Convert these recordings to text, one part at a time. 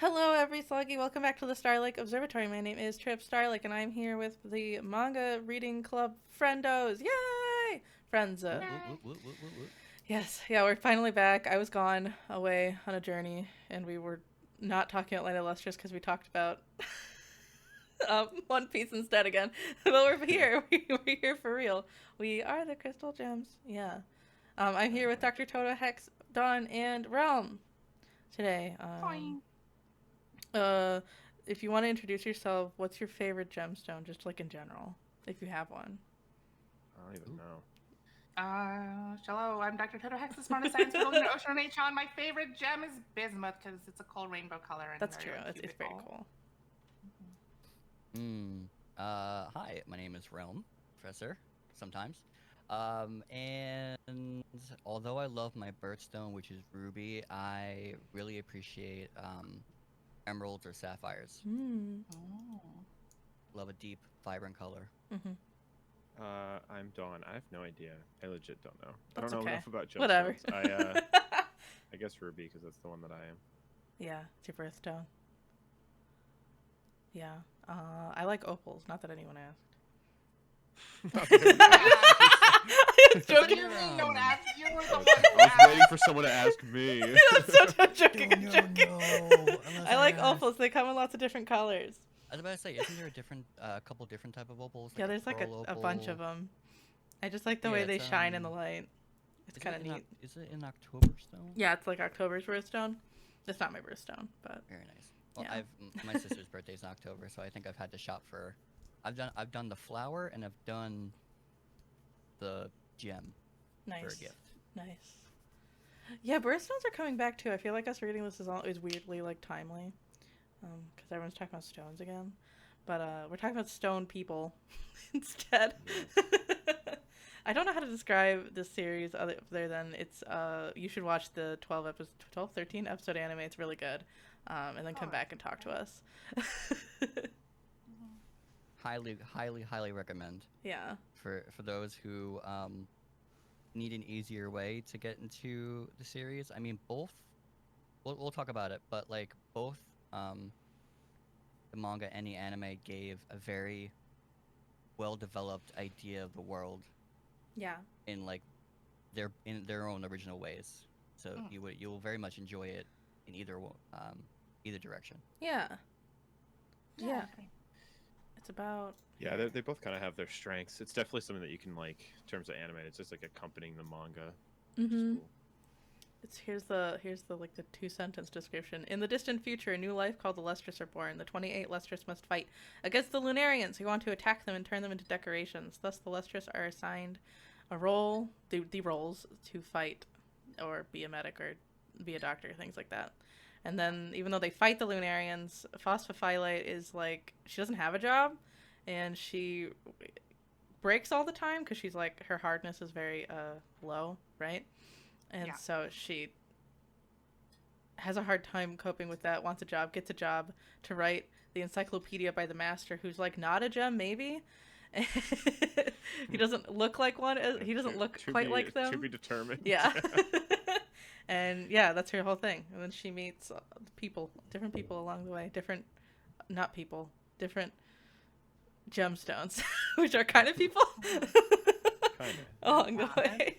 Hello, every sluggy. Welcome back to the Starlake Observatory. My name is Trip Starlake, and I'm here with the manga reading club friendos. Yay! Friends. Whoop, whoop, Yay. whoop, whoop, whoop, whoop, whoop. Yes, yeah, we're finally back. I was gone away on a journey, and we were not talking about Light of Lustrous because we talked about One Piece instead again. But we're here. We're here for real. We are the Crystal Gems. Yeah. I'm here with Dr. Toto Hex, Dawn, and Realm today. Fine. Uh, if you want to introduce yourself, what's your favorite gemstone, just like in general, if you have one? I don't even know. Hello, I'm Dr. Toto Hex, the smartest science field in Ocean H-On. My favorite gem is bismuth because it's a cool rainbow color. And That's very, true. like, It's very cubical. cool. Hi, my name is Realm, Professor, sometimes. And although I love my birthstone, which is ruby, I really appreciate emeralds or sapphires. Oh. Love a deep, vibrant color. Mm-hmm. I'm Dawn. I have no idea. I legit don't know. I That's don't know okay. enough about gemstones. Whatever. I guess ruby because that's the one that I am. Yeah, it's your birthstone. Yeah. I like opals. Not that anyone asked. I'm joking. Don't ask. You were the one I who was waiting asked. for someone to ask me. That's so I'm joking. I'm No, joking. no, I like opals. They come in lots of different colors. I was about to say, isn't there a different, couple different type of opals? Yeah, Like there's like pearl a bunch opal? of them. I just like the Yeah, way they it's, shine in the light. It's Is kind it of in neat. Is it in October stone? Yeah, it's like October's birthstone. It's not my birthstone, but Very nice. Well, yeah. my sister's birthday's in October, so I think I've had to shop for. I've done the flower and I've done the gem for a Nice. gift. Nice. Yeah, birthstones are coming back too. I feel like us reading this is always weirdly like timely, because everyone's talking about stones again, but we're talking about stone people instead. I don't know how to describe this series other than it's you should watch the 13 episode anime. It's really good, and then come back and talk to us. Highly, highly, highly recommend Yeah. for those who need an easier way to get into the series. I mean, both. We'll talk about it, but like both the manga and the anime gave a very well developed idea of the world Yeah. in like in their own original ways. So you will very much enjoy it in either direction. Yeah. Yeah. Okay. It's about. Yeah, they both kind of have their strengths. It's definitely something that you can like in terms of anime. It's just like accompanying the manga. Which is Mm-hmm. cool. It's here's the like the 2-sentence description. In the distant future, a new life called the Lustrous are born. The 28 Lustrous must fight against the Lunarians who want to attack them and turn them into decorations. Thus, the Lustrous are assigned a role, the roles to fight, or be a medic or be a doctor, things like that. And then, even though they fight the Lunarians, Phosphophyllite is like she doesn't have a job, and she breaks all the time because she's like her hardness is very low, right? And Yeah. so she has a hard time coping with that, wants a job, gets a job to write the encyclopedia by the master, who's like not a gem, maybe. He doesn't look like one. He doesn't look quite like them. To be determined. Yeah. And yeah, that's her whole thing. And then she meets different people along the way. Different gemstones, which are kind of people Kinda. along the Yeah. way.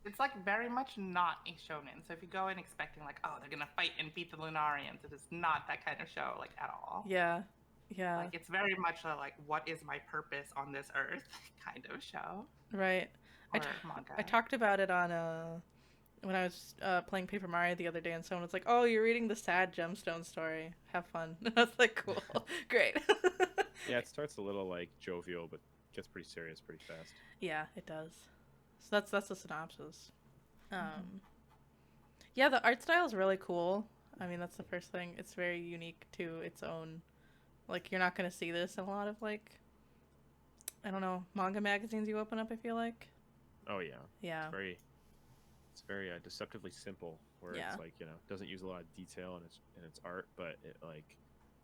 It's like very much not a shonen. So if you go in expecting like, oh, they're gonna fight and beat the Lunarians, it is not that kind of show, like at all. Yeah. Yeah. Like it's very much a, like, what is my purpose on this earth kind of show. Right. Or I manga. talked about it on when I was playing Paper Mario the other day, and someone was like, "Oh, you're reading the sad gemstone story. Have fun." And I was like, "Cool, great." Yeah, it starts a little like jovial, but gets pretty serious pretty fast. Yeah, it does. So that's the synopsis. Yeah, the art style is really cool. I mean, that's the first thing. It's very unique to its own. Like, you're not gonna see this in a lot of like, I don't know, manga magazines you open up. I feel like. Oh yeah. Yeah. It's very deceptively simple, where Yeah. it's like doesn't use a lot of detail in its art, but it like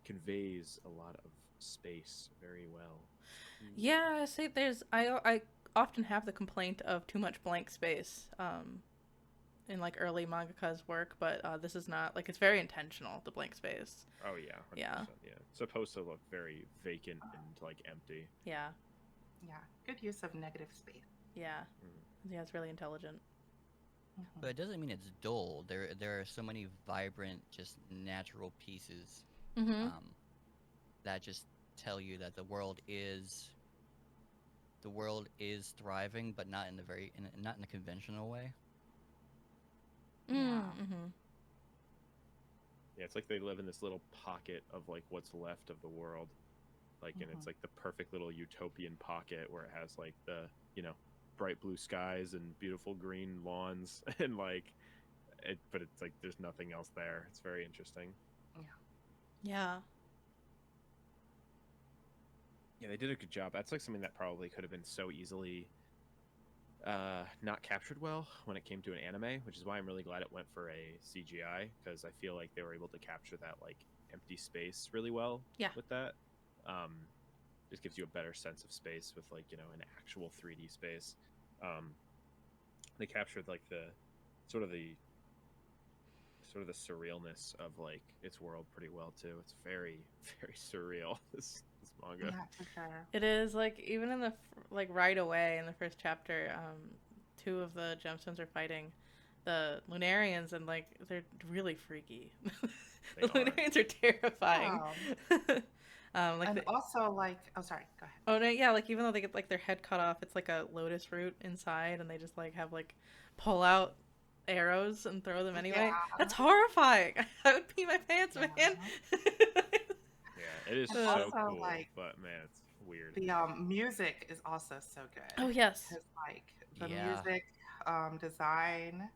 conveys a lot of space very well. Yeah, see, I often have the complaint of too much blank space. in like early mangaka's work, but this is not like it's very intentional. The blank space. Oh yeah, 100%, Yeah. yeah. It's supposed to look very vacant and like empty. Yeah, Yeah, good use of negative space. yeah, Mm. yeah. It's really intelligent. But it doesn't mean it's dull. There are so many vibrant, just natural pieces Mm-hmm. that just tell you that the world is thriving, but not in the not in a conventional way. Yeah. Mm-hmm. Yeah, it's like they live in this little pocket of like what's left of the world. Like, and it's like the perfect little utopian pocket where it has like the, bright blue skies and beautiful green lawns and like but it's like there's nothing else there. It's very interesting. Yeah. Yeah, they did a good job. That's like something that probably could have been so easily not captured well when it came to an anime, which is why I'm really glad it went for a CGI, because I feel like they were able to capture that like empty space really well. Yeah. With that, just gives you a better sense of space with like an actual 3D space. They captured like the sort of the surrealness of like its world pretty well too. It's very very surreal. This manga. Yeah, for sure. It is like even in the like right away in the first chapter, two of the gemstones are fighting the Lunarians, and like they're really freaky. They The are. Lunarians are terrifying. Like And the, also, like, oh, sorry, go ahead. oh no, yeah, like even though they get like their head cut off, it's like a lotus root inside, and they just like have like pull out arrows and throw them anyway. Yeah. That's horrifying. I would pee my pants, man. Yeah, it is And so also, cool, like, but man, it's weird. The music is also so good. Oh yes. Because like the Yeah. music design,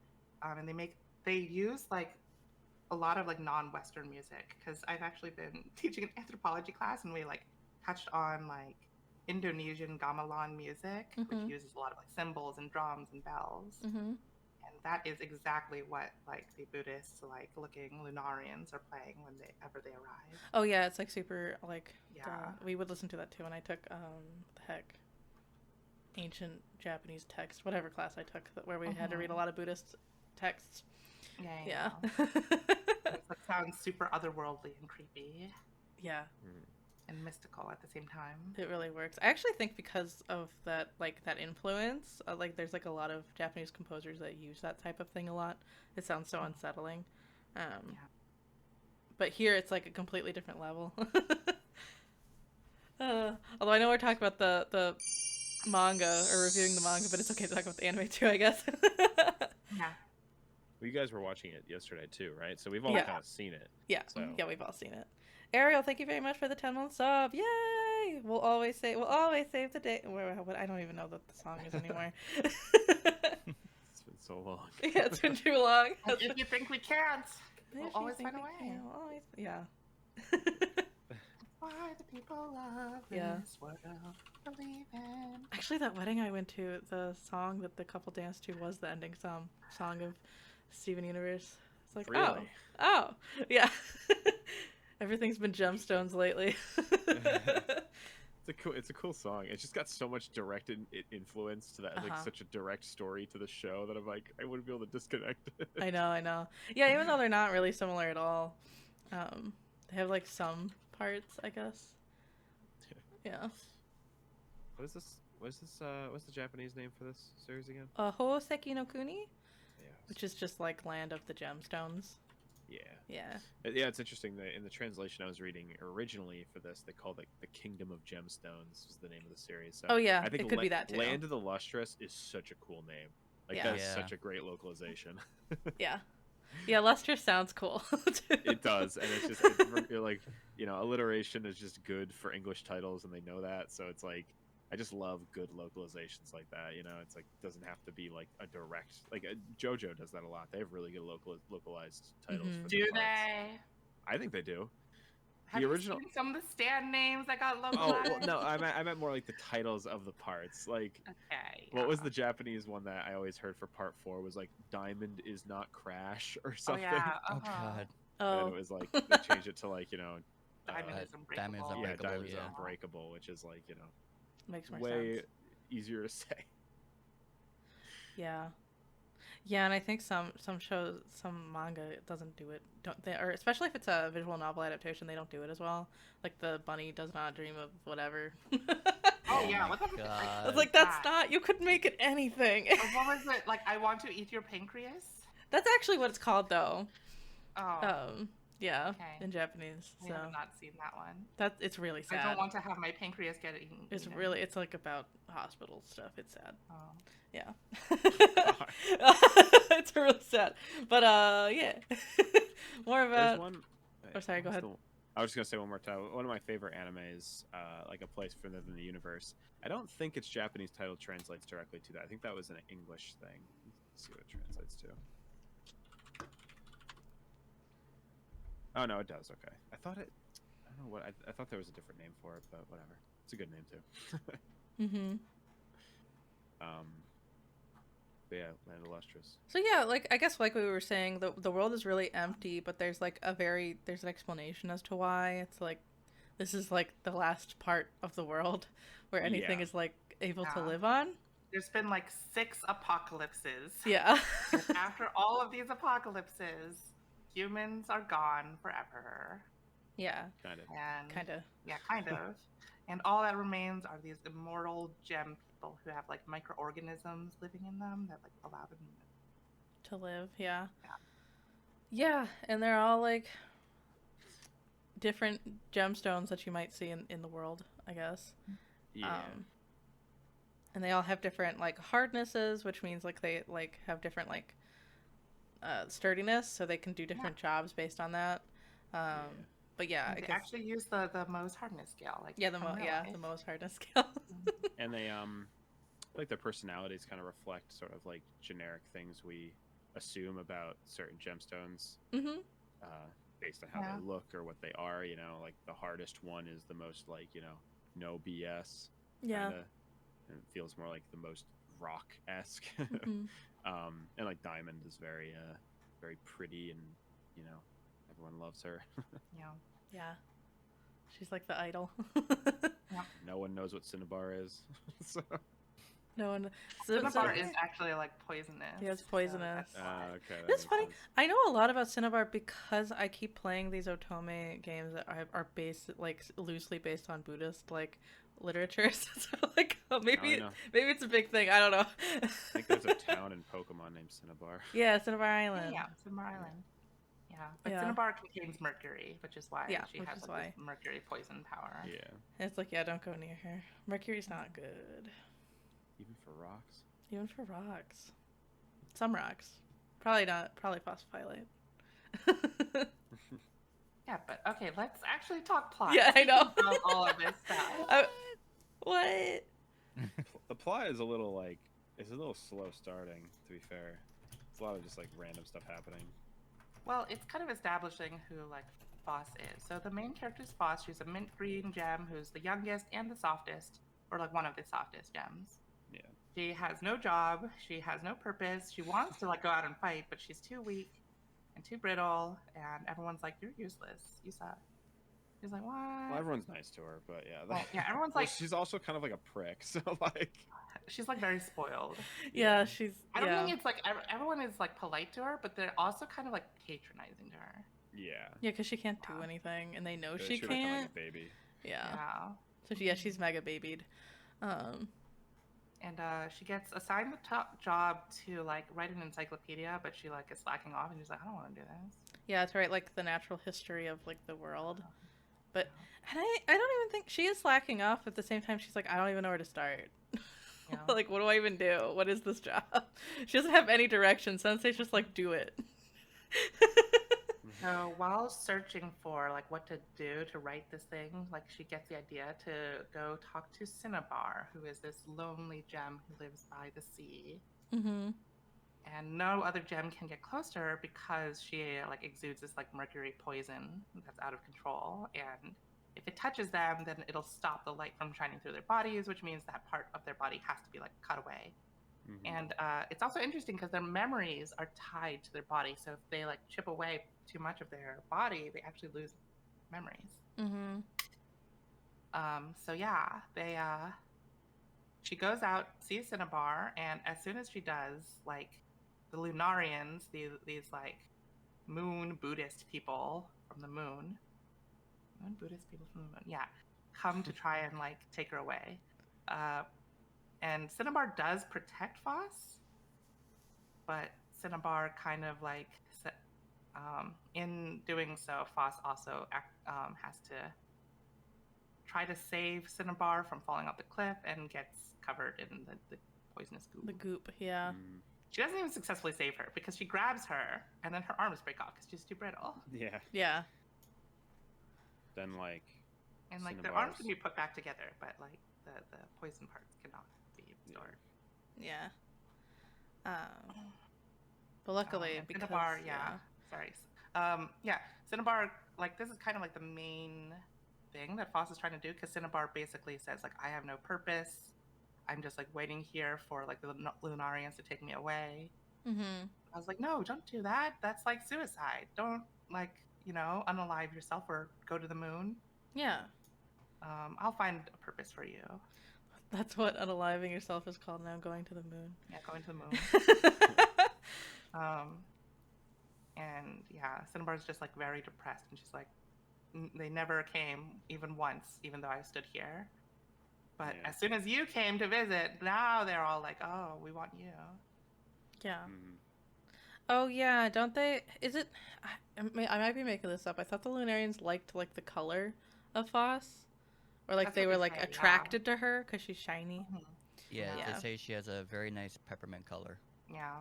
and they use like a lot of like non-Western music, because I've actually been teaching an anthropology class and we like touched on like Indonesian gamelan music, Mhm. which uses a lot of like cymbals and drums and bells. Mm-hmm. And that is exactly what like the Buddhist like looking Lunarians are playing whenever they arrive. Oh yeah, it's like super like Yeah. we would listen to that too when I took the heck ancient Japanese text, whatever class I took where we had to read a lot of Buddhist texts. Yeah. That sounds super otherworldly and creepy Yeah, and mystical at the same time. it really works. I actually think because of that like that influence, like there's like a lot of Japanese composers that use that type of thing a lot. It sounds so unsettling. But here it's like a completely different level. Although I know we're talking about the manga or reviewing the manga, but it's okay to talk about the anime too, I guess. Yeah. Well, you guys were watching it yesterday too, right? So we've all Yeah. kind of seen it. Yeah, So yeah, we've all seen it. Ariel, thank you very much for the 10-month sub. Yay! We'll always save the day. I don't even know what the song is anymore. it's been so long. Yeah, it's been too long. And if you think we can't, If we'll you always think find a we way. can, we'll always, yeah. Why the people love Yeah. this world believe in. Actually, that wedding I went to, the song that the couple danced to was the ending song of Steven Universe. It's like, Really? oh, yeah. Everything's been gemstones lately. It's a cool song. It's just got so much direct influence to that, like such a direct story to the show that I'm like, I wouldn't be able to disconnect it. I know. Yeah, even though they're not really similar at all, they have like some parts, I guess. Yeah. What is this? What's the Japanese name for this series again? Hooseki no Kuni, Yeah. which is just like Land of the Gemstones. Yeah. Yeah. Yeah, it's interesting that in the translation I was reading originally for this, they called it the Kingdom of Gemstones is the name of the series. So Oh yeah, I think it could be that too. Land of the Lustrous is such a cool name. Like Yeah. that's Yeah. such a great localization. Yeah. Yeah, Lustrous sounds cool. It does, and it's just you're like, alliteration is just good for English titles, and they know that. So it's like, I just love good localizations like that. It's like doesn't have to be like a direct JoJo does that a lot. They have really good localized titles. Mhm. For Do their parts. they? I think they do. Have The you original- seen some of the stand names that got Oh localized? well, no, I meant more like the titles of the parts. Like, Okay. what was the Japanese one that I always heard for part 4 was like "Diamond is not Crash" or Oh something. yeah. Oh uh-huh. god. And Oh. it was like they changed it to like Diamond is unbreakable. Diamond is yeah, Unbreakable, Diamond is yeah. unbreakable, which is like Makes more way sense. easier to say. Yeah. Yeah, and I think some shows, some manga doesn't do it. Don't they? Or especially if it's a visual novel adaptation, they don't do it as well. Like the bunny does not dream of whatever. Oh Oh yeah, my what the heck? I was god. like, that's that? not. You could make it anything. Or what was it? Like, I want to eat your pancreas? That's actually what it's called, though. Oh, Yeah, okay. in Japanese. I So have not seen that one. it's really I don't sad. want to have my pancreas get eaten. It's like about hospital stuff. It's sad. Oh. Yeah. God. It's really sad. But yeah. More of There's a one. Oh, sorry, go what's ahead. I was just gonna say one more time. One of my favorite animes, like A Place Further Than the Universe. I don't think its Japanese title translates directly to that. I think that was an English thing. Let's see what it translates to. Oh no, it does. Okay, I thought it. I don't know what. I thought there was a different name for it, but whatever. It's a good name too. Mhm. But yeah, Land of Lustrous. So yeah, like I guess like we were saying, the world is really empty, but there's like there's an explanation as to why. It's like this is like the last part of the world where anything Yeah. is like able to Yeah. live on. There's been like 6 apocalypses. Yeah. After all of these apocalypses, humans are gone forever. Yeah. Kind of. And Kind of. yeah, kind of. And all that remains are these immortal gem people who have like microorganisms living in them that like allow them To live, yeah. Yeah. Yeah, and they're all like different gemstones that you might see in the world, I guess. Yeah. And they all have different like hardnesses, which means like they like have different like sturdiness, so they can do different jobs based on that. But yeah, I they guess actually use the Mohs hardness scale. Like yeah, from real life. the most hardness scale. And they like their personalities kind of reflect sort of like generic things we assume about certain gemstones Mhm. based on how Yeah. they look or what they are. You know, like the hardest one is the most like no BS. Yeah. Kinda, and it feels more like the most rock-esque. Mhm. And like Diamond is very very pretty, and everyone loves her. Yeah. Yeah. She's like the idol. No one knows what Cinnabar is. So, No one. Cinnabar is actually like poisonous. Yeah, it's so poisonous. that's why. okay. that It's makes funny. sense. I know a lot about Cinnabar because I keep playing these otome games that are based like loosely based on Buddhist like literature. So like maybe know. maybe it's a big thing. I don't know. I think there's a town in Pokemon named Cinnabar. Yeah, Cinnabar Island. Yeah, Cinnabar Island. Yeah, but Yeah. Cinnabar contains mercury, which is why Yeah, she which has is like, this mercury poison power. Yeah, It's like, yeah, don't go near her. Mercury's not good. even for rocks. Even for rocks. Some rocks. Probably not. Probably phospholipid. Yeah, but okay, let's actually talk plot. Yeah, I know. Of all of this stuff. What? The plot is a little slow starting. To be fair, it's a lot of just like random stuff happening. Well, it's kind of establishing who like Phos is. So the main character is Phos. She's a mint green gem who's the youngest and the softest, or like one of the softest gems. Yeah. She has no job. She has no purpose. She wants to like go out and fight, but she's too weak and too brittle. And everyone's like, "You're useless. You suck." She's like, "What?" Well, everyone's nice to her, but yeah. Well, yeah, everyone's Well, like, she's also kind of like a prick. So like, she's like very spoiled. Yeah, she's. I don't yeah. think it's like everyone is like polite to her, but they're also kind of like patronizing to her. yeah. Yeah, because she can't do Yeah. anything, and they know They she treat her kinda can't. like a baby. Yeah. Yeah. So she's mega babied. And she gets assigned the top job to like write an encyclopedia, but she like is slacking off and she's like, I don't want to do this. Yeah, to write like the natural history of like the world. But and I don't even think she is slacking off. At the same time, she's like, I don't even know where to start. Yeah. Like, what do I even do? What is this job? She doesn't have any direction. Sensei's just like, do it. So while searching for like what to do to write this thing, like she gets the idea to go talk to Cinnabar, who is this lonely gem who lives by the sea. Mm-hmm. And no other gem can get close to her because she like exudes this like mercury poison that's out of control. And if it touches them, then it'll stop the light from shining through their bodies, which means that part of their body has to be like cut away. Mhm. And it's also interesting because their memories are tied to their body. So if they like chip away too much of their body, they actually lose memories. Mm-hmm. So yeah, she goes out, sees Cinnabar, and as soon as she does, like the Lunarians, these like moon Buddhist people from the moon, Buddhist people from the moon, yeah, come to try and like take her away. And Cinnabar does protect Phos, but Cinnabar kind of like in doing so, Phos also has to try to save Cinnabar from falling off the cliff and gets covered in the poisonous goop. The goop, yeah. She doesn't even successfully save her because she grabs her and then her arms break off because she's too brittle. Yeah. Yeah. Then like. And like their arms can be put back together, but like the poison parts cannot be absorbed. Yeah. But luckily, because Cinnabar, sorry. Yeah, Cinnabar, like this is kind of like the main thing that Phos is trying to do, because Cinnabar basically says like, I have no purpose. I'm just like waiting here for like the Lunarians to take me away. Mm-hmm. I was like, no, don't do that. That's like suicide. Don't like, unalive yourself or go to the moon. Yeah. I'll find a purpose for you. That's what unaliving yourself is called now, going to the moon. Yeah, going to the moon. And yeah, Cinnabar's just like very depressed, and she's like, they never came even once, even though I stood here. But as soon as you came to visit, now they're all like, oh, we want you. Yeah. Mm-hmm. Oh yeah, don't they? Is it? I might be making this up. I thought the Lunarians liked like the color of Phos, or like they were like attracted to her because she's shiny. Mm-hmm. Yeah, they say she has a very nice peppermint color. Yeah.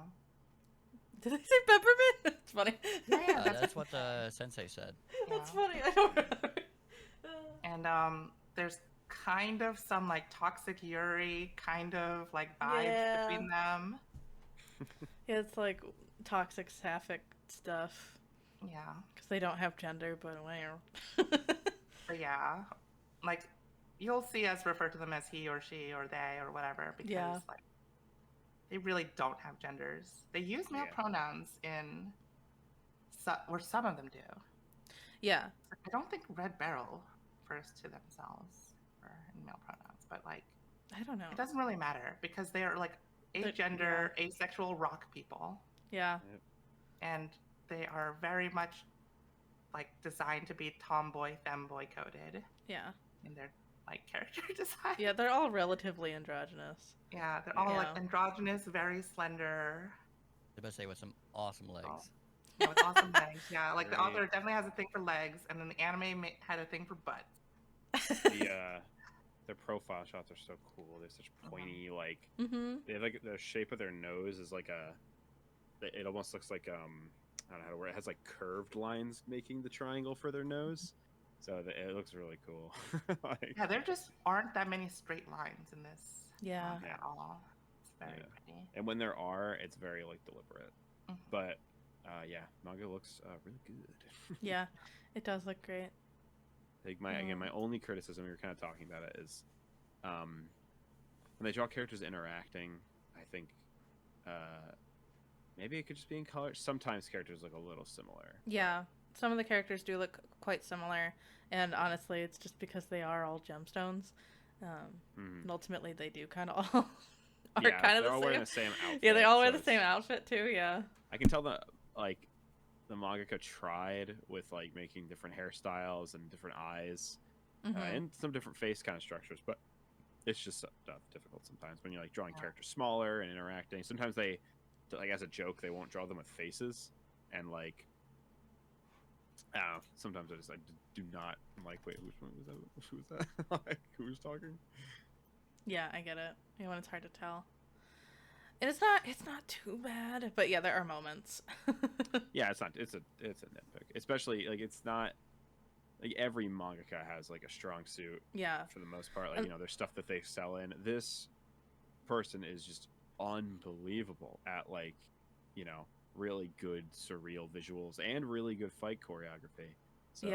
Did they say peppermint? It's funny. Yeah, that's what the sensei said. That's funny. I don't remember. And there's kind of some like toxic Yuri kind of like vibes between them. Yeah, it's like toxic sapphic stuff. Yeah. Because they don't have gender, but where? But yeah, like you'll see us refer to them as he or she or they or whatever, because like they really don't have genders. They use male pronouns or some of them do. Yeah. I don't think Red Barrel refers to themselves in male pronouns, but like I don't know. It doesn't really matter because they are like agender, asexual rock people. Yeah. And they are very much like designed to be tomboy, femboy coded. Yeah. In their like character design. Yeah, they're all relatively androgynous. Yeah, they're all like androgynous, very slender. They best say with some awesome legs. Oh. Yeah, with awesome legs. Yeah, like the author definitely has a thing for legs, and then the anime had a thing for butts. Their profile shots are so cool. They're such pointy, like they have like the shape of their nose is like it almost looks like I don't know how to word it. It has like curved lines making the triangle for their nose, so it looks really cool. Yeah, there just aren't that many straight lines in this. Yeah. At all. It's very pretty. And when there are, it's very like deliberate. Mm-hmm. But manga looks really good. Yeah, it does look great. Like my only criticism, we were kind of talking about it, is when they draw characters interacting, I think maybe it could just be in color. Sometimes characters look a little similar. Yeah, some of the characters do look quite similar, and honestly, it's just because they are all gemstones. And ultimately, they do kind of all are kind of the same. They're all wearing the same outfit. Yeah, they all wear the same outfit too. Yeah. I can tell that like the mangaka tried with like making different hairstyles and different eyes and some different face kind of structures, but it's just difficult sometimes when you're like drawing characters smaller and interacting. Sometimes they, like as a joke, they won't draw them with faces, and like I don't know. Sometimes I just do not. I'm like, wait, which one was that? Who was that? Like, who was talking? Yeah, I get it. You know, when it's hard to tell. And it's not too bad, but yeah, there are moments. Yeah, it's a nitpick. Especially like it's not like every mangaka has like a strong suit. Yeah. For the most part, like there's stuff that they sell in. This person is just unbelievable at like, really good surreal visuals and really good fight choreography. So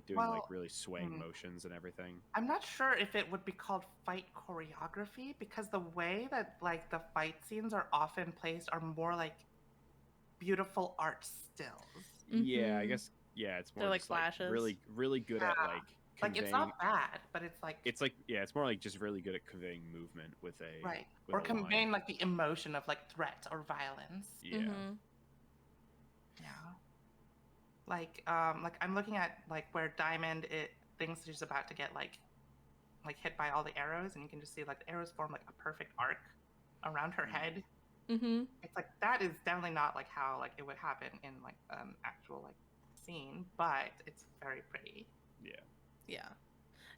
doing like really swaying motions and everything. I'm not sure if it would be called fight choreography, because the way that like the fight scenes are often placed are more like beautiful art stills. Yeah, I guess it's more they're like just, flashes. really, really good at like Like it's not bad, but it's like yeah, it's more like just really good at conveying movement with a right, with or a conveying line. like the emotion of like threat or violence. Yeah. Mhm. Yeah. Like I'm looking at like where Diamond it thinks she's about to get like hit by all the arrows, and you can just see like the arrows form like a perfect arc around her head. Mhm. It's like that is definitely not like how like it would happen in like actual like scene, but it's very pretty. Yeah. Yeah.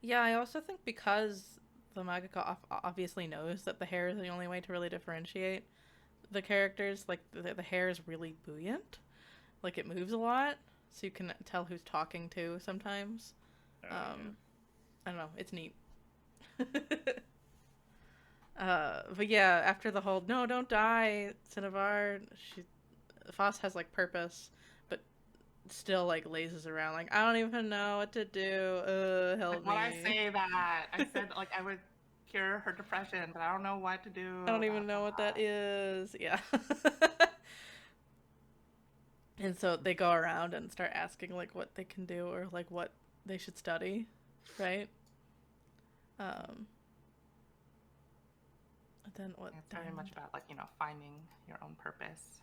Yeah, I also think because the mangaka obviously knows that the hair is the only way to really differentiate the characters, like the hair is really buoyant. Like it moves a lot, so you can tell who's talking to sometimes. Yeah. I don't know, it's neat. But yeah, after the whole "no, don't die" Cinnabar, Phos has like purpose, but still like lazes around like I don't even know what to do. Help Like when I me. say that, I said like I would cure her depression, but I don't know what to do I don't about even know what that that. is. Yeah. And so they go around and start asking like what they can do or like what they should study, right? And then what? It's very much about like finding your own purpose.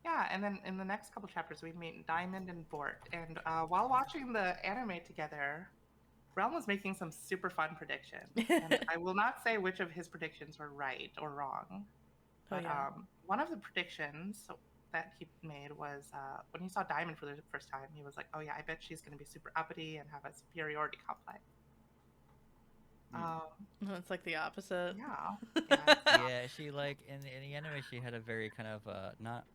Yeah, and then in the next couple chapters we meet Diamond and Bort, and while watching the anime together, Realm was making some super fun predictions, and I will not say which of his predictions were right or wrong, Oh but yeah. one of the predictions that he made was when he saw Diamond for the first time, he was like, "Oh yeah, I bet she's going to be super uppity and have a superiority complex." It's like the opposite. Yeah, yeah, Yeah, she like in the anime she had a very kind of not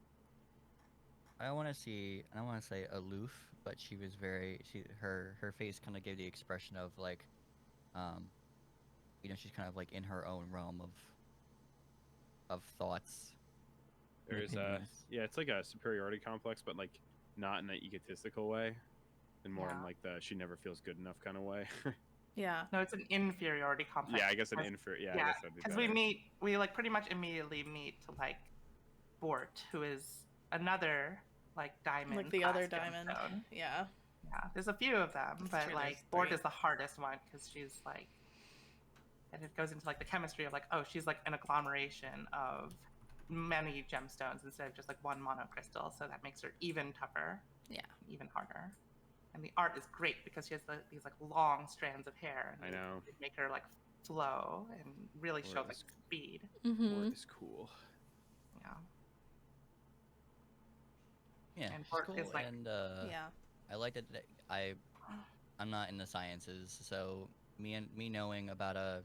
I don't want to say aloof, but she was very her face kind of gave the expression of like um she's kind of like in her own realm of thoughts and There's opinions. yeah, it's like a superiority complex, but like not in an egotistical way, and more in yeah. like the she never feels good enough kind of way. Yeah. No, it's an inferiority complex. Yeah, I guess an because- inferior. Yeah, I Yeah, guess that'd be because better. we like pretty much immediately meet like Bort, who is another like diamond, Like the class other diamond. gemstone. Yeah. Yeah, there's a few of them, That's but true, like there's Bort 3. is the hardest one because she's like, and it goes into like the chemistry of like, oh, she's like an agglomeration of many gemstones instead of just like one monocrystal, so that makes her even tougher. Yeah. Even harder. And the art is great because she has these like long strands of hair. And I know. they make her like flow and really show Bort like is- speed. Mm-hmm. Bort is cool. Yeah. Yeah, And she's Bort cool is like, and Yeah. I like that I'm not in the sciences, so me knowing about a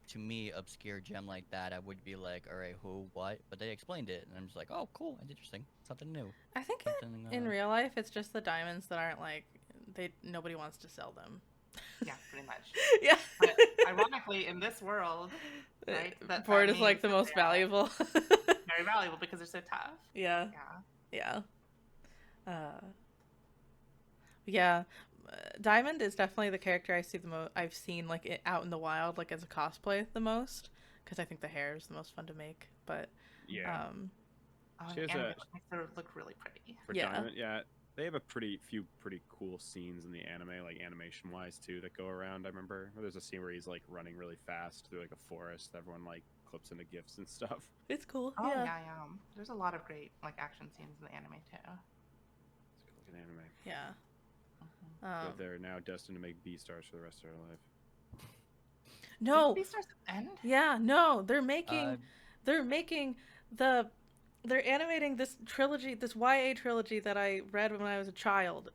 to me obscure gem like that, I would be like, all right, who, what? But they explained it, and I'm just like, oh, cool, and interesting, something new. I think Something, in real life it's just the diamonds that aren't like nobody wants to sell them. yeah, pretty much. Yeah. But ironically, in this world, right, that Bort is means like the that most they are valuable. very valuable because they're so tough. Yeah. Yeah. Yeah. Yeah. Diamond is definitely the character I've seen like out in the wild like as a cosplay the most because I think the hair is the most fun to make. But Yeah. Oh, She and has anime a- makes her look really pretty. For Yeah. Diamond, yeah, they have a few pretty cool scenes in the anime, like animation wise too, that go around. I remember there's a scene where he's like running really fast through like a forest. Everyone like clips into gifs and stuff. it's cool. Oh Yeah. yeah. There's a lot of great like action scenes in the anime too. It's cool, like an anime. Yeah. But they're now destined to make B stars for the rest of their life. No. Did Beastars end? Yeah. No. They're making they're animating this trilogy, this YA trilogy that I read when I was a child.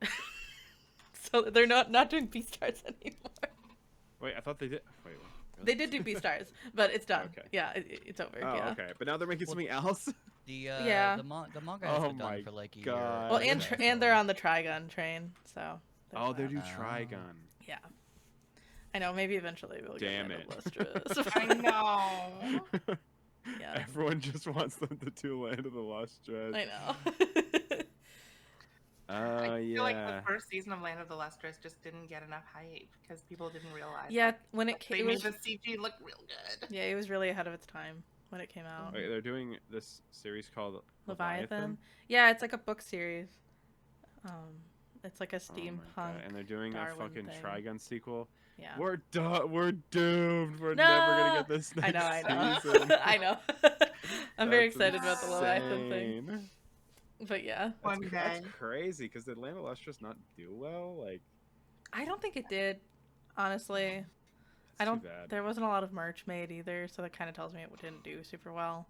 So they're not doing Beastars anymore. Wait, I thought they did. Wait, really? They did do Beastars, but it's done. Okay. Yeah, it's over. Oh, yeah. okay. But now they're making Well, something else. Yeah. The manga has Oh been my done for like a God. Well, year. and they're on the Trigun train, so. there's Oh, they that. do Oh. Trigun. Yeah. I know. Maybe eventually we'll Damn get it. Lustrous. I know. Yeah. Everyone just wants them to do Land of the Lost Treasure. I know. I Yeah. feel like the first season of Land of the Lustrous just didn't get enough hype because people didn't realize. Yeah, like, when it like, came, they it made was, the CG look real good. yeah, it was really ahead of its time when it came out. Wait, they're doing this series called Leviathan. Yeah, it's like a book series. It's like a Oh my steampunk. God. And they're doing a Darwin fucking thing. Trigun sequel. Yeah. We're doomed. We're No! never gonna get this next I know. season. I know. I'm very That's excited about the Leviathan thing. insane. But yeah, One That's day. crazy. Because did Atlanta Lustrous not do well? Like, I don't think it did. Honestly, it's I don't. Too bad. There wasn't a lot of merch made either, so that kind of tells me it didn't do super well.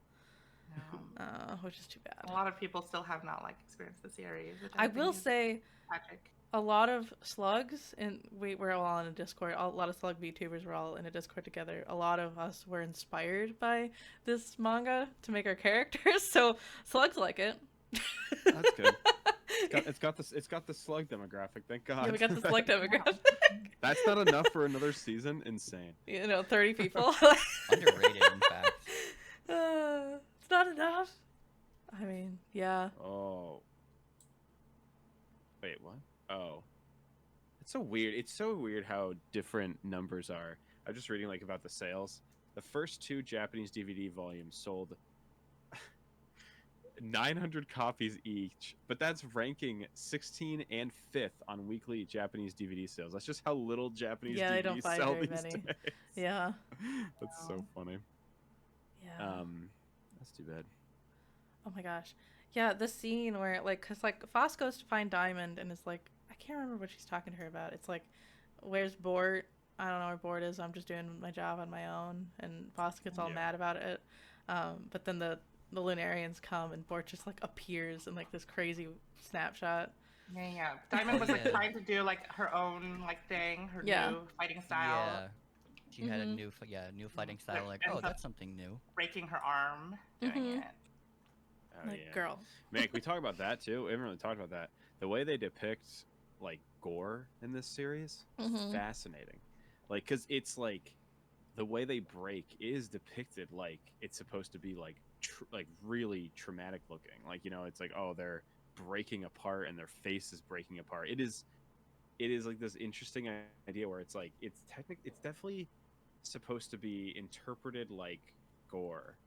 No. Which is too bad. A lot of people still have not like experienced the series. Which I think will is say tragic. a lot of slugs, and we're all in a Discord. A lot of slug VTubers were all in a Discord together. A lot of us were inspired by this manga to make our characters, so slugs like it. That's good. It's got the slug demographic. Thank God. Yeah, we got the slug demographic. That's not enough for another season. Insane. 30 people. Underrated, in fact. It's not enough. I mean, yeah. Oh. Wait, what? Oh. It's so weird. It's so weird how different numbers are. I'm just reading like about the sales. The first 2 Japanese DVD volumes sold 900 copies each, but that's ranking 16 and 5th on weekly Japanese DVD sales. That's just how little Japanese Yeah, they DVDs don't buy sell very these many. days. Yeah. That's so funny. Yeah. That's too bad. Oh my gosh. Yeah, the scene where, like, because, like, Phos goes to find Diamond and is like, I can't remember what she's talking to her about. It's like, where's Bort? I don't know where Bort is. I'm just doing my job on my own. And Phos gets all Yeah. mad about it. But then the Lunarians come and Bort just, like, appears in, like, this crazy snapshot. Yeah. Diamond was like Yeah. trying to do like her own like thing, her Yeah. new fighting style, Yeah. She had a Mhm. new fighting style. Like, ends oh, up- that's something new. breaking her arm, doing Mhm. it. Oh, Like, yeah. girl. Man, can we talk about that too? We haven't really talked about that. The way they depict like gore in this series is Mhm. fascinating. Like, cause it's like the way they break is depicted like it's supposed to be like like really traumatic looking. Like, it's like, oh, they're breaking apart and their face is breaking apart. It is like this interesting idea where it's like it's definitely supposed to be interpreted like gore,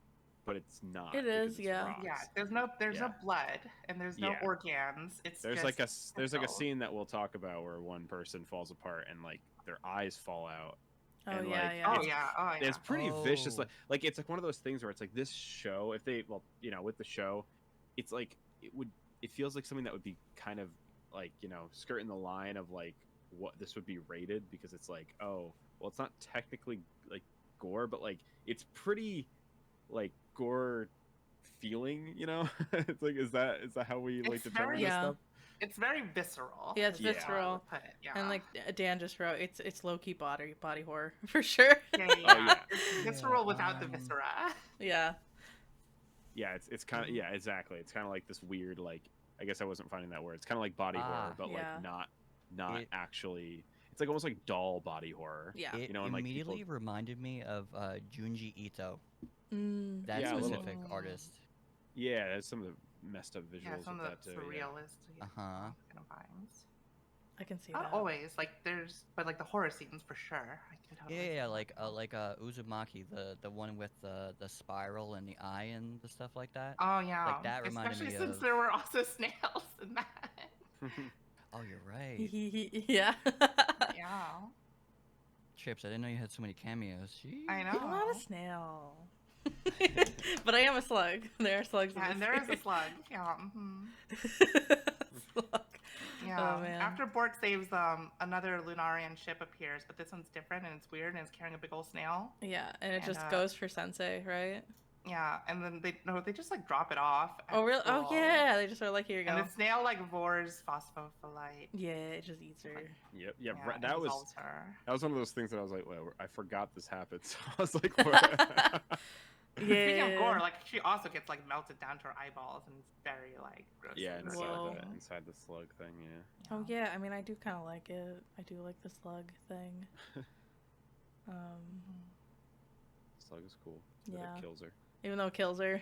but it's not. It because is, it's yeah. rocks. Yeah, there's no Yeah. blood and there's no Yeah. organs. It's There's just like a pixels. scene that we'll talk about where one person falls apart and like their eyes fall out. Oh, And, yeah, like, yeah. Oh it's- yeah, oh yeah. It's pretty vicious. Oh. Like it's like one of those things where it's like this show. If they with the show, it's like it feels like something that would be kind of like skirting the line of like what this would be rated, because it's like, oh well, it's not technically like gore, but like it's pretty like gore feeling. It's like is that how we like It's determine very- this Yeah. stuff? It's very visceral. Yeah, it's is how I visceral. would put it, yeah. And like Dan just wrote, it's low key body horror for sure. yeah. yeah. It's visceral without the um, viscera. Yeah. Yeah, it's kind of exactly. It's kind of like this weird I guess I wasn't finding that word. It's kind of like body horror, but Yeah. like not It- actually. It's like almost like doll body horror. Yeah. It and, like, immediately people- reminded me of Junji Ito, Mm. that Yeah, a little. specific artist. Yeah, there's some of the messed up visuals Yeah, some with of that the too. Yeah. surrealist Uh-huh. kind of vibes. I can see Not that. always. Like but like the horror scenes for sure. I can totally Yeah, see like that. Uzumaki, the one with the spiral and the eye and the stuff like that. Oh yeah. like, that reminded Especially me since of- there were also snails in that. Oh, you're right. Yeah. Yeah. Trips, I didn't know you had so many cameos. Jeez. I know. I'm not a snail. But I am a slug. There are slugs Yeah, in and this there is a series. slug. Yeah. hmm Slug. Yeah. Oh, man. After Bort saves another Lunarian ship appears, but this one's different and it's weird and it's carrying a big old snail. Yeah, and it And, just goes for Sensei, right? Yeah, and then they just like drop it off. at Oh, really? Oh, school. yeah. They just are like, here you And go. the snail like roars phosphophylite. Yeah, it just eats her. Yep. Yeah, Yeah. and That was dissolves her. one of those things that I was like, well, I forgot this happened. So I was like, what? Speaking of gore, Yeah. like she also gets like melted down to her eyeballs, and it's very like gross. Yeah, and Whoa. inside the slug thing. Yeah. Oh, yeah. I mean, I do kind of like it. I do like the slug thing. Slug is cool. But Yeah. it kills her. Even though it kills her.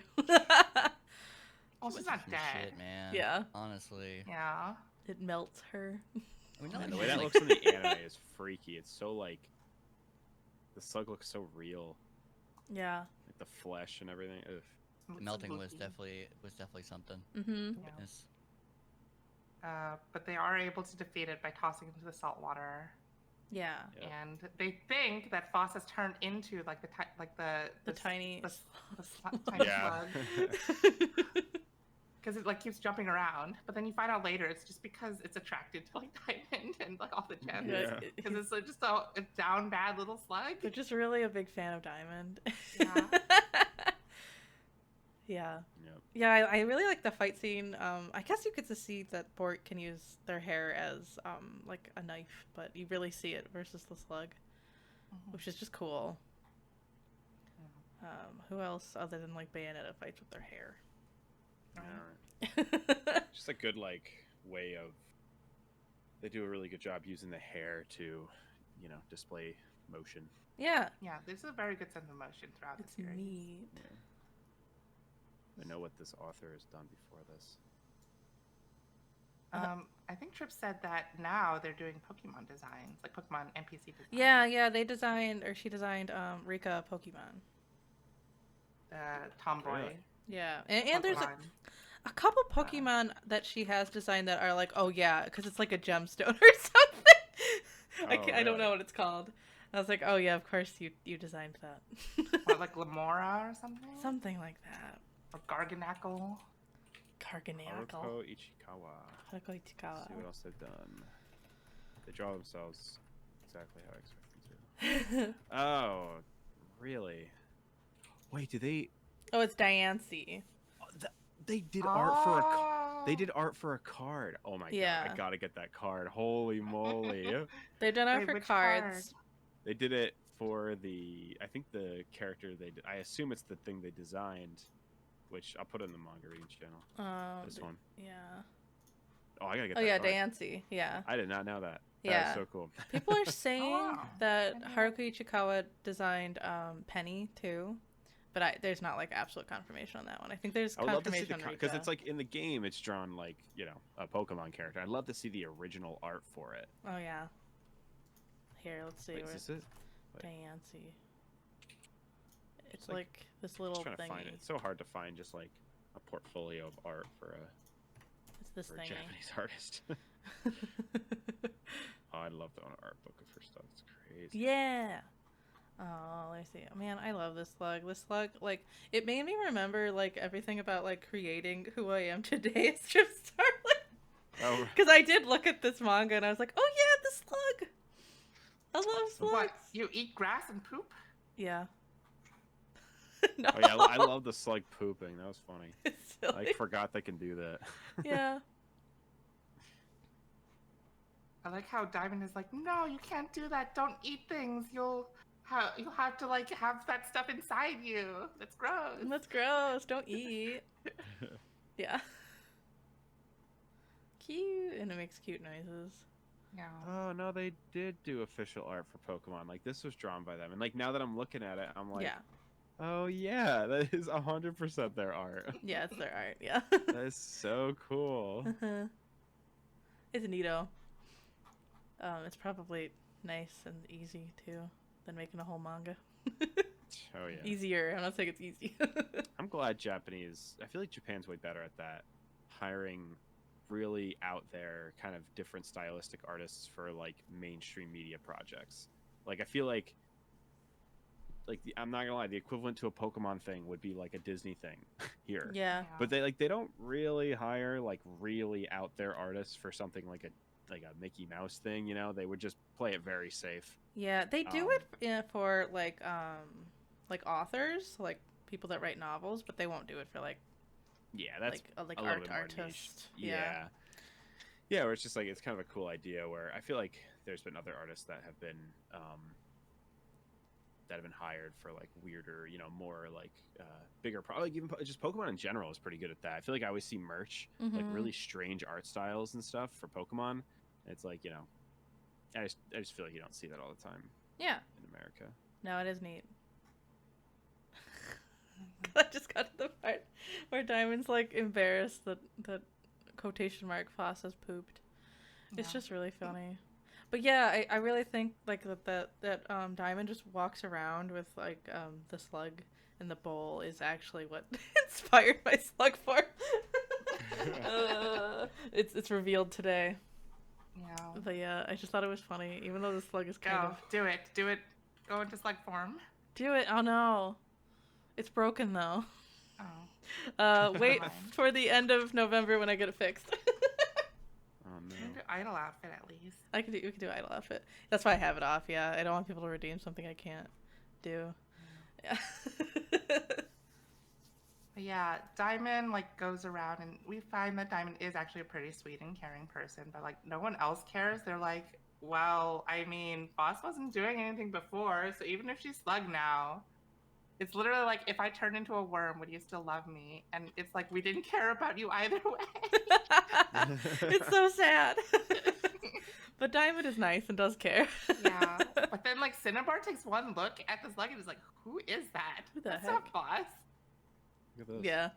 Oh, she's not Some dead. shit, man. Yeah. Honestly. Yeah. It melts her. I mean, not And the even way that like- looks in the anime is freaky. It's so like the slug looks so real, Yeah. like the flesh and everything. Ugh. Looks melting was spooky. definitely something. Mm-hmm. to Yeah. witness. but they are able to defeat it by tossing it into the salt water. Yeah. Yep. And they think that Phos has turned into like the Tiny tiny Yeah. slug, because it like keeps jumping around. But then you find out later it's just because it's attracted to like diamond and like all the gems. Yeah. Because it's like, just a down bad little slug. They're just really a big fan of Diamond. Yeah. Yeah. Yep. Yeah, I really like the fight scene. I guess you get to see that Bort can use their hair as like a knife, but you really see it versus the slug, which is just cool. Who else other than like Bayonetta fights with their hair? Yeah. Just a good like way of. They do a really good job using the hair to, display motion. Yeah, Yeah, there's a very good sense of motion throughout it's the series. neat. Yeah. I know what this author has done before this. I think Tripp said that now they're doing Pokemon designs, like Pokemon NPC designs. Yeah, she designed Rika Pokemon. The tomboy. Really? Yeah, and there's Pokemon. a couple Pokemon that she has designed that are like, oh yeah, because it's like a gemstone or something. I don't Really? know what it's called. I was like, oh yeah, of course you designed that. What, like Lamora or something? Something like that. Or Garganackle. Carganackle. Haruko Ichikawa. Haruko Ichikawa. See what else they've done. They draw themselves exactly how I expect them to. Oh, really? Wait, do they? Oh, it's Diancie. They did art for a. Oh. They did art for a card. Oh my Yeah. god! I gotta get that card. Holy moly! They've done art Wait, for which cards. They did it for the. I think the character they. I assume it's the thing they designed, which I'll put in the manga reading channel. This one. Yeah. Oh, I gotta get Oh that yeah, card. Diancie. Yeah. I did not know that. Yeah. That's so cool. People are saying wow. that I didn't know. Haruko Ichikawa designed Penny too, but there's not like absolute confirmation on that one. I think there's I would love to see confirmation the on because Rika. it's like in the game it's drawn like a Pokemon character. I'd love to see the original art for it. Oh yeah. Here, let's see. Wait, Where is this it? Wait. Diancie. It's like- like this Just little trying to find it. thingy. It's so hard to find just like a portfolio of art for It's this a thingy. Japanese artist. Oh, I'd love to own an art book of her stuff. It's crazy. Yeah. Oh, let me see. Man, I love this slug. This slug, like, it made me remember, like, everything about, like, creating who I am today as Trip Starling. Oh, Because I did look at this manga and I was like, oh yeah, the slug. I love slugs. What? You eat grass and poop? Yeah. No. oh yeah, I love the slug pooping. That was funny. It's I silly. forgot they can do that. Yeah. I like how Diamond is like, no, you can't do that. Don't eat things. You'll have to like have that stuff inside you. That's gross. That's gross. Don't eat. Yeah. Cute. And it makes cute noises. Yeah. Oh no, they did do official art for Pokemon. Like this was drawn by them, and like now that I'm looking at it, I'm like, Yeah. oh yeah, that is 100% their art. Yeah, it's their art. Yeah. That is so cool. Uh-huh. It's neato. It's probably nice and easy too than making a whole manga. Oh yeah. Easier. I'm not saying it's easy. I'm glad Japanese. I feel like Japan's way better at that, hiring really out there, kind of different stylistic artists for like mainstream media projects. Like I feel like I'm not gonna lie, the equivalent to a Pokemon thing would be like a Disney thing here. Yeah. But they don't really hire like really out there artists for something like a Mickey Mouse thing, you know? They would just play it very safe. Yeah, they do it for like authors, like people that write novels, but they won't do it for like Yeah, that's like a little art bit more artists. niche. Yeah. Where it's just like it's kind of a cool idea where I feel like there's been other artists that have been hired for like weirder, more like bigger like even just Pokemon in general is pretty good at that. I feel like I always see merch like Mhm. really strange art styles and stuff for Pokemon. It's like, I just feel like you don't see that all the time Yeah. in America. No, it is neat. I just got to the part where Diamond's like embarrassed that quotation mark Phos has pooped. It's Yeah. just really funny. But yeah, I really think like that Diamond just walks around with like the slug in the bowl is actually what inspired my slug form. It's revealed today. Yeah. But yeah, I just thought it was funny, even though the slug is kind Go. of... Do it. Do it. Go into slug form. Do it. Oh no. It's broken though. Oh. Wait Fine. for the end of November when I get it fixed. Oh You no. can do idol outfit at least. We can do idle outfit. That's why I have it off, yeah. I don't want people to redeem something I can't do. Yeah. But yeah, Diamond like goes around, and we find that Diamond is actually a pretty sweet and caring person, but like no one else cares. They're like, well, I mean, Phos wasn't doing anything before, so even if she's slug now, it's literally like, if I turned into a worm, would you still love me? And it's like, we didn't care about you either way. It's so sad. But Diamond is nice and does care. Yeah. But then like Cinnabar takes one look at the slug and is like, who is that? Who the That's heck? not Phos. Look at this. Yeah.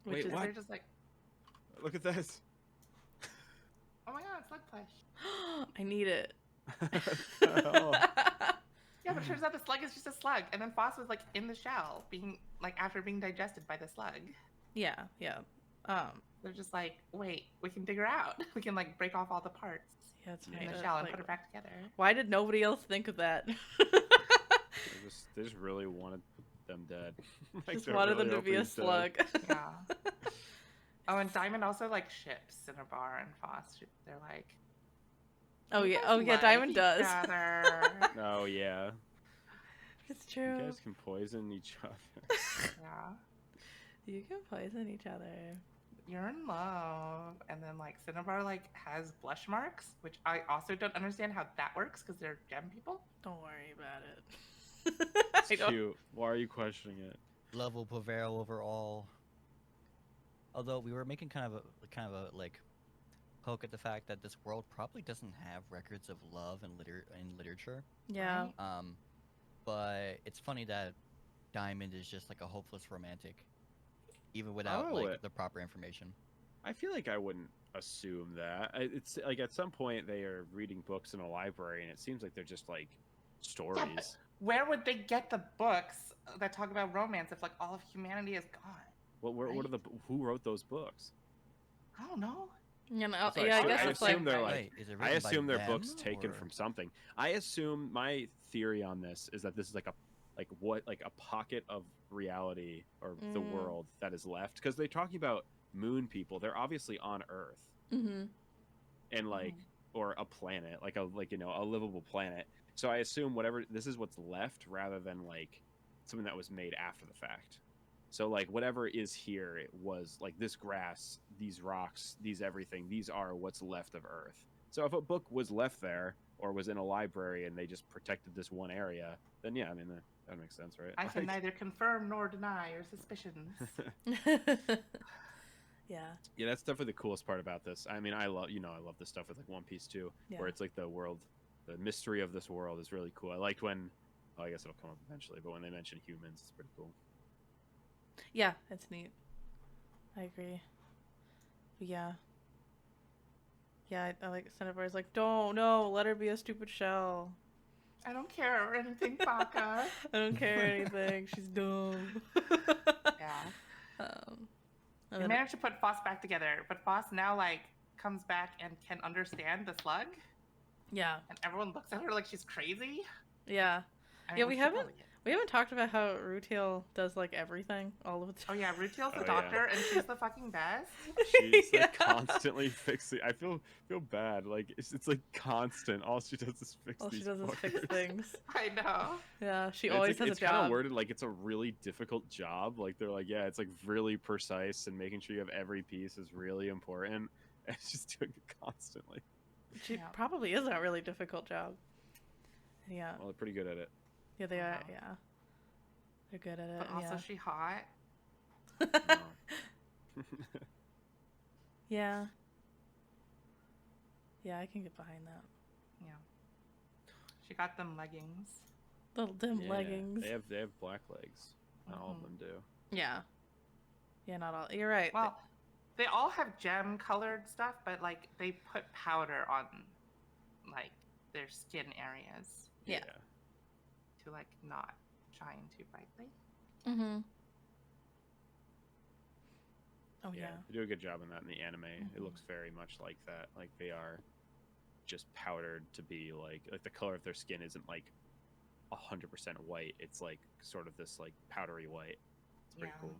Wait, is what? They're just like, Look at this. oh my god, slug plush. I need it. Oh. Yeah, but it turns out the slug is just a slug, and then Phos was like in the shell, being like after being digested by the slug. Yeah, yeah. They're just like, wait, we can dig her out. We can like break off all the parts Yeah, it's in right. the shell and put her back together. Why did nobody else think of that? They just really wanted them dead. Like, Just they're wanted really them to be a hoping he's dead. slug. Yeah. Oh, and Diamond also like ships Cinnabar and Phos. They're like, Oh "You yeah, guys oh yeah, like Diamond each does. other." Oh yeah. It's You true. guys can poison each other. Yeah. You can poison each other. You're in love. And then like Cinnabar like has blush marks, which I also don't understand how that works because they're gem people. Don't worry about it. It's I don't. cute. Why are you questioning it? Love will prevail over all. Although we were making kind of a like poke at the fact that this world probably doesn't have records of love and literature. Yeah. Right. But it's funny that Diamond is just like a hopeless romantic, even without Oh, like it- the proper information. I feel like I wouldn't assume that. It's like at some point they are reading books in a library, and it seems like they're just like stories. Where would they get the books that talk about romance if like all of humanity is gone? What are the who wrote those books? I don't know. You know, So I yeah, I assume- guess I it's assume like they're like- Wait, is it I written by assume they're them, books taken or- from something. I assume my theory on this is that this is like a pocket of reality or the Mm. world that is left, because they're talking about moon people. They're obviously on Earth Mm-hmm. and like or a planet, like a livable planet. So I assume whatever this is what's left rather than like something that was made after the fact. So like whatever is here, it was like this grass, these rocks, these everything. These are what's left of Earth. So if a book was left there or was in a library and they just protected this one area, then yeah, I mean that makes sense, right? I can Like- neither confirm nor deny your suspicions. Yeah. Yeah, that's definitely the coolest part about this. I mean, I love this stuff with like One Piece too, Yeah. where it's like the world, the mystery of this world is really cool. I liked when, well, I guess it'll come up eventually, but when they mention humans, it's pretty cool. Yeah, it's neat. I agree. But yeah. Yeah, I like Cinnabar's like, no, let her be a stupid shell. I don't care or anything, Baka. I don't care anything. She's dumb. Yeah. And We then, managed to put Phos back together, but Phos now like comes back and can understand the slug, yeah, and everyone looks at her like she's crazy. yeah. I mean, Yeah, we should haven't- probably get- We haven't talked about how Rutail does like everything all of the Oh time. yeah, Rutail's the Oh, yeah. doctor, and she's the fucking best. She's Yeah. like constantly fixing. I feel bad. Like it's like constant. All she does is fix. All she these does is fix fuckers. things. I know. Yeah, she And always it's like, has it's a kind of job. worded like it's a really difficult job. Like they're like, yeah, it's like really precise and making sure you have every piece is really important. And it's just doing it constantly. She Yeah. probably is a really difficult job. Yeah, Well, they're pretty good at it. yeah, they are. Uh-huh. Yeah, they're good at it. But also, she hot. yeah. No. Yeah. Yeah, I can get behind that. Yeah. She got them leggings. Little dim Yeah, leggings. They have black legs. Not all of Mhm. them do. Yeah. Yeah, not all. You're right. Well, they all have gem colored stuff, but like they put powder on like their skin areas Yeah. to like not shine too brightly. Mm-hmm. Oh yeah. They do a good job on that in the anime. It Mhm. looks very much like that. Like they are just powdered to be like the color of their skin isn't like 100% white. It's like sort of this like powdery white. It's pretty Yeah. cool.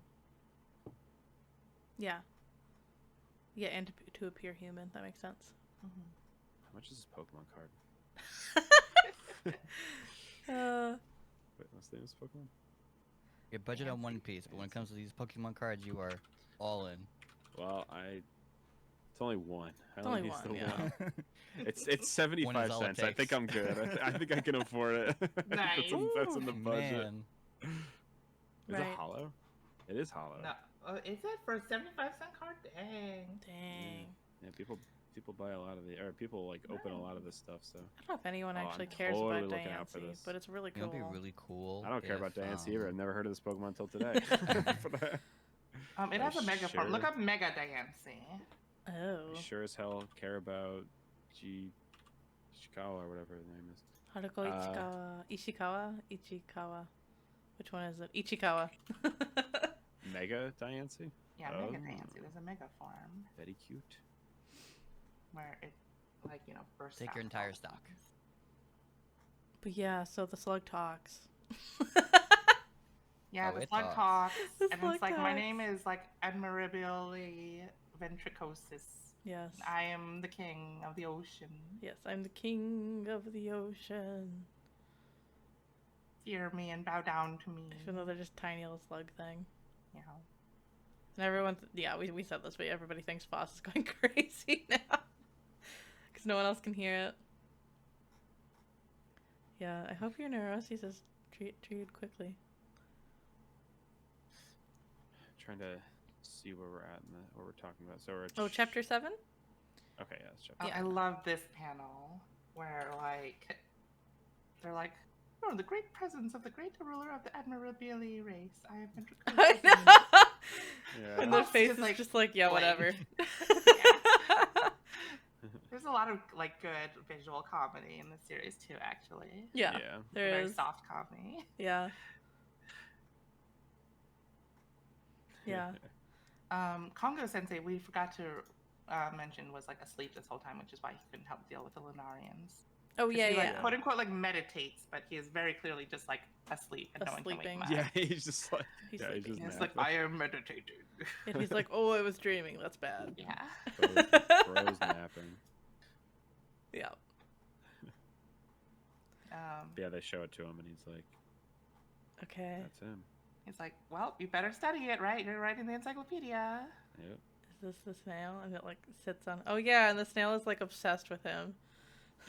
Yeah. Yeah, and to appear human. That makes sense. Mhm. How much is this Pokemon card? Wait, what's the name of this Pokemon? Your budget on Fancy, One Piece, but when it comes to these Pokemon cards, you are all in. Well, it's only one. I only use one, the yeah. one. It's 75 all it cents. I think takes. I'm good. I think I can afford it. Nice. That's in the budget. Man. Is Right. it hollow? It is hollow. No, is it for a 75-cent card? Dang. Dang. Yeah, people buy a lot of the, or people like open a lot of this stuff. So I don't know if anyone Oh, I'm actually cares totally about looking out for Diancie, this. but it's really You know, cool. it'd be really cool. I don't care about if, Diancie either. I've never heard of this Pokemon until today. It has a mega form. Sure. Look up Mega Diancie. Oh. I sure as hell care about Ishikawa or whatever his name is. Haruko Ichikawa? Which one is it? Ichikawa. Mega Diancie? Yeah, Oh. Mega Diancie. There's a mega form Very cute. where it, like, bursts Take out your with entire all the stock. things. But yeah, so the slug talks. Yeah, Oh, the it slug talks. talks. The And slug it's like, my talks. name is, like, Admirably Ventricosis. Yes. I am the king of the ocean. Yes, I'm the king of the ocean. Fear me and bow down to me. Even though they're just tiny little slug thing. Yeah. And everyone's, yeah, we said this, but everybody thinks Phos is going crazy now. Because no one else can hear it. Yeah, I hope your neuroses is treated quickly. Trying to see where we're at in what we're talking about. So we're Oh, chapter 7? Okay, yeah, that's chapter. Oh, Yeah. I love this panel where, like, they're like, oh, the great presence of the great ruler of the Admirably race. I have been I recruited. know! Yeah. And their Phos face is, is like, just like, yeah, blank. whatever. There's a lot of, like, good visual comedy in the series, too, actually. Yeah, Yeah. there Very is. soft comedy. Yeah. Yeah. Congo Sensei, we forgot to mention, was, like, asleep this whole time, which is why he couldn't help deal with the Lunarians. Oh, 'Cause yeah, he, yeah. like, quote unquote, like, meditates, but he is very clearly just, like, asleep and no one can wake Sleeping. him up. Yeah, he's just like He's yeah, he's sleeping. just It's like, napping. I am meditating. And he's like, oh, I was dreaming. That's bad. Yeah. Bro's napping. Yeah. Yeah, they show it to him, and he's like, Okay. "That's him." He's like, well, you better study it, right? You're writing the encyclopedia. Yep. Is this the snail? And it like sits on. Oh yeah, and the snail is like obsessed with him.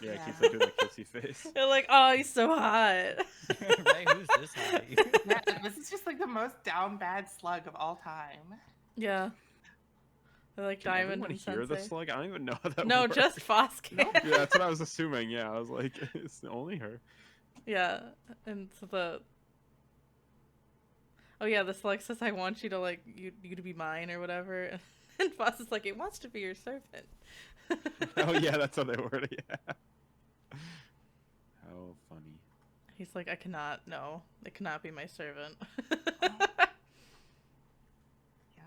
Yeah, Yeah. keeps like doing the kissy face. They're like, oh, he's so hot. Right? Who's this hottie? Yeah, this is just like the most down bad slug of all time. Yeah. They're like Can Diamond everyone and hear the Sensei. slug? I don't even know how that No, works. just Phos can. Nope. Yeah, that's what I was assuming. Yeah, I was like, it's only her. Yeah, and so the. Oh yeah, the slug says, "I want you to like you to be mine" or whatever, and Phos is like, "It wants to be your servant." Oh yeah, that's how they word it. Yeah. How funny. He's like, "I cannot. No, it cannot be my servant." Yeah.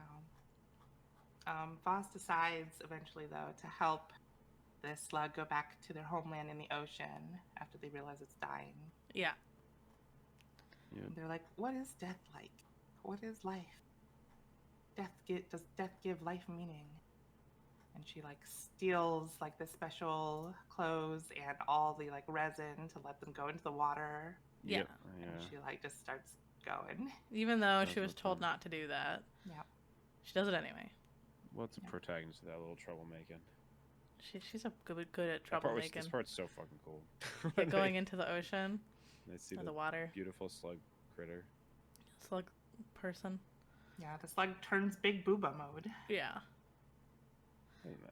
Phos decides eventually, though, to help the slug go back to their homeland in the ocean after they realize it's dying. Yeah. Yeah. And they're like, what is death like? What is life? Does death give life meaning? And she like steals like the special clothes and all the like resin to let them go into the water. Yeah. Yep. And Yeah. she like just starts going. Even though That's she was what's told fun. not to do that. Yep. She does it anyway. What's a Yeah. protagonist of that little troublemaking? She's a good at That part was, troublemaking. this part's so fucking cool. Yeah, going into the ocean They see or the the water. beautiful slug critter. Slug person. Yeah, the slug turns big booba mode. Yeah.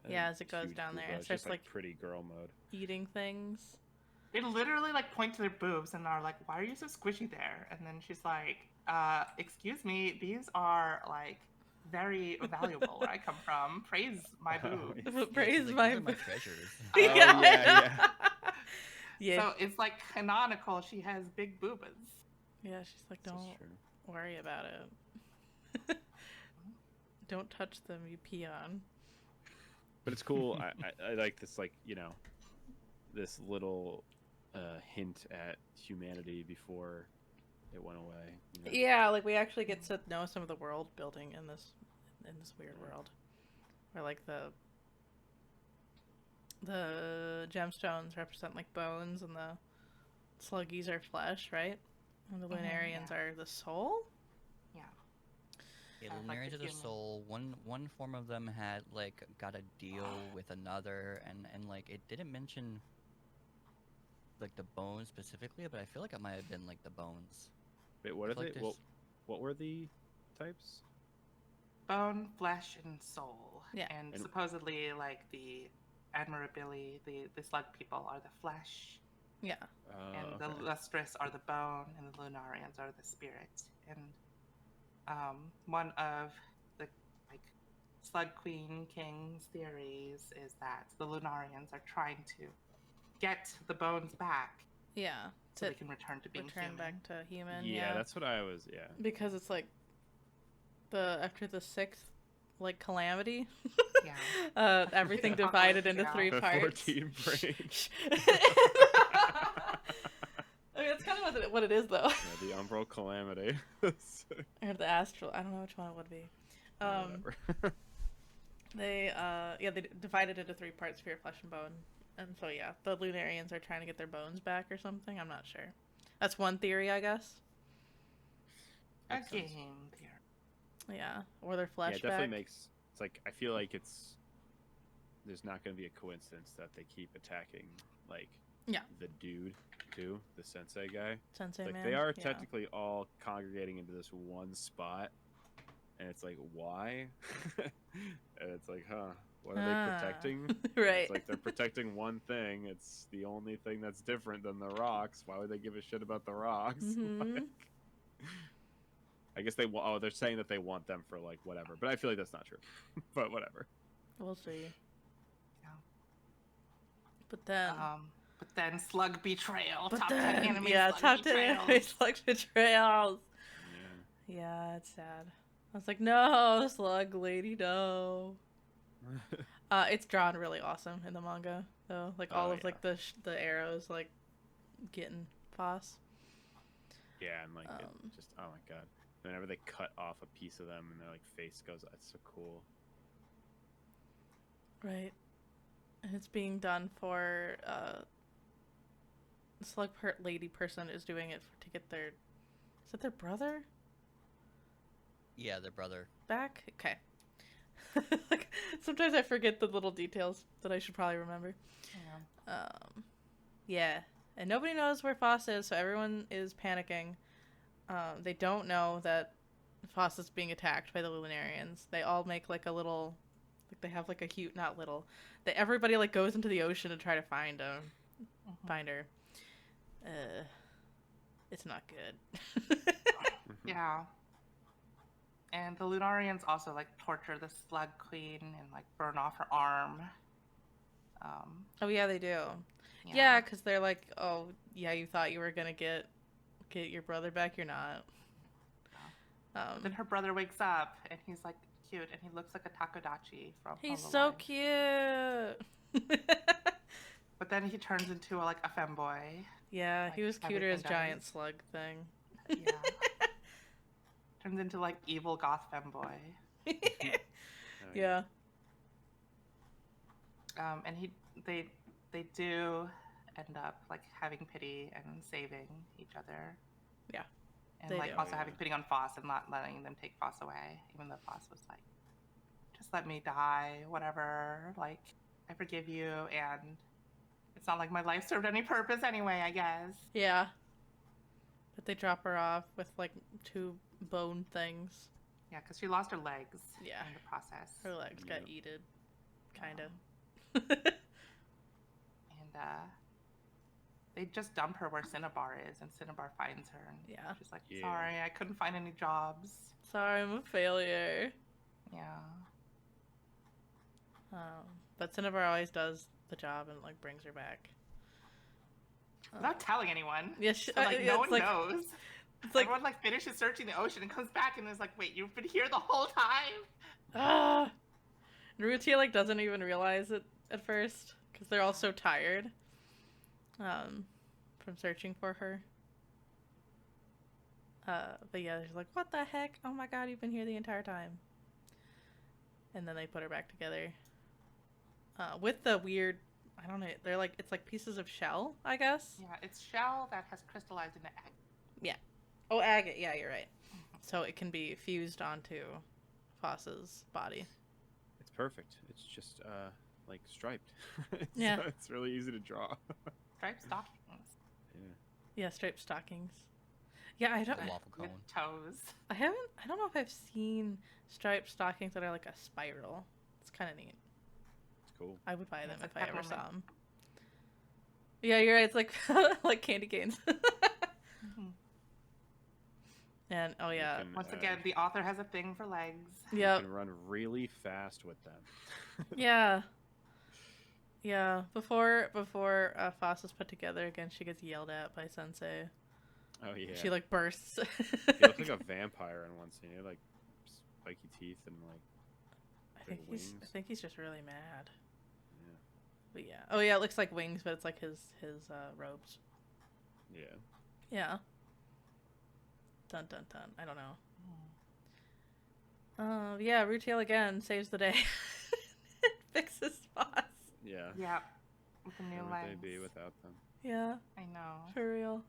Yeah, as it goes Huge down there, booba. it It's starts, just like like- pretty girl mode. Eating things. They literally like point to their boobs and are like, why are you so squishy there? And then she's like, excuse me, these are like very valuable where I come from. Praise my Oh, boobs. yeah. But Yeah, praise she's like, my "These are my boo-" treasures. Oh, yeah. yeah, Yeah. So it's like canonical. She has big boobas. Yeah, she's like, This is don't true. worry about it. Don't touch them, you peon. But it's cool. I like this, like, you know, this little hint at humanity before it went away. You know? Yeah, like we actually get to know some of the world building in this weird world, where like the gemstones represent like bones, and the sluggies are flesh, right? And the Lunarians are the soul. Yeah. Yeah, Kind of the like Lunarians the of the human. soul. One form of them had like got a deal with another, and like it didn't mention like the bones specifically, but I feel like it might have been like the bones. Wait, what I are feel they? like there's- What were the types? Bone, flesh, and soul. Yeah. And And- supposedly, like, the admirability, the slug people are the flesh, Yeah. and the Okay. Lustrous are the bone, and the Lunarians are the spirit. And one of the, like, Slug Queen King's theories is that the Lunarians are trying to get the bones back Yeah. so To they can return to being return human. back to human. Yeah, that's what I was. Yeah. because it's like after the sixth like calamity. Yeah. Everything Yeah. divided into Yeah. 3 The parts. 14 branch. I mean, that's kind of what it is, though. Yeah, the umbral calamity. Or the astral. I don't know which one it would be. Whatever. They divided into 3 parts: fear, flesh, and bone. And so yeah, the Lunarians are trying to get their bones back or something. I'm not sure. That's one theory, I guess. A Makes sense. game theory. Yeah, or their Yeah, flesh it definitely back. makes. It's like I feel like there's not going to be a coincidence that they keep attacking like Yeah. the dude too, the sensei guy. Sensei Like man. they are yeah. technically all congregating into this one spot, and it's like why? And it's like, huh? What are they protecting? Right. It's like they're protecting one thing. It's the only thing that's different than the rocks. Why would they give a shit about the rocks? Mhm. Like, I guess they're saying that they want them for like whatever, but I feel like that's not true. But whatever. We'll see. Yeah. But then. But then Slug Betrayal. But top then, 10 anime yeah, Slug top 10 betrayals. anime slug betrayals. Yeah. Yeah, it's sad. I was like, no, slug lady, no. It's drawn really awesome in the manga, though. Like all Oh, of like the arrows, like getting Phos. Yeah, and like it Um, just oh my god. Whenever they cut off a piece of them and their like face goes, that's so cool. Right. And it's being done for slug lady person is doing it to get their, is it their brother Yeah, their brother. back? Okay. Like sometimes I forget the little details that I should probably remember. Yeah. Yeah, and nobody knows where Phos is, so everyone is panicking. They don't know that Phos is being attacked by the Lunarians. They all make like a little, like they have like a huge, not little. Everybody like goes into the ocean to try to find her. It's not good. Yeah. And the Lunarians also like torture the Slug Queen and like burn off her arm. Oh yeah, they do. Yeah, because they're like, oh yeah, you thought you were gonna get your brother back. You're not. But then her brother wakes up and he's like cute and he looks like a Takodachi from He's Home so Alone. cute. But then he turns into like a femboy. Yeah, Like he was cuter as everything giant does. slug thing. Yeah. Turns into like evil goth femboy. Oh, Yeah. And they do end up like having pity and saving each other. Yeah, And they like do. also Yeah. having pity on Phos and not letting them take Phos away, even though Phos was like, just let me die, whatever. Like, I forgive you, and it's not like my life served any purpose anyway, I guess. Yeah. But they drop her off with like 2 bone things. Yeah, because she lost her legs Yeah. in the process. Her legs got Yeah. eaten. Kind of. And they just dump her where Cinnabar is, and Cinnabar finds her, and Yeah. she's like, Yeah. sorry, I couldn't find any jobs. Sorry, I'm a failure. Yeah. But Cinnabar always does the job and like brings her back. Without telling anyone. Yeah, So, like, no one knows. It's like, everyone like finishes searching the ocean and comes back and is like, wait, you've been here the whole time? ah. Rutia like doesn't even realize it at first because they're all so tired from searching for her. But yeah, she's like, what the heck? Oh my god, you've been here the entire time. And then they put her back together. With the weird, I don't know, they're like, it's like pieces of shell, I guess? Yeah, it's shell that has crystallized into egg. Yeah. Oh, agate, yeah, you're right. So it can be fused onto Phos's body. It's perfect. It's just like striped. Yeah. So it's really easy to draw. Striped stockings. Yeah. Yeah, striped stockings. Yeah, I don't. The waffle With cone. toes. I don't know if I've seen striped stockings that are like a spiral. It's kind of neat. It's cool. I would buy them It's if like I ever saw peppermint. them. Yeah, you're right. It's like like candy canes. Mhm. And oh yeah, can, Once again, the author has a thing for legs. You yeah, can run really fast with them. yeah, yeah. Before Phos is put together again, she gets yelled at by Sensei. Oh yeah. She like bursts. He looks like a vampire in one scene. He had like spiky teeth and like. I think wings. he's just really mad. Yeah. But yeah. Oh yeah, it looks like wings, but it's like his robes. Yeah. Yeah. Dun dun dun. I don't know. Yeah, Rutiel again saves the day. Fixes Phos. Yeah. Yeah. With the new Where would legs. they be without them? Yeah, I know. for real.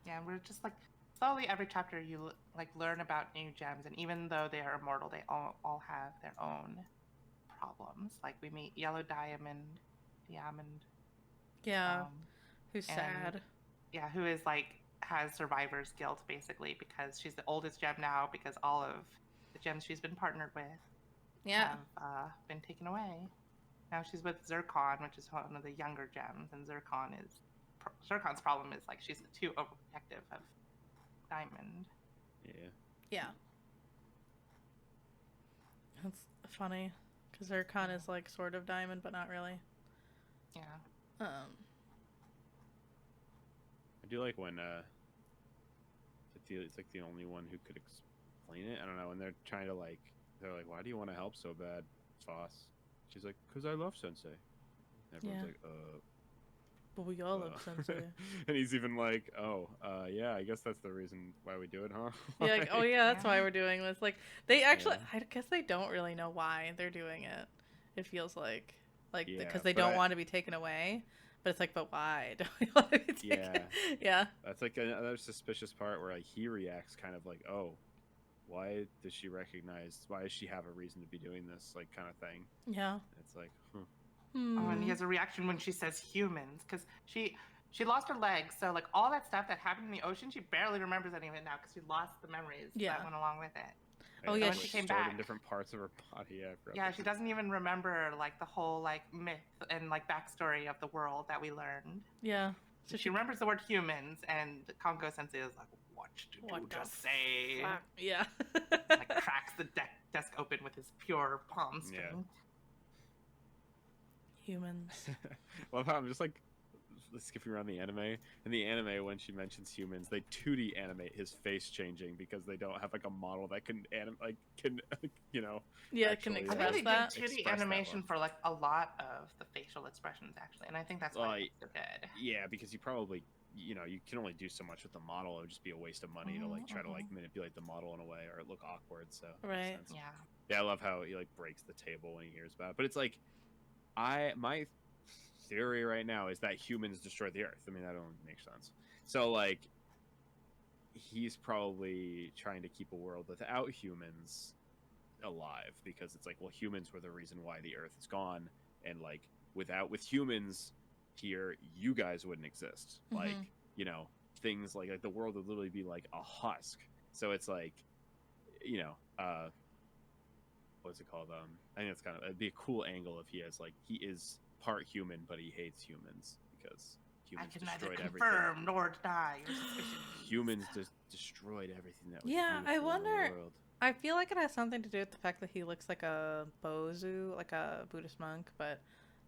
Yeah, we're just like slowly every chapter you like learn about new gems, and even though they are immortal, they all have their own problems. Like we meet Yellow Diamond. Yeah, Um, who's and- sad. yeah, who is like has survivor's guilt basically because she's the oldest gem now because all of the gems she's been partnered with Yeah. have been taken away. Now she's with Zircon, which is one of the younger gems, and Zircon's problem is like she's too overprotective of Diamond. Yeah. Yeah. That's funny, because Zircon is like sort of diamond, but not really. Yeah. I do like when it's like the only one who could explain it. I don't know, when they're trying to like, they're like, why do you want to help so bad, Phos? She's like, because I love Sensei. And everyone's Yeah. like, But we all love Sensei. And he's even like, oh, yeah, I guess that's the reason why we do it, huh? Yeah, like, oh yeah, that's why we're doing this. Like, they actually, Yeah. I guess they don't really know why they're doing it. It feels like, Yeah, because they but don't I- want to be taken away. But it's like, but why don't we want to be taken? Yeah. Yeah. That's like another suspicious part where like he reacts kind of like, oh, why does she recognize? Why does she have a reason to be doing this? Like kind of thing. Yeah. It's like, Oh, and he Hmm. has a reaction when she says humans because she lost her legs, so like all that stuff that happened in the ocean, she barely remembers any of it now because she lost the memories Yeah. that went along with it. Oh, I yeah, guess, she like, came stored back. in different parts of her body. Yeah, I forgot Yeah, about she that. doesn't even remember like the whole like myth and like backstory of the world that we learned. Yeah. So she remembers the word humans, and Kongo Sensei is like, "What did What you the just say?" Fuck. Yeah. Like cracks the desk open with his pure palm string. Yeah. Humans. Love how I'm just like skipping around the anime. In the anime, when she mentions humans, they 2D animate his face changing because they don't have like a model that can you know. Yeah, it can Actually, I express think that. they did 2D Express that animation one. for like a lot of the facial expressions actually, and I think that's why it's so good. Yeah, because you probably you can only do so much with the model. It would just be a waste of money to like try to like manipulate the model in a way or it look awkward. So it makes Right. sense. Yeah. Yeah, I love how he like breaks the table when he hears about it. But it's like my theory right now is that humans destroyed the earth. I mean, that only makes sense. So like he's probably trying to keep a world without humans alive because it's like, well, humans were the reason why the earth is gone, and like with humans here, you guys wouldn't exist. Like, things like the world would literally be like a husk. So it's like, what's it called? I think it's it'd be a cool angle if he is part human, but he hates humans because I humans can neither destroyed confirm everything. nor deny your suspicions. Humans destroyed everything that was Yeah, I beautiful in the wonder- world. I feel like it has something to do with the fact that he looks like a bozu, like a Buddhist monk, but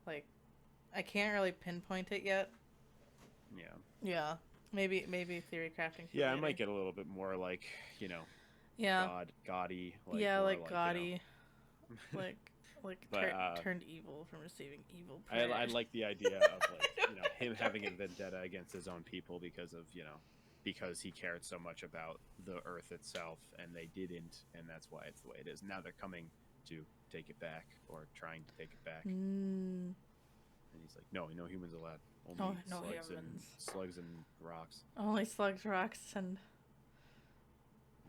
like I can't really pinpoint it yet. Yeah. Yeah. Maybe theory crafting. For Yeah, I later. might get a little bit more like, you know, Yeah. gaudy. Like, Yeah, more like you know. gaudy. like But, turned evil from receiving evil I prayers. like the idea of like, you know, him having a vendetta against his own people because of, you know, because he cared so much about the Earth itself and they didn't, and that's why it's the way it is. Now they're coming to take it back, or trying to take it back. And he's like, no humans allowed. Only no slugs and rocks. Only slugs, rocks, and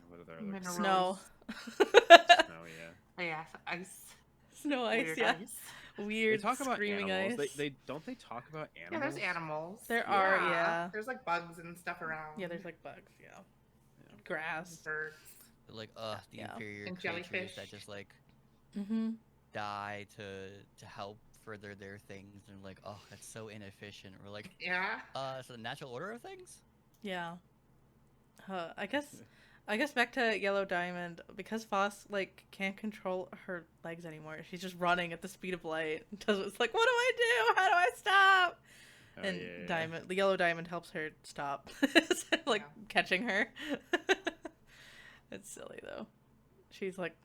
What are their other Minerals. snow. Snow, yeah. Yeah, ice. Snow ice, Weird yeah. ice. Weird They talk about screaming animals. ice. They don't they talk about Yeah, animals? there's animals. There are, yeah. There's like bugs and stuff around. Yeah, there's like bugs, yeah. Yeah. Grass. birds. Like the Yeah. inferior And creatures jellyfish. that just like Mm-hmm. die to help further their things, and like, oh, that's so inefficient. We're like, Yeah. it's the natural order of things. Yeah. I guess back to Yellow Diamond, because Phos like can't control her legs anymore. She's just running at the speed of light. It's like, what do I do? How do I stop? Oh, And yeah. the Yellow Diamond helps her stop, like Yeah. catching her. It's silly though. She's like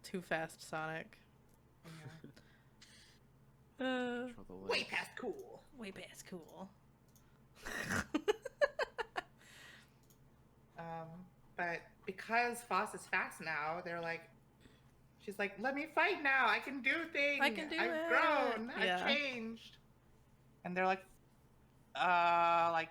too fast, Sonic. Control the Way legs. past cool. Way past cool. But because Phos is fast now, they're like, she's like, let me fight now. I can do things. I can do I've it." grown. Yeah. I've changed. And they're like,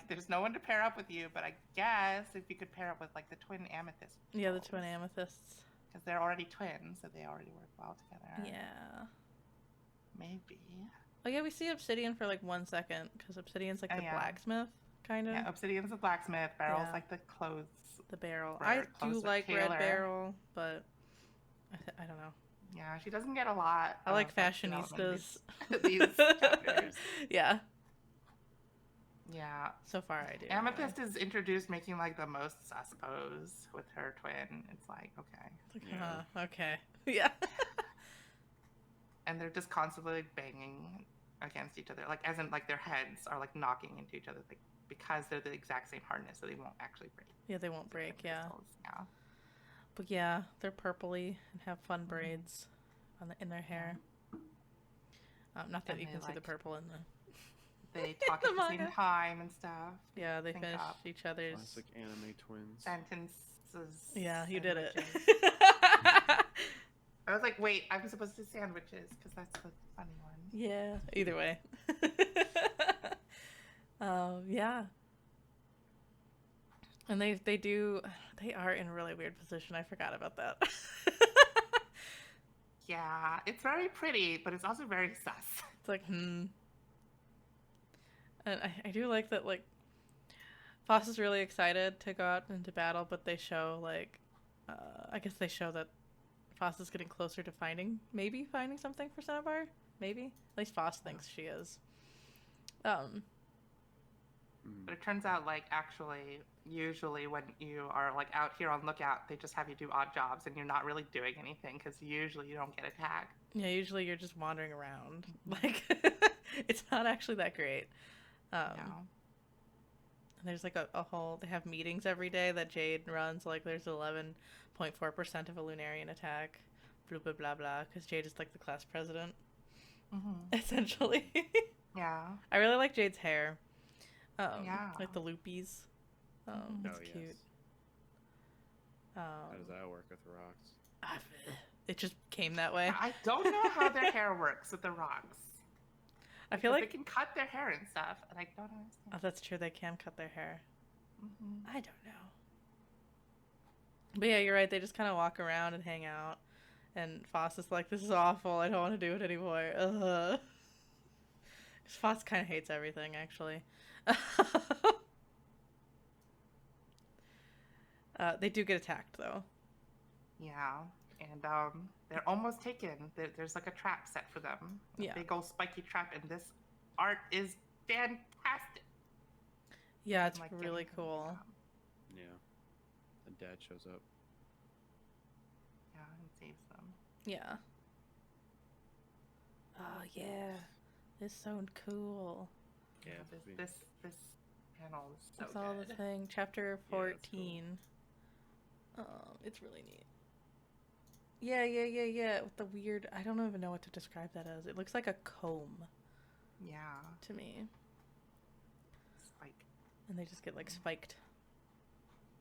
there's no one to pair up with you, but I guess if you could pair up with like the twin amethyst. Yeah, the twin amethysts. Because they're already twins, so they already work well together. Yeah. Maybe. Oh yeah, we see Obsidian for like 1 second, because Obsidian's like Oh, the yeah. blacksmith, kind of. Yeah, Obsidian's the blacksmith, Barrel's Yeah. like the clothes. The barrel. Right, I do closer like Red tailor. Barrel, but I don't know. Yeah, she doesn't get a lot. I like of, development fashionistas. These chapters. Yeah, Yeah. so far I do. Amethyst is introduced making like the most sus pose with her twin. It's like, okay. It's like, Yeah. okay. Yeah. And they're just constantly like, banging against each other. Like as in like their heads are like knocking into each other, like because they're the exact same hardness, so they won't actually break. Yeah, they won't break, yeah. Crystals. Yeah. But yeah, they're purpley and have fun braids in their hair. Not that And you they, can see the like- purple in the... They talk The at the same manga. time and stuff. Yeah, they Sync finish up. each other's... Classic anime twins. Sentences. Yeah, you did it. sandwiches. I was like, wait, I'm supposed to say sandwiches because that's the funny one. Yeah, either way. Yeah. And they are in a really weird position. I forgot about that. Yeah, it's very pretty, but it's also very sus. It's like, And I do like that, like, Phos is really excited to go out into battle, but they show, like, I guess they show that Phos is getting closer to finding something for Cinnabar. Maybe. At least Phos thinks she is. But it turns out, like, actually, usually when you are, like, out here on lookout, they just have you do odd jobs and you're not really doing anything because usually you don't get attacked. Yeah, usually you're just wandering around. Like, it's not actually that great. No. And there's like a whole, they have meetings every day that Jade runs. Like, there's 11.4% of a Lunarian attack. Blah, blah, blah, blah. Because Jade is like the class president, essentially. Yeah. I really like Jade's hair. Yeah. Like the loopies. It's cute. How does that work with rocks? It just came that way. I don't know how their hair works with the rocks. I feel Because like they can cut their hair and stuff, and I don't understand. oh, that's true. They can cut their hair. I don't know. But yeah, you're right. They just kind of walk around and hang out. And Phos is like, this is awful. I don't want to do it anymore. Ugh. 'Cause Phos kind of hates everything, actually. They do get attacked, though. Yeah. And they're almost taken. There's like a trap set for them. Yeah. A big old spiky trap, and this art is fantastic. Yeah, it's Like, really getting them cool. down. Yeah. And Dad shows up. Yeah, and saves them. Yeah. Oh, yeah. It's so cool. Yeah. This panel is so That's all good. the thing. Chapter Yeah, that's cool. 14. It's really neat. Yeah. With the weird, I don't even know what to describe that as. It looks like a comb Yeah. to me. Spike. And they just get like spiked.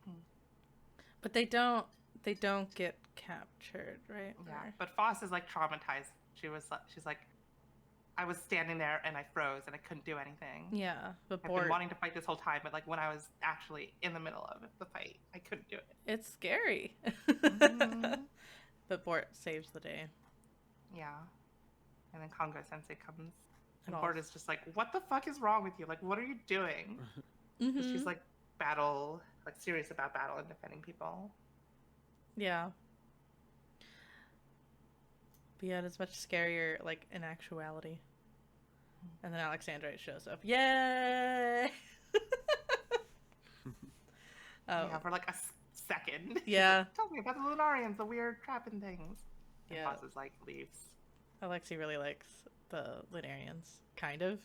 Hmm. But they don't get captured, right? Yeah. Or- But Phos is like traumatized. She's like, I was standing there and I froze and I couldn't do anything. Yeah, but I've been Bort, wanting to fight this whole time, but like when I was actually in the middle of the fight, I couldn't do it. it's scary. Mhm. But Bort saves the day. Yeah. And then Congo Sensei comes. And And Bort is just like, what the fuck is wrong with you? Like, what are you doing? 'Cause she's like serious about battle and defending people. Yeah. But yeah, it's much scarier, like, in actuality. And then Alexandra shows up. Yay! Yeah, for like a second. She's Yeah. like, tell me about the Lunarians, the weird trapping things. And Yeah. Phos is like, leaves. Alexi really likes the Lunarians. Kind of.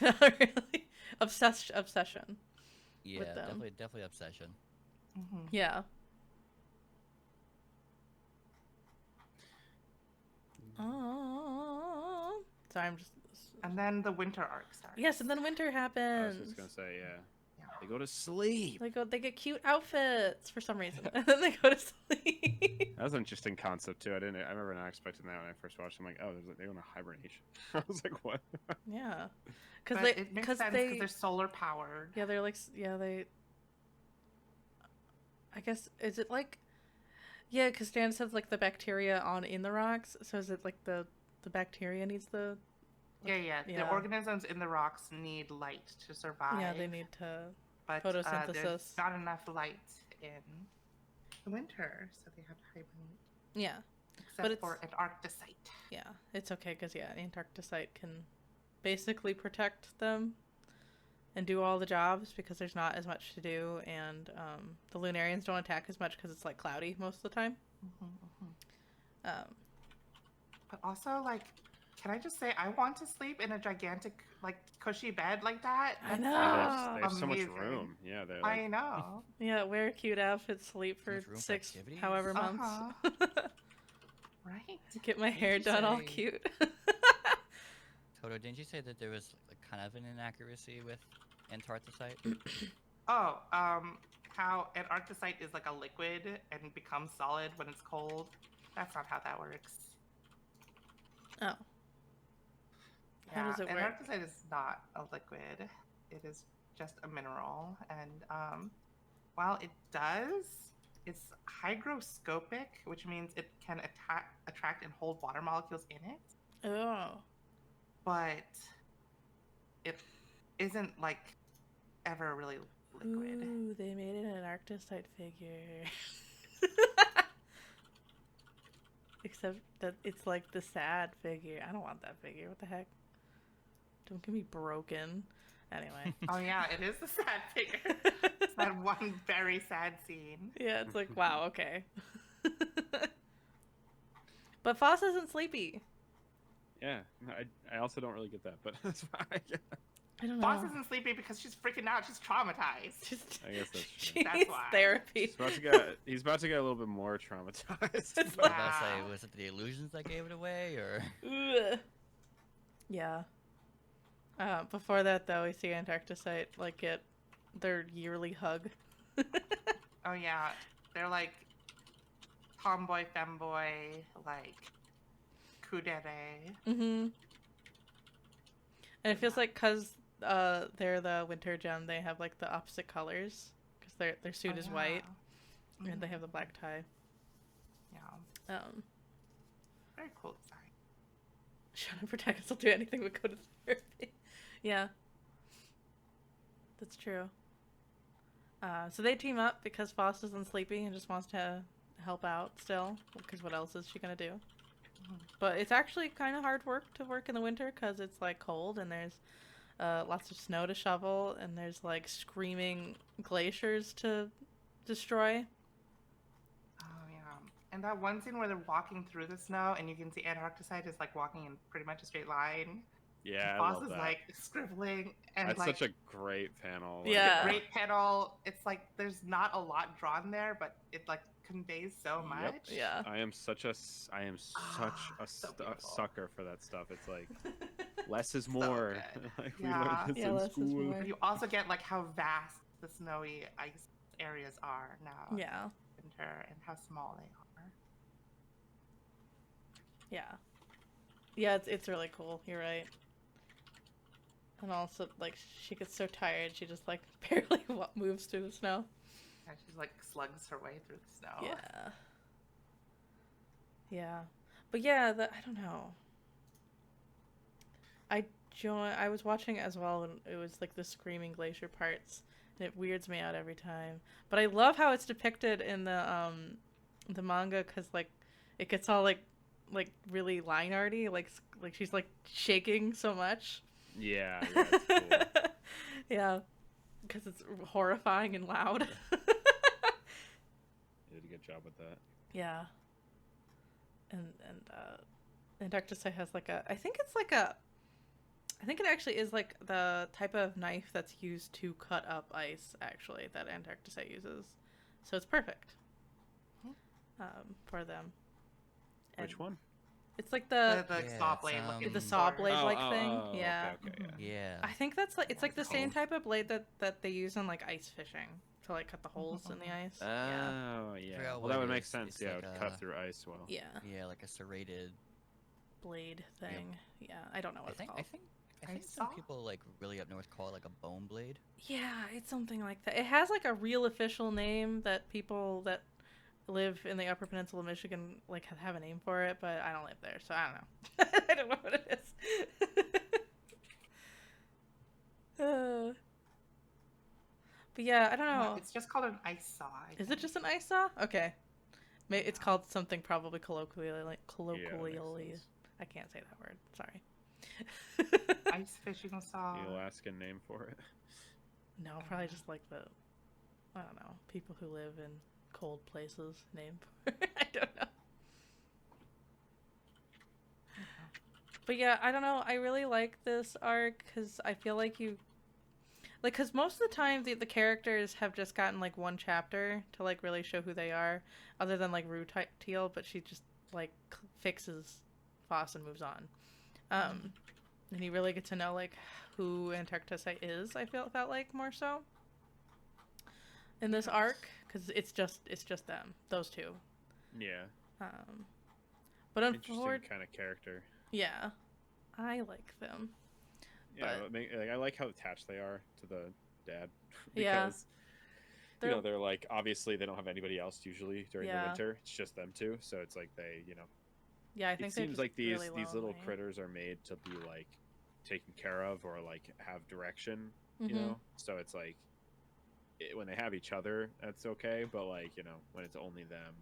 Not really. Obsession. Yeah, With them. definitely obsession. Mm-hmm. Yeah. Oh. Sorry, I'm just... And then the winter arc starts. Yes, and then winter I was happens. just gonna say, yeah. Yeah. They go to sleep. They get cute outfits for some reason. And then they go to sleep. That was an interesting concept too. I remember not expecting that when I first watched. I'm like, oh, they go into hibernation. I was like, what? Yeah. But Because it makes sense because they're solar powered. Yeah, they're like, I guess, is it like, yeah, because Dan says like the bacteria in the rocks, so is it like the bacteria needs the, Yeah. Yeah. The organisms in the rocks need light to survive. yeah, they need to, but photosynthesis. there's not enough light in the winter, so they have to hibernate. yeah, Except for Antarcticite. yeah, it's okay, because yeah, Antarcticite can basically protect them and do all the jobs because there's not as much to do, and the Lunarians don't attack as much because it's like cloudy most of the time. But also, like, can I just say, I want to sleep in a gigantic, like, cushy bed like that. I That know. sounds They have so much amazing. room. Yeah, they're like, I know. Yeah, wear cute outfits, sleep for much room for 6 activities. however months. Right? Get my Didn't hair you done all say- cute. Toto, didn't you say that there was like, kind of an inaccuracy with Antarcticite? Oh, how Antarcticite is like a liquid and becomes solid when it's cold. That's not how that works. Oh. How does it work? Antarcticite is not a liquid. It is just a mineral. And while it does, it's hygroscopic, which means it can attract and hold water molecules in it. Oh. But it isn't like ever really liquid. Ooh, they made an Antarcticite figure. Except that it's like the sad figure. I don't want that figure. What the heck? Don't get me broken. Anyway. Oh yeah, it is the sad figure. It's that one very sad scene. Yeah, it's like, wow, okay. But Phos isn't sleepy. yeah. I also don't really get that, but that's fine. I don't know. Phos isn't sleepy because she's freaking out. She's traumatized. Just, I guess that's true. she That's needs why. therapy. He's about to get a little bit more traumatized. I was about to say, Wow. was it the illusions that gave it away, or? Ugh. Yeah. Before that, though, we see Antarcticite like get their yearly hug. Oh yeah, they're like tomboy, femboy, like kudere. Mm-hmm. And it feels like because they're the winter gem, they have like the opposite colors because their suit Oh, is yeah. white and Mhm. they have the black tie. Yeah, very cool design. Shadow protectors will do anything but go to therapy. Yeah, that's true. So they team up because Phos isn't sleepy and just wants to help out still. Because what else is she gonna do? Mhm. But it's actually kind of hard work to work in the winter because it's like cold and there's lots of snow to shovel and there's like screaming glaciers to destroy. Oh yeah, and that one scene where they're walking through the snow and you can see Antarcticite is like walking in pretty much a straight line. Yeah, I Phos love is that. like scribbling and That's like such a great panel. Yeah. great panel. It's like there's not a lot drawn there, but it like conveys so Yep. much. Yeah. I am such a So beautiful. sucker for that stuff. It's like less is So more. good. Like Yeah. we learned this Yeah, in less is school. more. But you also get like how vast the snowy ice areas are now. Yeah. Winter and how small they are. Yeah. Yeah, it's really cool. You're right. And also, like, she gets so tired, she just, like, barely moves through the snow. Yeah, she's like slugs her way through the snow. Yeah. Yeah. But yeah, I don't know. I was watching it as well, and it was, like, the screaming glacier parts, and it weirds me out every time. But I love how it's depicted in the manga, because, like, it gets all, like really line arty, like she's, like, shaking so much. Yeah, it's cool. Yeah, because it's horrifying and loud. You did a good job with that. Yeah. And Antarctica has like I think it actually is like the type of knife that's used to cut up ice, actually, that Antarctica uses. So it's perfect for them. Which And one? It's like The Yeah, saw it's, blade looking the saw blade like thing. Oh, Yeah. Okay, yeah. Yeah. I think that's like it's like the That's same cool. type of blade that they use in like ice fishing to like cut the holes in the ice. Yeah. Oh, yeah. forgot Well, what that it would make is. sense. It's Yeah, like it would a- cut through ice well. Yeah. Yeah, like a serrated. Blade thing. Yeah. I don't know what I it's think called. I think Ice some saw? people like really up north call it like a bone blade. Yeah, it's something like that. It has like a real official name that people that live in the Upper Peninsula of Michigan like have a name for it, but I don't live there, so I don't know. I don't know what it is. But yeah, I don't know. It's just called an ice saw. I Is it think. just an ice saw? Okay. It's called something probably colloquially. Yeah, that makes sense. I can't say that word. Sorry. Ice fishing saw? The Alaskan name for it. No, probably just like the, I don't know, people who live in cold places name for it. I don't know. But yeah, I don't know. I really like this arc because I feel like because most of the time the characters have just gotten like one chapter to like really show who they are, other than like Rue Teal, but she just like fixes Phos and moves on. And you really get to know like who Antarctica is. I felt like more so in this arc because it's just them, those two. Yeah. But Interesting unfortunately, kind of character. yeah, I like them. Yeah, But- like, I like how attached they are to the dad. Yeah. Because, They're- they're like, obviously they don't have anybody else usually during the Yeah. winter. It's just them two. So it's like they, Yeah, I think it they're seems just like these really little lonely. critters are made to be like taken care of or like have direction, Mhm. So it's like when they have each other, that's okay, but like, when it's only them,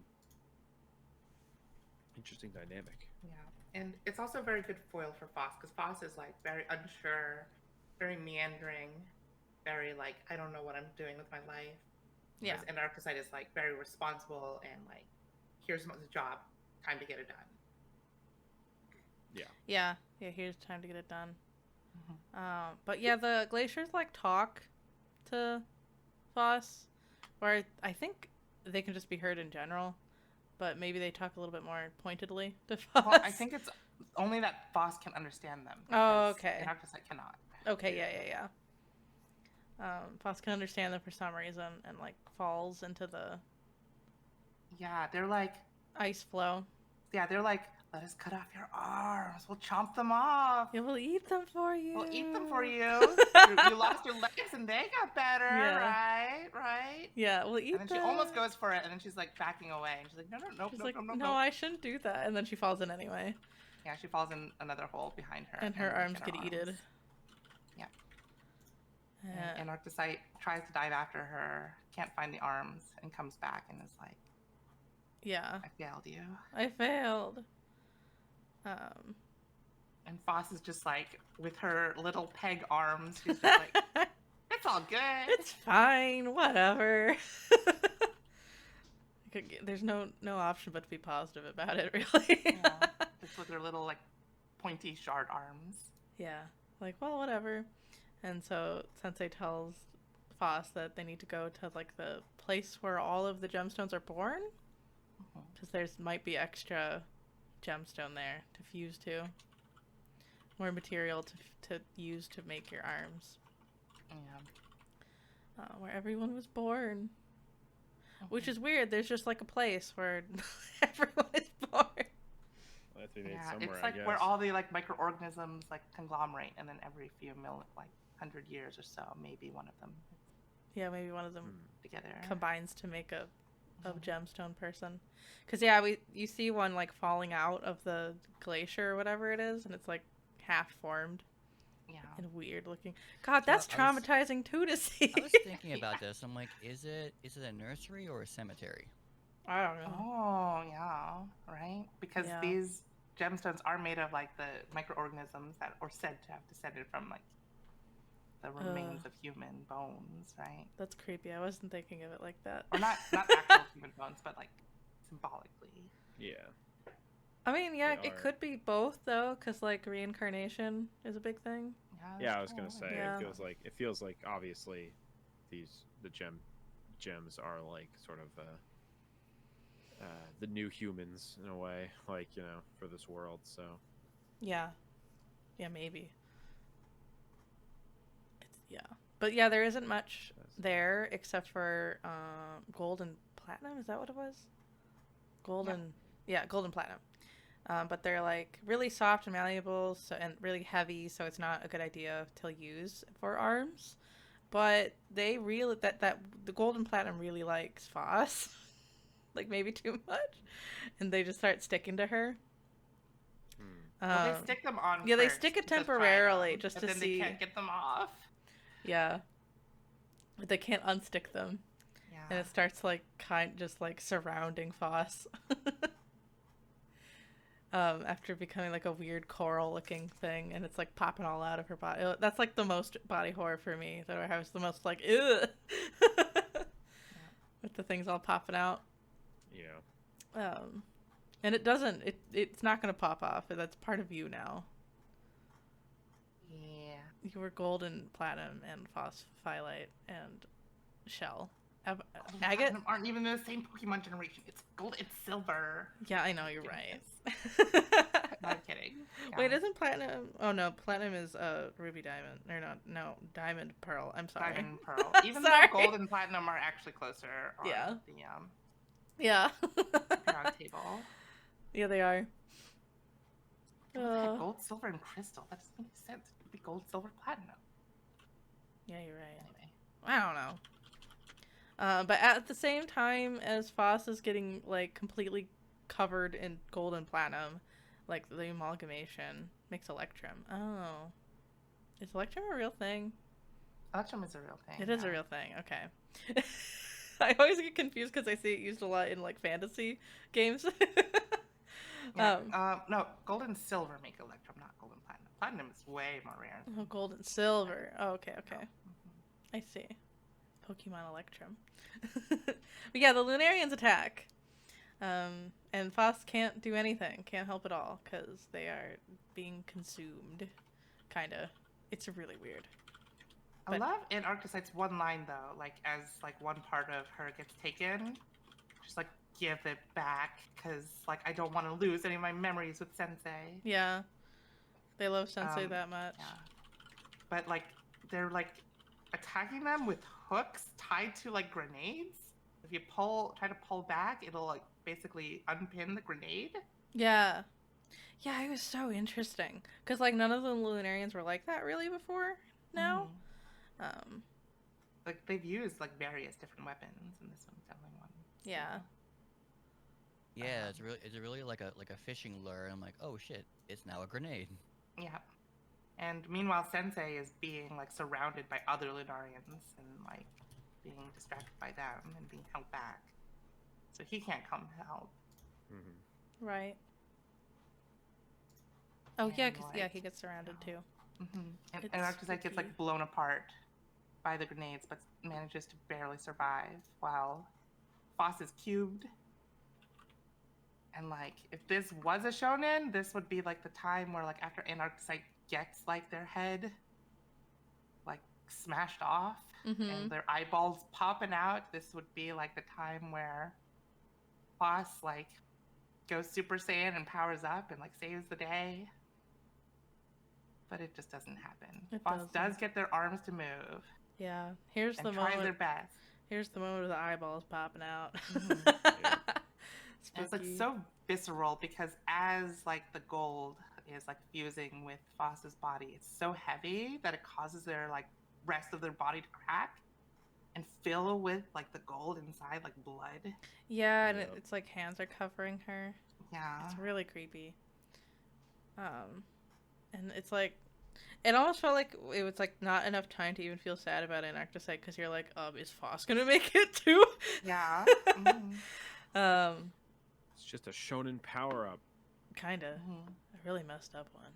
interesting dynamic. Yeah. And it's also a very good foil for Phos because Phos is like very unsure, very meandering, very like, I don't know what I'm doing with my life. Yeah. And Arcosite is like very responsible and like, here's the job, time to get it done. Yeah. Here's time to get it done. But yeah, the glaciers like talk to Phos, or I think they can just be heard in general, but maybe they talk a little bit more pointedly to Phos. Well, I think it's only that Phos can understand them. Oh, because okay. Antarctica cannot. Okay, yeah. Phos can understand them for some reason and like falls into the Yeah, they're like, ice flow. let us cut off your arms. We'll chomp them off. Yeah, we'll eat them for you. We'll eat them for you. You lost your legs and they got better, Yeah. right? Yeah, we'll eat And then them. she almost goes for it, and then she's like backing away, and she's like, no, She's no, like, no, no, I shouldn't do that. And then she falls in anyway. Yeah, she falls in another hole behind her. And her we arms her get eaten. Yeah. Yeah. And Arcticite tries to dive after her, can't find the arms, and comes back and is like, Yeah. I failed you. I failed. And Phos is just like, with her little peg arms, she's just like, it's all good. It's fine, whatever. There's no option but to be positive about it, really. Yeah. Just with her little like pointy shard arms. Yeah. Like, well, whatever. And so Sensei tells Phos that they need to go to like the place where all of the gemstones are born, because there's might be extra gemstone there to fuse to, more material to use to make your arms. Yeah. Where everyone was born, which is weird. There's just like a place where everyone is born. Well, that's made Yeah, somewhere, it's I like guess. where all the like microorganisms like conglomerate, and then every few like 100 years or so, maybe one of them Yeah, maybe one of them together combines to make a gemstone person. Because yeah, you see one like falling out of the glacier or whatever it is, and it's like half formed. Yeah. And weird looking. God, So that's I was- traumatizing too to see. I was thinking about this. I'm like, is it a nursery or a cemetery? I don't know. Oh, yeah, right? Because Yeah. these gemstones are made of like the microorganisms that are said to have descended from like the remains of human bones, right? That's creepy. I wasn't thinking of it like that. Or not actual human bones, but like symbolically. Yeah. I mean, yeah, They it are. could be both though, because like reincarnation is a big thing. Yeah, I was gonna say Yeah. it feels like obviously the gems are like sort of the new humans in a way, like, you know, for this world. So Yeah. Yeah, maybe. But yeah, there isn't much there except for gold and platinum. Is that what it was? Gold and gold and platinum. But they're like really soft and malleable, and really heavy, so it's not a good idea to use for arms. But they really that the gold and platinum really likes Phos, like maybe too much, and they just start sticking to her. Well, they stick them on. Yeah, they first stick it to try temporarily them, just but to then see. they can't get them off. Yeah, but they can't unstick them, Yeah. and it starts like just like surrounding Phos. After becoming like a weird coral looking thing, and it's like popping all out of her body. That's like the most body horror for me, that I was the most like ew. With the things all popping out. yeah. And it's not gonna pop off. That's part of you now. Yeah. You were gold and platinum and phosphyllite and shell. Agate? Platinum aren't even in the same Pokemon generation. It's gold and silver. Yeah, I know, you're right. No, I'm kidding. Wait, isn't platinum? Oh no, platinum is ruby diamond. Or no, diamond pearl. I'm sorry. Diamond and pearl. Even Sorry. though gold and platinum are actually closer on Yeah. the Yeah. periodic table. Yeah, they are. Gold, silver, and crystal. That doesn't make sense. It would be gold, silver, platinum. Yeah, you're right. Anyway. I don't know. But at the same time as Phos is getting like completely covered in gold and platinum, like the amalgamation makes Electrum. Oh, is Electrum a real thing? Electrum is a real thing. It is a real thing. Okay. I always get confused because I see it used a lot in like fantasy games. Yeah. No, gold and silver make Electrum, not gold and platinum. Platinum is way more rare. Oh, gold and silver. Oh, okay. Mhm. I see. Pokemon Electrum. But yeah, the Lunarians attack. And Phos can't do anything, can't help at all, because they are being consumed. Kinda. It's really weird. I love in Arctocyte's one line though, like as like one part of her gets taken, just like give it back, because like I don't want to lose any of my memories with Sensei. Yeah. They love Sensei that much. Yeah. But like they're like attacking them with hooks tied to like grenades. If you try to pull back, it'll like basically unpin the grenade. Yeah. Yeah, it was so interesting. Because like none of the Lunarians were like that really before now. Like they've used like various different weapons, and this one's definitely one. Yeah. Yeah, it's really like a fishing lure. I'm like, oh shit, it's now a grenade. Yeah. And meanwhile, Sensei is being like surrounded by other Lunarians and like being distracted by them and being held back. So he can't come help. Mm-hmm. Right. Oh yeah, And, 'cause like, he gets surrounded too. And It's Arctocyte gets spooky. like blown apart by the grenades, but manages to barely survive while Phos is cubed. And like, if this was a shonen, this would be like the time where like after Antarcticite gets like their head like smashed off and their eyeballs popping out, this would be like the time where Phos like goes Super Saiyan and powers up and like saves the day. But it just doesn't happen. Phos does get their arms to move. Yeah. Here's and the tries moment. their best. Here's the moment of the eyeballs popping out. Yeah. And it's like so visceral because as like the gold is like fusing with Phos's body, it's so heavy that it causes their like rest of their body to crack and fill with like the gold inside, like blood. Yeah, and it's like hands are covering her. Yeah. It's really creepy. And it's like, it almost felt like it was like not enough time to even feel sad about Antarcticite because you're like, is Phos gonna make it too? Yeah. It's just a shonen power up. Kinda. A really messed up one.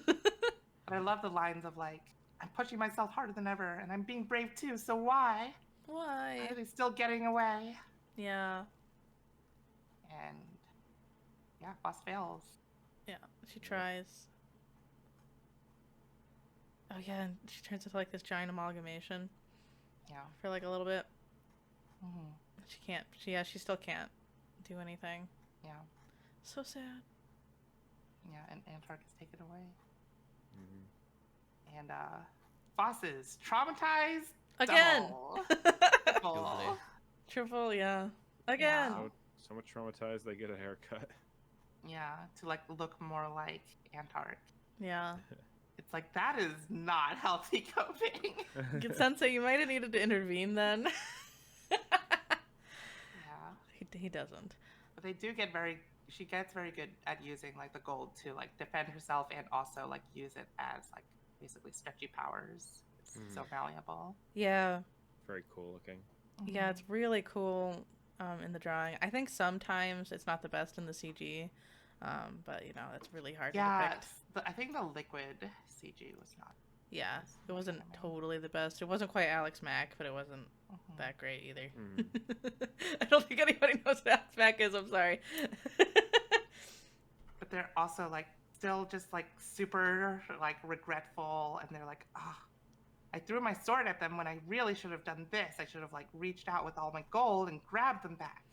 But I love the lines of like, I'm pushing myself harder than ever, and I'm being brave too. So why? Why? Are they still getting away? Yeah. And yeah, Phos fails. Yeah, she tries. Oh yeah, and she turns into like this giant amalgamation. Yeah. For like a little bit. She can't. She still can't do anything. Yeah. So sad. Yeah, and Antarctica take it away. And Phos is traumatized again. Double. Triple, yeah. Again. So much traumatized they get a haircut. Yeah, to like look more like Antarctica. Yeah. It's like, that is not healthy coping. Good sensei, you might have needed to intervene then. Yeah. He doesn't. But they do get she gets very good at using like the gold to like defend herself and also like use it as like basically stretchy powers. It's so malleable. Yeah. Very cool looking. Yeah, it's really cool in the drawing. I think sometimes it's not the best in the CG, but you know, it's really hard to depict. I think the liquid CG was not. Yeah, it wasn't totally the best. It wasn't quite Alex Mack, but it wasn't that great either. I don't think anybody knows what Alex Mack is. I'm sorry. But they're also like still just like super like regretful, and they're like, I threw my sword at them when I really should have done this. I should have like reached out with all my gold and grabbed them back.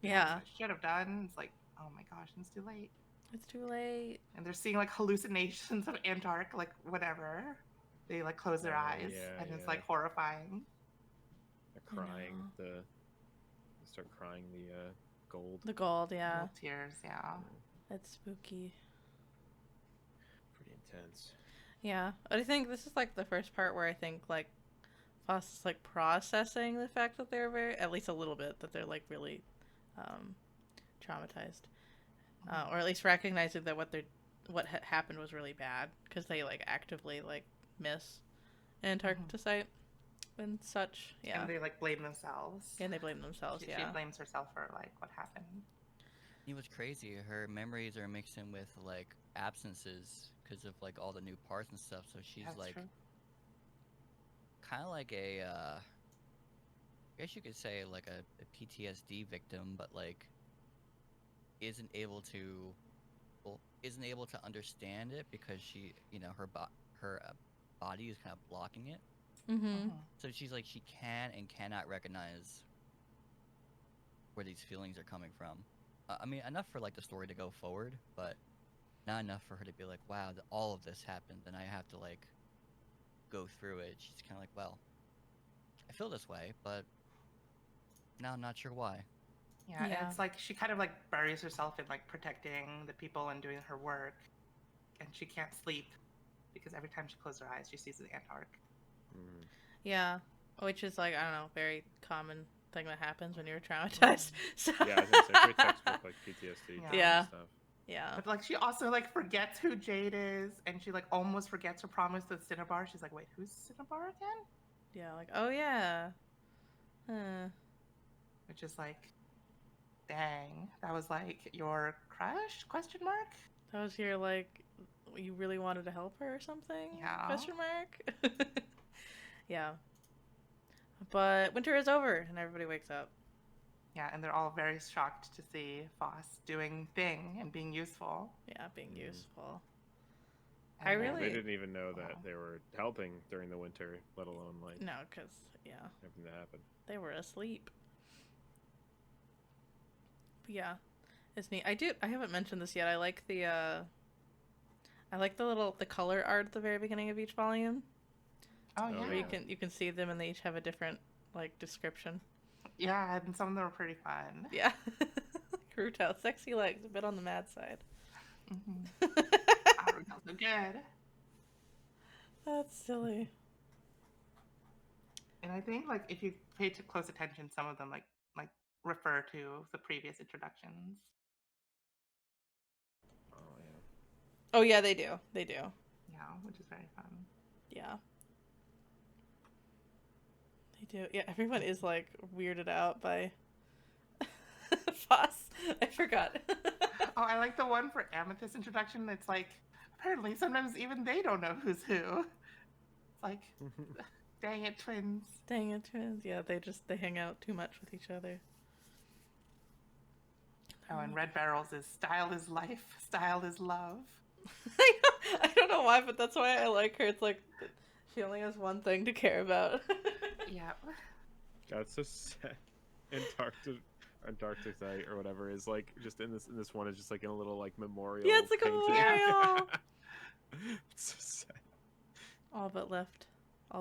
Yeah. I should have done. It's like, oh my gosh, it's too late. It's too late. And they're seeing like hallucinations of Antarctica, like whatever. They like close their eyes, and it's like horrifying. They're crying. They start crying the gold. The gold, yeah. Little tears, yeah. It's spooky. Pretty intense. Yeah, but I think this is like the first part where I think like Phos is like processing the fact that they're at least a little bit, that they're like really traumatized, or at least recognizing that what happened was really bad, because they like actively like miss Antarcticite and such. Yeah, And they like blame themselves. And they blame themselves. She Yeah, blames herself for like what happened. It was crazy. Her memories are mixed in with like absences because of like all the new parts and stuff. So she's like kind of like a, I guess you could say like a PTSD victim, but like isn't able to understand it because she, her body is kind of blocking it. So she's like, she can and cannot recognize where these feelings are coming from. I mean, enough for like the story to go forward, but not enough for her to be like, wow, all of this happened and I have to like go through it. She's kind of like, well, I feel this way, but now I'm not sure why. Yeah, and it's like she kind of like buries herself in like protecting the people and doing her work, and she can't sleep because every time she closes her eyes, she sees the Antarctic. Yeah, which is like, I don't know, very common thing that happens when you're traumatized. So Yeah, I was gonna say pretty textbook like PTSD. Yeah. Stuff. Yeah. But like she also like forgets who Jade is, and she like almost forgets her promise to Cinnabar. She's like, wait, who's Cinnabar again? Yeah, like, oh yeah. Which is like, dang, that was like your crush? Question mark. That was your like, you really wanted to help her or something? Yeah. Question mark. Yeah. But winter is over and everybody wakes up. Yeah, and they're all very shocked to see Phos doing thing and being useful. Yeah, being Mm. useful. And I then- really- They didn't even know that Oh. they were helping during the winter, let alone like No, because, yeah, everything that happened. they were asleep. But yeah, it's neat. I haven't mentioned this yet. I like the the color art at the very beginning of each volume. Oh Oh, yeah. Where you can see them and they each have a different, like, description. Yeah, and some of them are pretty fun. Yeah. Crutel, sexy legs, a bit on the mad side. Mm-hmm. Are good. That's silly. And I think like if you pay close attention, some of them like refer to the previous introductions. Oh yeah. Oh yeah, they do. They do. Yeah, which is very fun. Yeah. They do. Yeah, everyone is like weirded out by Phos. I forgot. Oh, I like the one for Amethyst introduction. It's like apparently sometimes even they don't know who's who. It's like, dang it, twins. Dang it, twins. Yeah, they hang out too much with each other. Oh, and Red Barrels is style is life, style is love. I don't know why, but that's why I like her. It's like she only has one thing to care about. Yeah. That's so sad. Antarctic or whatever is like just in this one is just like in a little like memorial. Yeah, it's like a painting. memorial. It's so sad. All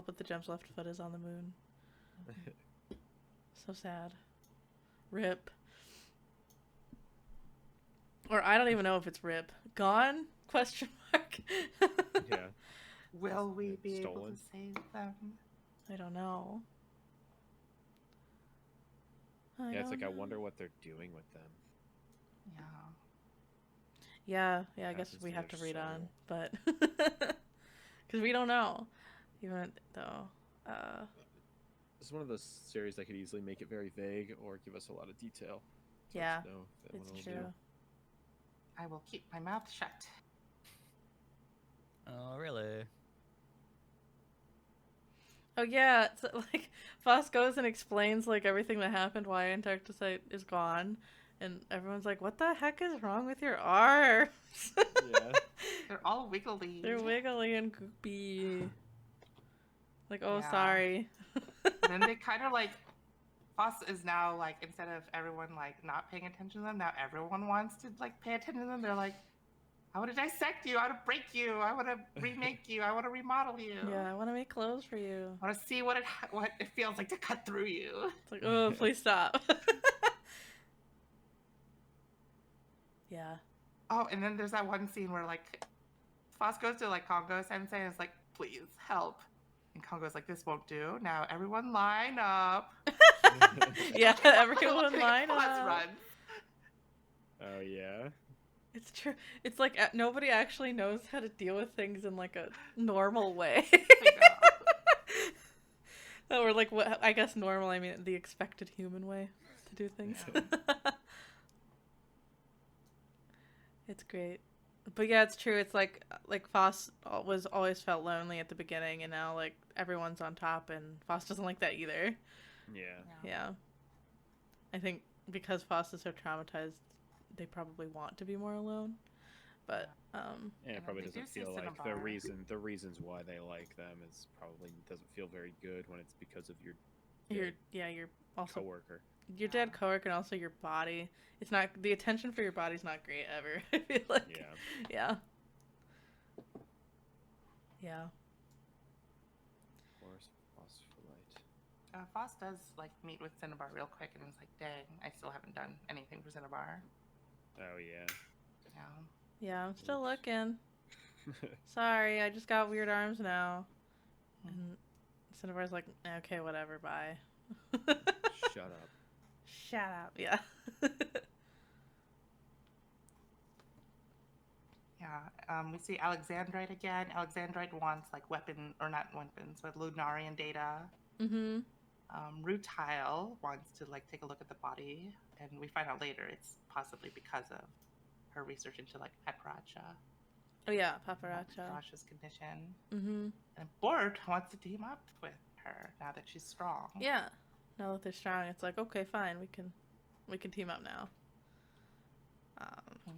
but the gem's left foot is on the moon. So sad. Rip. Or I don't even know if it's rip. Gone? Question mark. Yeah. Will we be able Stolen. to save them? I don't know. Yeah, it's like I don't wonder know. what they're doing with them. Yeah. Yeah, I guess Happens we to have their to read soul. on, but because we don't know, even though. It's one of those series that could easily make it very vague or give us a lot of detail. It's hard Yeah, to know if that one It's will true. do. I will keep my mouth shut. Oh, really? Oh yeah, it's like Phos goes and explains like everything that happened, why Antarcticite is gone, and everyone's like, "What the heck is wrong with your arms?" Yeah. They're all wiggly. They're wiggly and goopy. Like, oh, Yeah. sorry. And then they kind of like, Phos is now like, instead of everyone like not paying attention to them, now everyone wants to like pay attention to them. They're like, I want to dissect you. I want to break you. I want to remake you. I want to remodel you. Yeah, I want to make clothes for you. I want to see what it feels like to cut through you. It's like, oh, please stop. Yeah. Oh, and then there's that one scene where like Phos goes to like Congo Sensei and is like, please help. And Congo's like, this won't do. Now everyone line up. Yeah, everyone line Phos up. runs. Oh yeah. It's true. It's like nobody actually knows how to deal with things in like a normal way. Or like what I guess normal, I mean the expected human way to do things. It's great. But yeah, it's true. It's like Phos was always felt lonely at the beginning, and now like everyone's on top, and Phos doesn't like that either. Yeah. Yeah. I think because Phos is so traumatized, they probably want to be more alone. But Yeah, it probably they do doesn't see feel like Cinnabar. the reasons why they like them is probably doesn't feel very good when it's because of your you're also coworker. your dead coworker and also your body. It's not the attention for your body's not great ever. I feel like Yeah. Yeah. Of course, phospholite. Phos does like meet with Cinnabar real quick, and it's like, dang, I still haven't done anything for Cinnabar. Oh yeah. Yeah. Yeah, I'm still Oops. looking. Sorry, I just got weird arms now. And Cinnabar's like, okay, whatever, bye. Shut up. Shut up, yeah. Yeah. We see Alexandrite again. Alexandrite wants like weapon, or not weapons, but Lunarian data. Mm-hmm. Rutile wants to like take a look at the body, and we find out later it's possibly because of her research into like Papracha. Oh yeah, Paparazzo. Papracha's condition. Mm-hmm. And Bort wants to team up with her now that she's strong. Yeah. Now that they're strong, it's like, okay, fine, we can We can team up now. Hmm.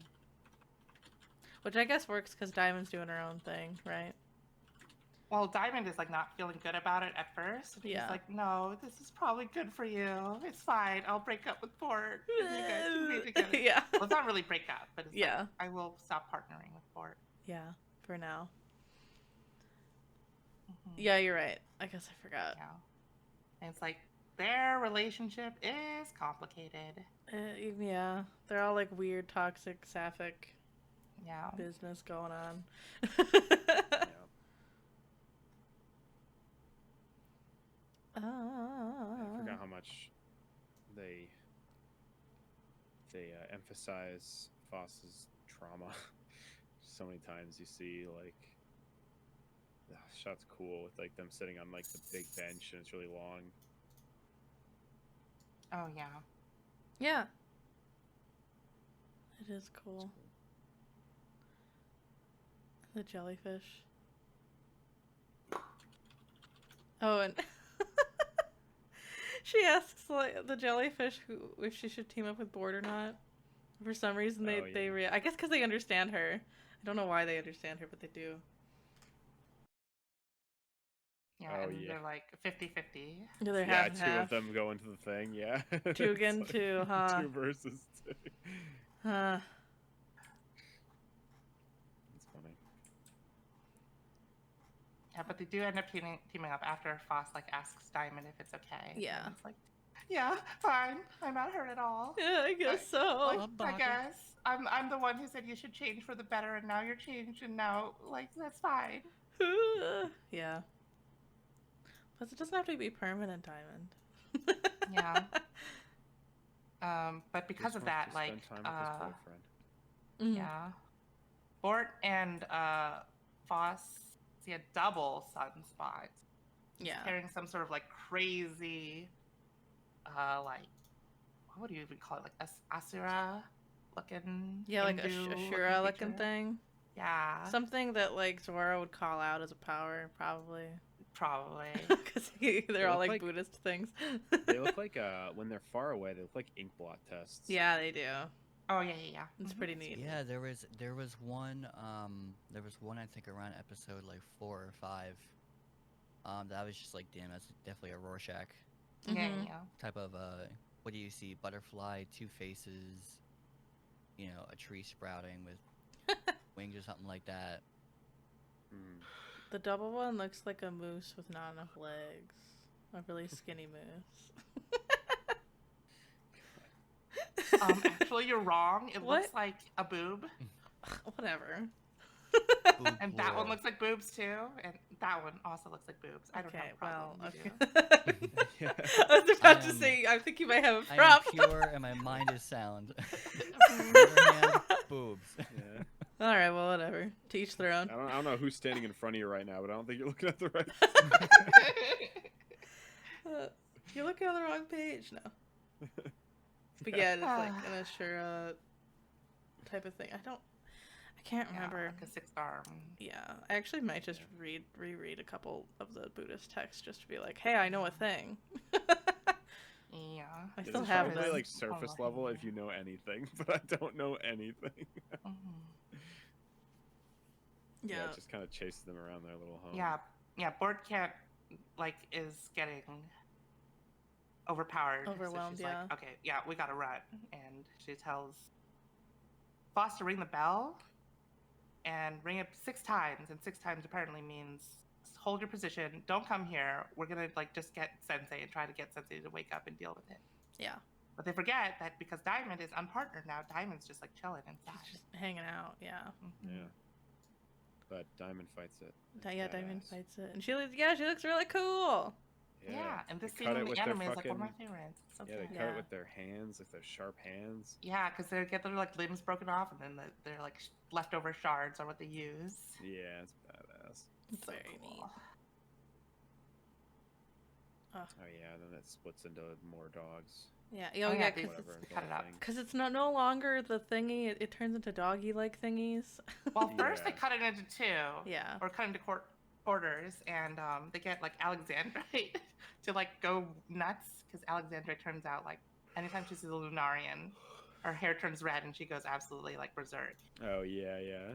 Which I guess works because Diamond's doing her own thing, right? Well, Diamond is like not feeling good about it at first. He's Yeah. like, no, this is probably good for you. It's fine. I'll break up with Port. And you guys can be together. Yeah. Well, it's not really break up, but it's Yeah. like, I will stop partnering with Port. Yeah, for now. Mhm. Yeah, you're right. I guess I forgot. Yeah. And it's like, their relationship is complicated. Yeah, they're all like weird, toxic, sapphic Yeah. business going on. Yeah. I forgot how much they emphasize Phos's trauma. So many times you see like the shot's cool with like them sitting on like the big bench and it's really long. Oh, yeah. Yeah. It is cool. The jellyfish. Oh, and she asks like the jellyfish who if she should team up with Board or not. For some reason, Oh, yeah. I guess because they understand her. I don't know why they understand her, but they do. Yeah, Oh, and yeah. they're like 50-50. Yeah, they're Yeah, half and two half. of them go into the thing. Yeah. Two It's against two, huh? 2 versus 2. Huh. It's funny. Yeah, but they do end up teaming up after Phos like asks Diamond if it's okay. Yeah. And it's like, yeah, fine. I'm not hurt at all. Yeah, I guess so. Like, I'm I bothered. guess I'm the one who said you should change for the better, and now you're changed, and now like that's fine. Yeah. Plus, it doesn't have to be permanent, Diamond. Yeah. But because Just of wants that, to like, spend time with his boyfriend. Mhm. yeah, Bort and Phos see a double sunspot. Yeah. Carrying some sort of like crazy, like, what would you even call it? Like Asura looking. Yeah, like a Hindu Shura looking creature. thing. Yeah, Something that like Zora would call out as a power, probably. probably. Because they're all look like like- Buddhist things. They look like when they're far away, they look like ink blot tests. Yeah, they do. Oh yeah. It's Mhm. pretty neat. Yeah, there was one I think around episode like 4 or 5. That was just like, damn, that's definitely a Rorschach Yeah, Mhm. yeah. type of what do you see? Butterfly, 2 faces, you know, a tree sprouting with wings or something like that. Hmm. The double one looks like a moose with not enough legs. A really skinny moose. Actually, you're wrong. It What? looks like a boob, Whatever. Boob and that one plural. looks like boobs too, and that one also looks like boobs. I don't have Okay, a problem. well, You okay. do. Yeah. I was about I to am- say, I think you might have a I am problem. pure and my mind is sound. On the other hand, boobs. Yeah. All right, well, whatever. To each their own. I don't know who's standing in front of you right now, but I don't think you're looking at the right. You're looking on the wrong page now. But yeah, it's like an Ashura type of thing. I can't Yeah, remember. like a 6th arm. Yeah, I actually might just reread a couple of the Buddhist texts just to be like, hey, I know a thing. Yeah. I This still is have probably them. like surface Oh, level yeah. if you know anything, but I don't know anything. Mhm. Yeah. It just kind of chases them around their little home. Yeah. Bort can't is getting overpowered. Overwhelmed, So she's yeah. like, okay, yeah, we gotta run. And she tells Phos to ring the bell and ring it 6 times. And 6 times apparently means hold your position, don't come here. We're gonna just get Sensei and try to get Sensei to wake up and deal with it. Yeah. But they forget that because Diamond is unpartnered now, Diamond's just chilling inside. She's just hanging out, yeah. Mhm. Yeah. But Diamond fights it. It's Diamond badass. fights it. And she looks really cool. Yeah, and this They scene cut in it the with their anime is one of my fucking- favorites. It's so Yeah, they good. cut Yeah. it with their hands, like their sharp hands. Yeah, because they get their limbs broken off, and then their leftover shards are what they use. Yeah, it's badass. It's So very neat. cool. Oh yeah, then it splits into more dogs. Yeah. Oh, Oh, yeah, yeah, they because Whatever. cut it up. it's no longer the thingy. It turns into doggy-like thingies. Well, first they Yeah. cut it into 2, Yeah. or cut into quarters, and they get Alexandrite to go nuts because Alexandrite turns out anytime she sees a Lunarian, her hair turns red and she goes absolutely like berserk. Oh yeah, yeah.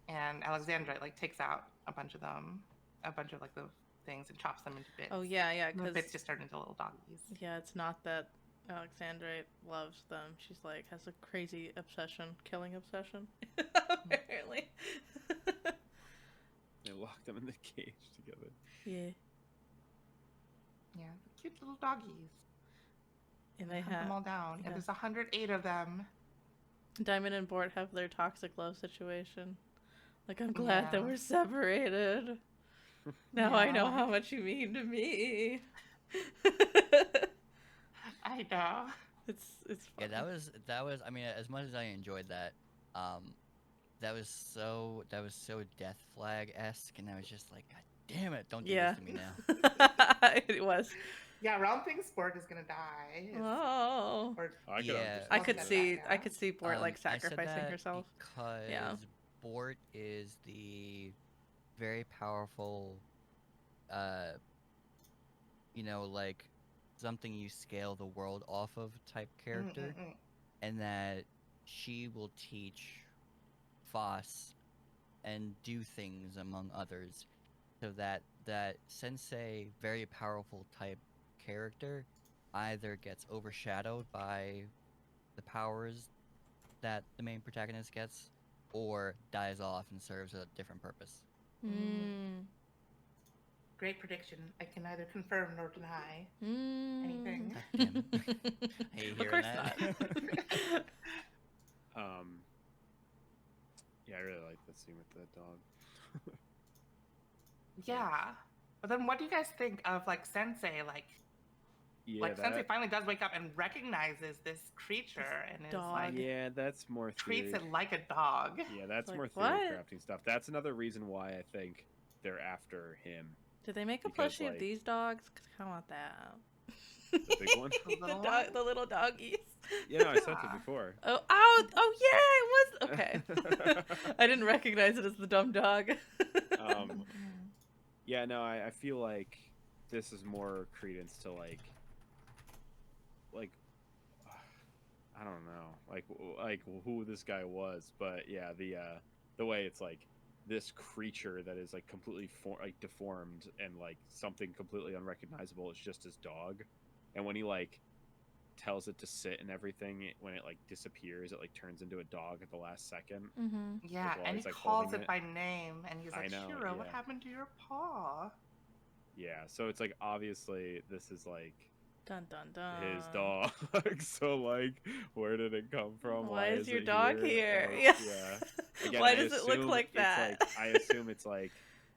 And Alexandra like takes out a bunch of like the things and chops them into bits. Oh yeah, yeah, And the because bits just turn into little doggies. yeah, it's not that Alexandra loves them. She's like has a crazy obsession, killing obsession. Apparently. They lock them in the cage together. Yeah. Yeah, cute little doggies. And they Hunt them have all down. yeah. And there's 108 of them. Diamond and Bort have their toxic love situation. Like, I'm glad that Yeah. we're separated. Now I know Yeah. how much you mean to me. I know. It's Yeah, fun. that was. I mean, as much as I enjoyed that, that was so Death Flag-esque, and I was just like, God damn it! Don't do Yeah. this to me now. It was. Yeah, Ron thinks Sport is gonna die. Oh. Or I could Yeah. understand I could Wasn't see that I bad. could see Bort like I said sacrificing that herself. because Yeah. Bort is the very powerful, uh, like something you scale the world off of type character, and that she will teach Phos and do things among others, so that sensei, very powerful type character, either gets overshadowed by the powers that the main protagonist gets, or dies off and serves a different purpose. Mm. Great prediction. I can neither confirm nor deny Mm. anything. God damn it. Hey, you Of hearing course that? not. Yeah, I really like that scene with the dog. Yeah. But then what do you guys think of like Sensei? Like Sensei finally does wake up and recognizes this creature and is like dog. Yeah, that's more treats theory. it like a dog. Yeah, that's Like, more theory what? crafting stuff. That's another reason why I think they're after him. Did they make a Because, plushie of like- these dogs? Cause I want that. The big one? The little one? The little doggies. Yeah, no, I sent it Yeah. before. Oh yeah, it was okay. I didn't recognize it as the dumb dog. Yeah, no, I feel like this is more credence to like I don't know, like who this guy was, but yeah, the way it's like this creature that is like completely deformed and like something completely unrecognizable is just his dog, and when he like tells it to sit and everything, when it like disappears, it like turns into a dog at the last second. Mm-hmm. Yeah, Like, while and he's, he like, calls holding it it. by name and he's I like, know, Shiro, what yeah. happened to your paw? Yeah, so it's like obviously this is like Dun dun dun. his dog. So like, where did it come from? Why is your it dog here? Like, Yeah. yeah. Again, Why I does it look assume like it's that? I assume it's like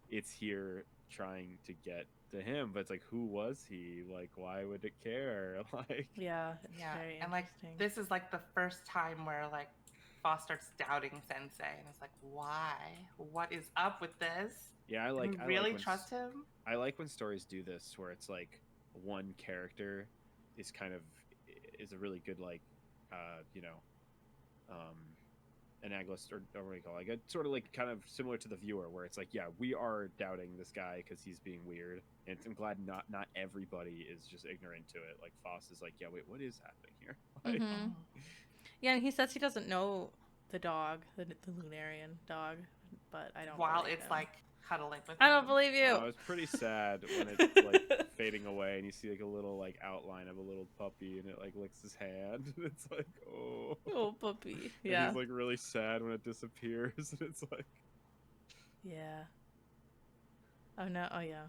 it's here trying to get to him, but it's like, who was he? Like, why would it care? Like, Yeah, it's Yeah, very and like interesting. this is like the first time where like Phos starts doubting Sensei and it's like, why? What is up with this? yeah, I Do like. we I really like when trust him? I like when stories do this, where it's like one character is kind of is a really good like, analogous or what do you call it? Like a sort of like kind of similar to the viewer, where it's like, yeah, we are doubting this guy because he's being weird, and I'm glad not everybody is just ignorant to it. Like Phos is like, yeah, wait, what is happening here? Like, Mhm. Yeah, and he says he doesn't know the dog, the Lunarian dog, but I don't. While believe it's him. like cuddling with I him. don't believe you. Oh, it's pretty sad when it's like fading away and you see like a little like outline of a little puppy and it like licks his hand and it's like, oh. Oh, puppy. And Yeah. he's like really sad when it disappears and it's like, Yeah. Oh no. Oh yeah.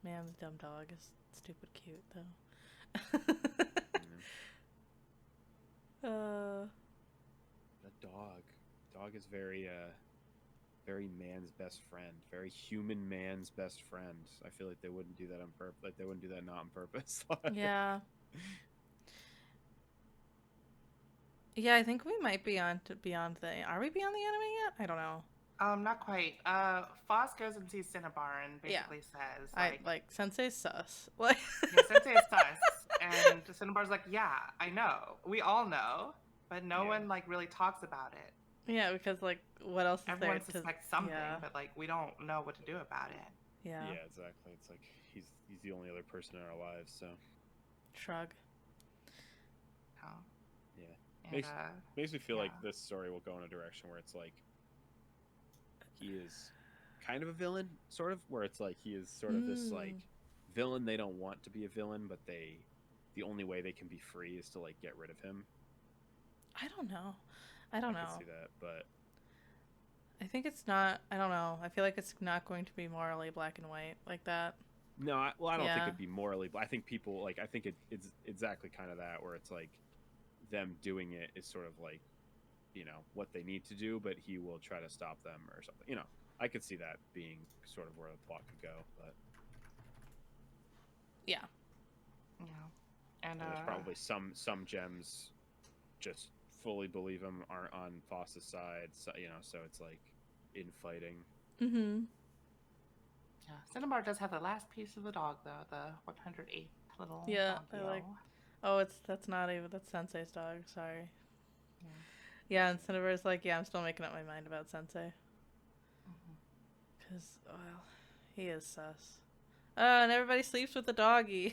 Man, the dumb dog is stupid cute though. the dog is very very man's best friend, very human man's best friend. I feel like they wouldn't do that on purpose. Like they wouldn't do that not on purpose. Yeah. Yeah, I think we might be on to beyond the. Are we beyond the anime yet? I don't know. Not quite. Phos goes and sees Cinnabar and basically says I like Sensei's sus. Like. yeah, Sensei is sus. And Cinnabar's like, yeah, I know. We all know. But no Yeah. one like really talks about it. Yeah, because like, what else is Everyone there to? suspects something, Yeah. but like we don't know what to do about it. Yeah. Yeah, exactly. It's like he's the only other person in our lives, so Shrug. Yeah. And, Makes me feel like yeah. this story will go in a direction where it's like he is kind of a villain, sort of, where it's like he is sort of this like villain they don't want to be a villain, but the only way they can be free is to like get rid of him. I don't know. I don't I know. could see that, but I think it's not. I don't know. I feel like it's not going to be morally black and white like that. no, I don't think Yeah. it'd be morally. I think people like. I think it's exactly kind of that where it's like them doing it is sort of like, what they need to do, but he will try to stop them or something. I could see that being sort of where the plot could go, but Yeah. Yeah. And there's probably some gems just fully believe him aren't on Phos's side, so, so it's like infighting. Mm-hmm. yeah, Cinnabar does have the last piece of the dog though, the 108th little Yeah, I doggy. like. Oh, that's not even, that's Sensei's dog. Sorry. Yeah. Yeah, and Cinnabar's like, yeah, I'm still making up my mind about Sensei. Mhm. Because, well, he is sus. And everybody sleeps with the doggy.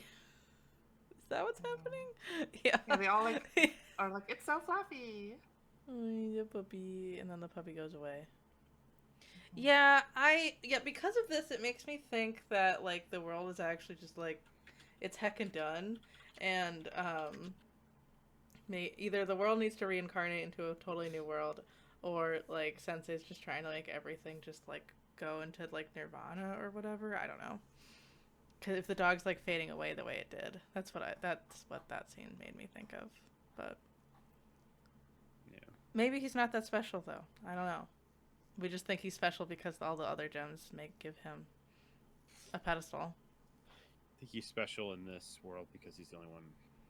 Is that what's happening? Yeah. Yeah, they all are like, it's so fluffy. Oh, the puppy. And then the puppy goes away. Mhm. Yeah, because of this, it makes me think that, like, the world is actually just, like, it's heckin' done. And, either the world needs to reincarnate into a totally new world, or, like, Sensei's just trying to, like, everything just, like, go into, like, nirvana or whatever. I don't know. Because if the dog's, like, fading away the way it did, that's what that scene made me think of. But Yeah. maybe he's not that special, though. I don't know. We just think he's special because all the other gems give him a pedestal. I think he's special in this world because he's the only one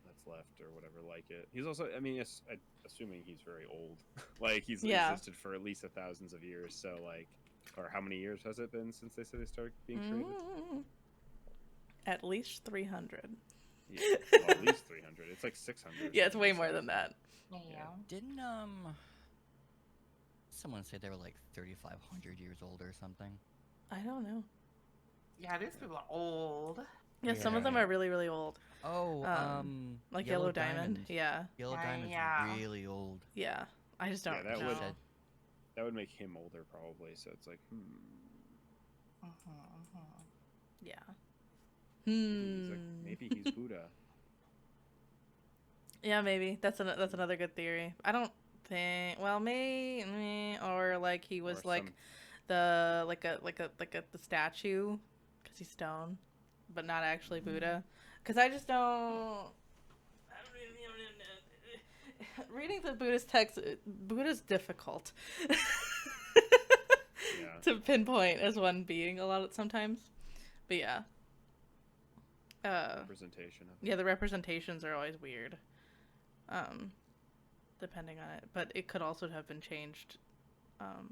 that's left or whatever like it. He's also, I mean, assuming he's very old. Like, he's existed for at least thousands of years, so, like, or how many years has it been since they said they started being created? At least 300. Yeah, well, at least 300. It's like 600. Yeah, it's way more than that. Yeah. Didn't someone say they were like 3,500 years old or something? I don't know. Yeah, these people are old. Yeah, some of them Yeah. are really, really old. Oh, Like Yellow Diamond. Yeah. Yellow Yeah, Diamond's yeah. really old. Yeah. I just don't Yeah, know. that would make him older probably. So it's like, Yeah. maybe he's Buddha. Yeah, maybe. That's another good theory. I don't think. Well, maybe, or like he was Or like some- the statue, because he's stone, but not actually Buddha. Because I just don't. Reading the Buddhist text, Buddha's difficult to pinpoint as one being a lot sometimes. But yeah. Representation of Yeah, the representations are always weird. Depending on it. But it could also have been changed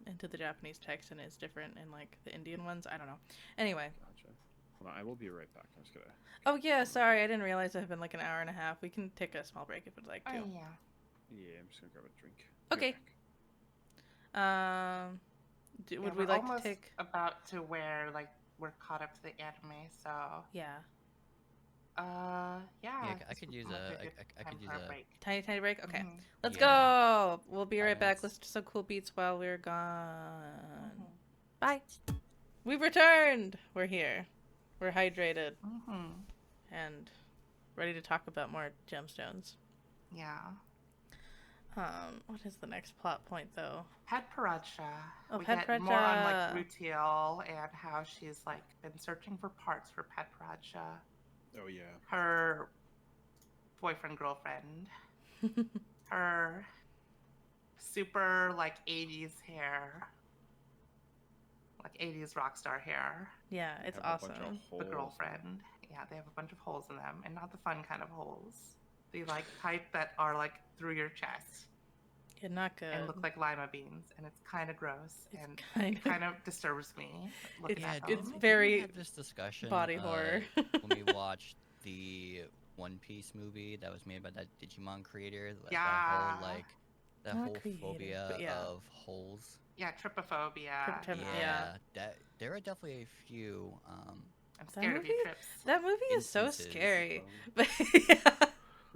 into the Japanese text and is different in like the Indian ones. I don't know. Anyway. Gotcha. Hold on, I will be right back. I'm just gonna. Oh yeah, sorry, I didn't realize it had been like an hour and a half. We can take a small break if we'd like to. Oh, yeah. Yeah, I'm just gonna grab a drink. Okay. Would we like to take? About to where like we're caught up to the anime, so Yeah. yeah. Yeah, I could use a break. Tiny break. Okay. Mhm. Let's Yeah. go. We'll be right back. Yes. Listen to some cool beats while we're gone. Mhm. Bye. We've returned. We're here. We're hydrated Mhm. and ready to talk about more gemstones. Yeah. What is the next plot point though? Head Paracha. Oh, we Pet get more on like Paracha. Rutiel and how she's like been searching for parts for Pet Paracha. Oh yeah. Her boyfriend, girlfriend, her super like 80s hair, like 80s rock star hair. Yeah, it's Have a bunch of awesome. The holes. girlfriend. Yeah, they have a bunch of holes in them, and not the fun kind of holes. The like type that are like through your chest Yeah, not good. and look like lima beans, and it's kind of gross, It's and kind it kind of disturbs me looking It's- at didn't them. we very have this discussion body horror. when we watched the One Piece movie that was made by that Digimon creator. That Yeah. whole like that Not whole creator, phobia but yeah. of holes. Yeah, trypophobia. Trip- Yeah, there are definitely a few. I'm scared of movie? your trips. That movie is so Instances scary. of- But yeah.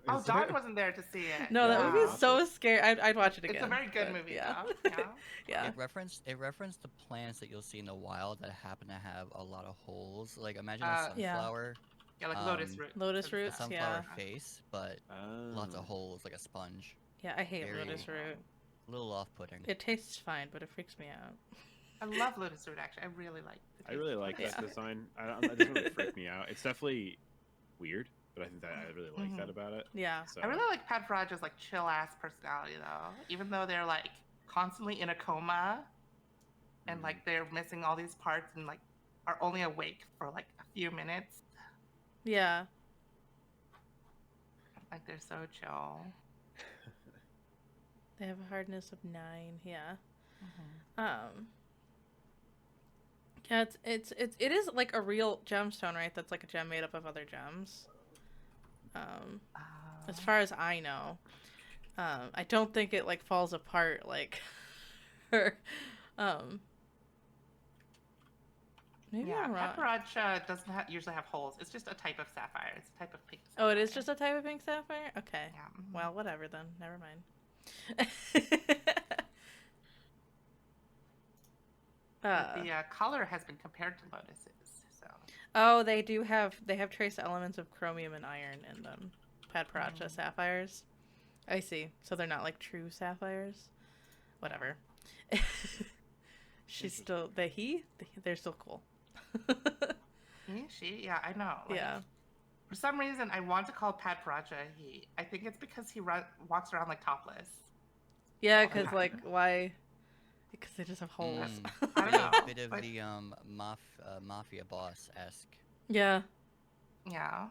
Oh, Is Dawn there? wasn't there to see it. No, that Yeah, would be Yeah. so scary. I'd watch it again. It's a very good but movie, yeah. though. Yeah. Yeah. It referenced the plants that you'll see in the wild that happen to have a lot of holes. Like imagine a Uh, Yeah. sunflower, Yeah, like lotus um, roots. Lotus and a roots, stuff. sunflower yeah. face, but lots of Oh. holes like a sponge. Yeah, I hate Very lotus root. a little off-putting. It tastes fine, but it freaks me out. I love lotus root, actually. I really like the I taste really of like lotus that Yeah. design. It doesn't really freak me out. It's definitely weird, but I think that I really like that about it. Yeah. So I really like Pat Farage's like chill ass personality though. Even though they're like constantly in a coma and Mhm. like they're missing all these parts and like are only awake for like a few minutes. Yeah. Like they're so chill. They have a hardness of 9. Yeah. Mm-hmm. Yeah, it is like a real gemstone, right? That's like a gem made up of other gems. As far as I know. I don't think it like falls apart like her. Maybe Yeah, I'm wrong. Pat Farage doesn't usually have holes. It's just a type of sapphire. It's a type of pink Oh, sapphire. it is just a type of pink sapphire? Okay. Yeah. Mhm. Well, whatever then. Never mind. But the color has been compared to lotuses, so. Oh, they have trace elements of chromium and iron in them. Padparacha sapphires. I see. So they're not like true sapphires. Whatever. She's still they're still cool. Yeah, I know. Like, Yeah. For some reason, I want to call Pat Faraja he. I think it's because he walks around like topless. Yeah, because like why? Because they just have holes. I don't Bit know, bit of but- the mafia boss esque. Yeah. Yeah,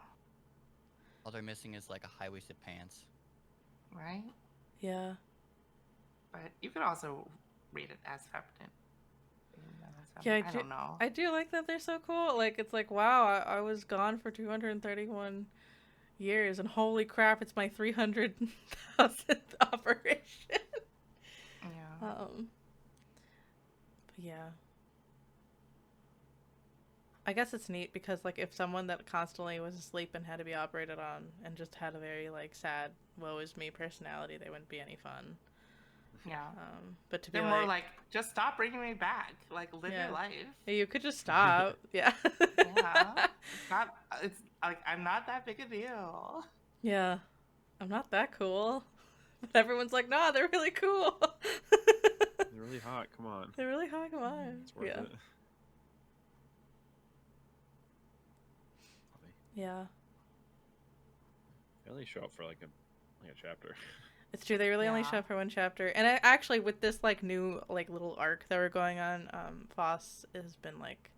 All they're missing is like a high-waisted pants. right. Yeah. But you could also read it as feminine. Yeah, I don't know. I do like that they're so cool. Like it's like wow, I was gone for 231 years, and holy crap, it's my 300,000th operation. Yeah. But yeah. I guess it's neat because like if someone that constantly was asleep and had to be operated on and just had a very like sad woe is me personality, they wouldn't be any fun. Yeah. But to be They're more like, just stop bringing me back. Like, live Yeah. your life. you could just stop. Yeah. Yeah. It's like, I'm not that big a deal. Yeah. I'm not that cool. But everyone's like, nah, they're really cool. They're really hot. Come on. They're really hot, come on. It's worth Yeah. it. Yeah. They only show up for like a chapter. It's true. They really only Yeah. show up for one chapter. And I, actually, with this like new like little arc that we're going on, Phos has been like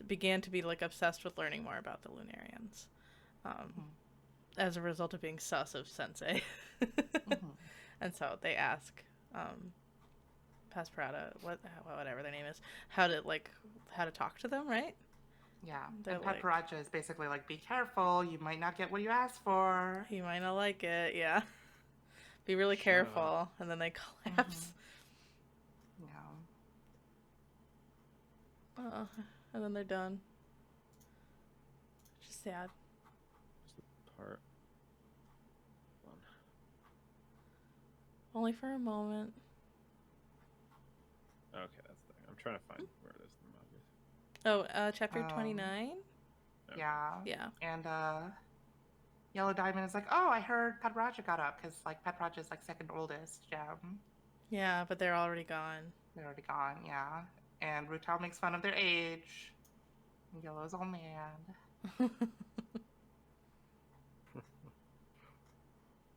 began to be like obsessed with learning more about the Lunarians, as a result of being sus of Sensei. And so they ask, Pasparata, whatever their name is, how to talk to them, right? Yeah. They're And Pat like- Faraja is basically like, be careful. You might not get what you asked for. You might not like it, yeah. Be really Shut careful, and then they collapse. Yeah. And then they're done. Just sad. Just the part. Hold Only for a moment. on. Okay, that's the thing. I'm trying to find where it is in the manga. Oh, chapter 29? Yeah. Yeah. And Yellow Diamond is like, oh, I heard Pat Raja got up because like Pat Raja is like second oldest gem. Yeah, but they're already gone. They're already gone, yeah. And Rutal makes fun of their age. And Yellow's all mad.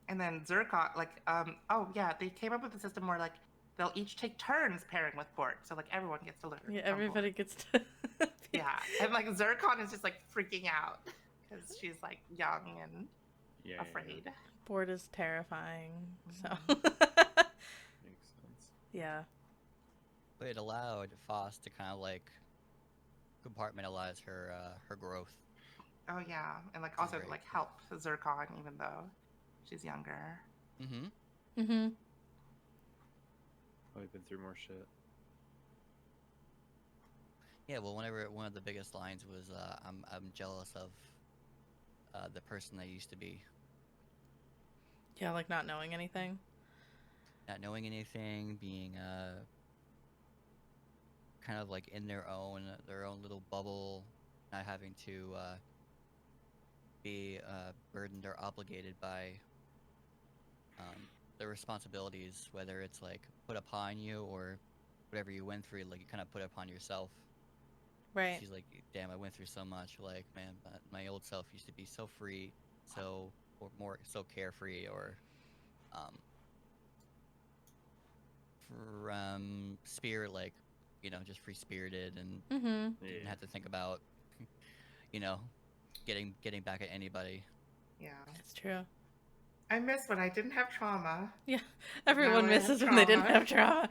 And then Zircon, like, oh yeah, they came up with a system where like they'll each take turns pairing with Port, so like everyone gets to learn. Yeah, from everybody Port. gets to. Yeah, and like Zircon is just like freaking out because she's like young and Yeah. afraid. Board is terrifying. So. Makes sense. Yeah. But it allowed Phos to kind of like compartmentalize her growth. Oh yeah, and like also Great. like help Zircon even though she's younger. Mm-hmm. Mm-hmm. Oh, we've been through more shit. Yeah, well, whenever one of the biggest lines was, "I'm jealous of the person I used to be." Yeah, like not knowing anything. not knowing anything, being kind of like in their own little bubble, not having to be burdened or obligated by the responsibilities, whether it's like put upon you or whatever you went through, like you kind of put upon yourself. Right. She's like, damn, I went through so much. Like, man, my old self used to be so free, so or more so carefree, or from spirit, like, just free spirited and Mm-hmm. didn't have to think about, you know, getting back at anybody. Yeah. It's true. I miss when I didn't have trauma. Yeah. Everyone Now I have misses when they didn't trauma. have trauma.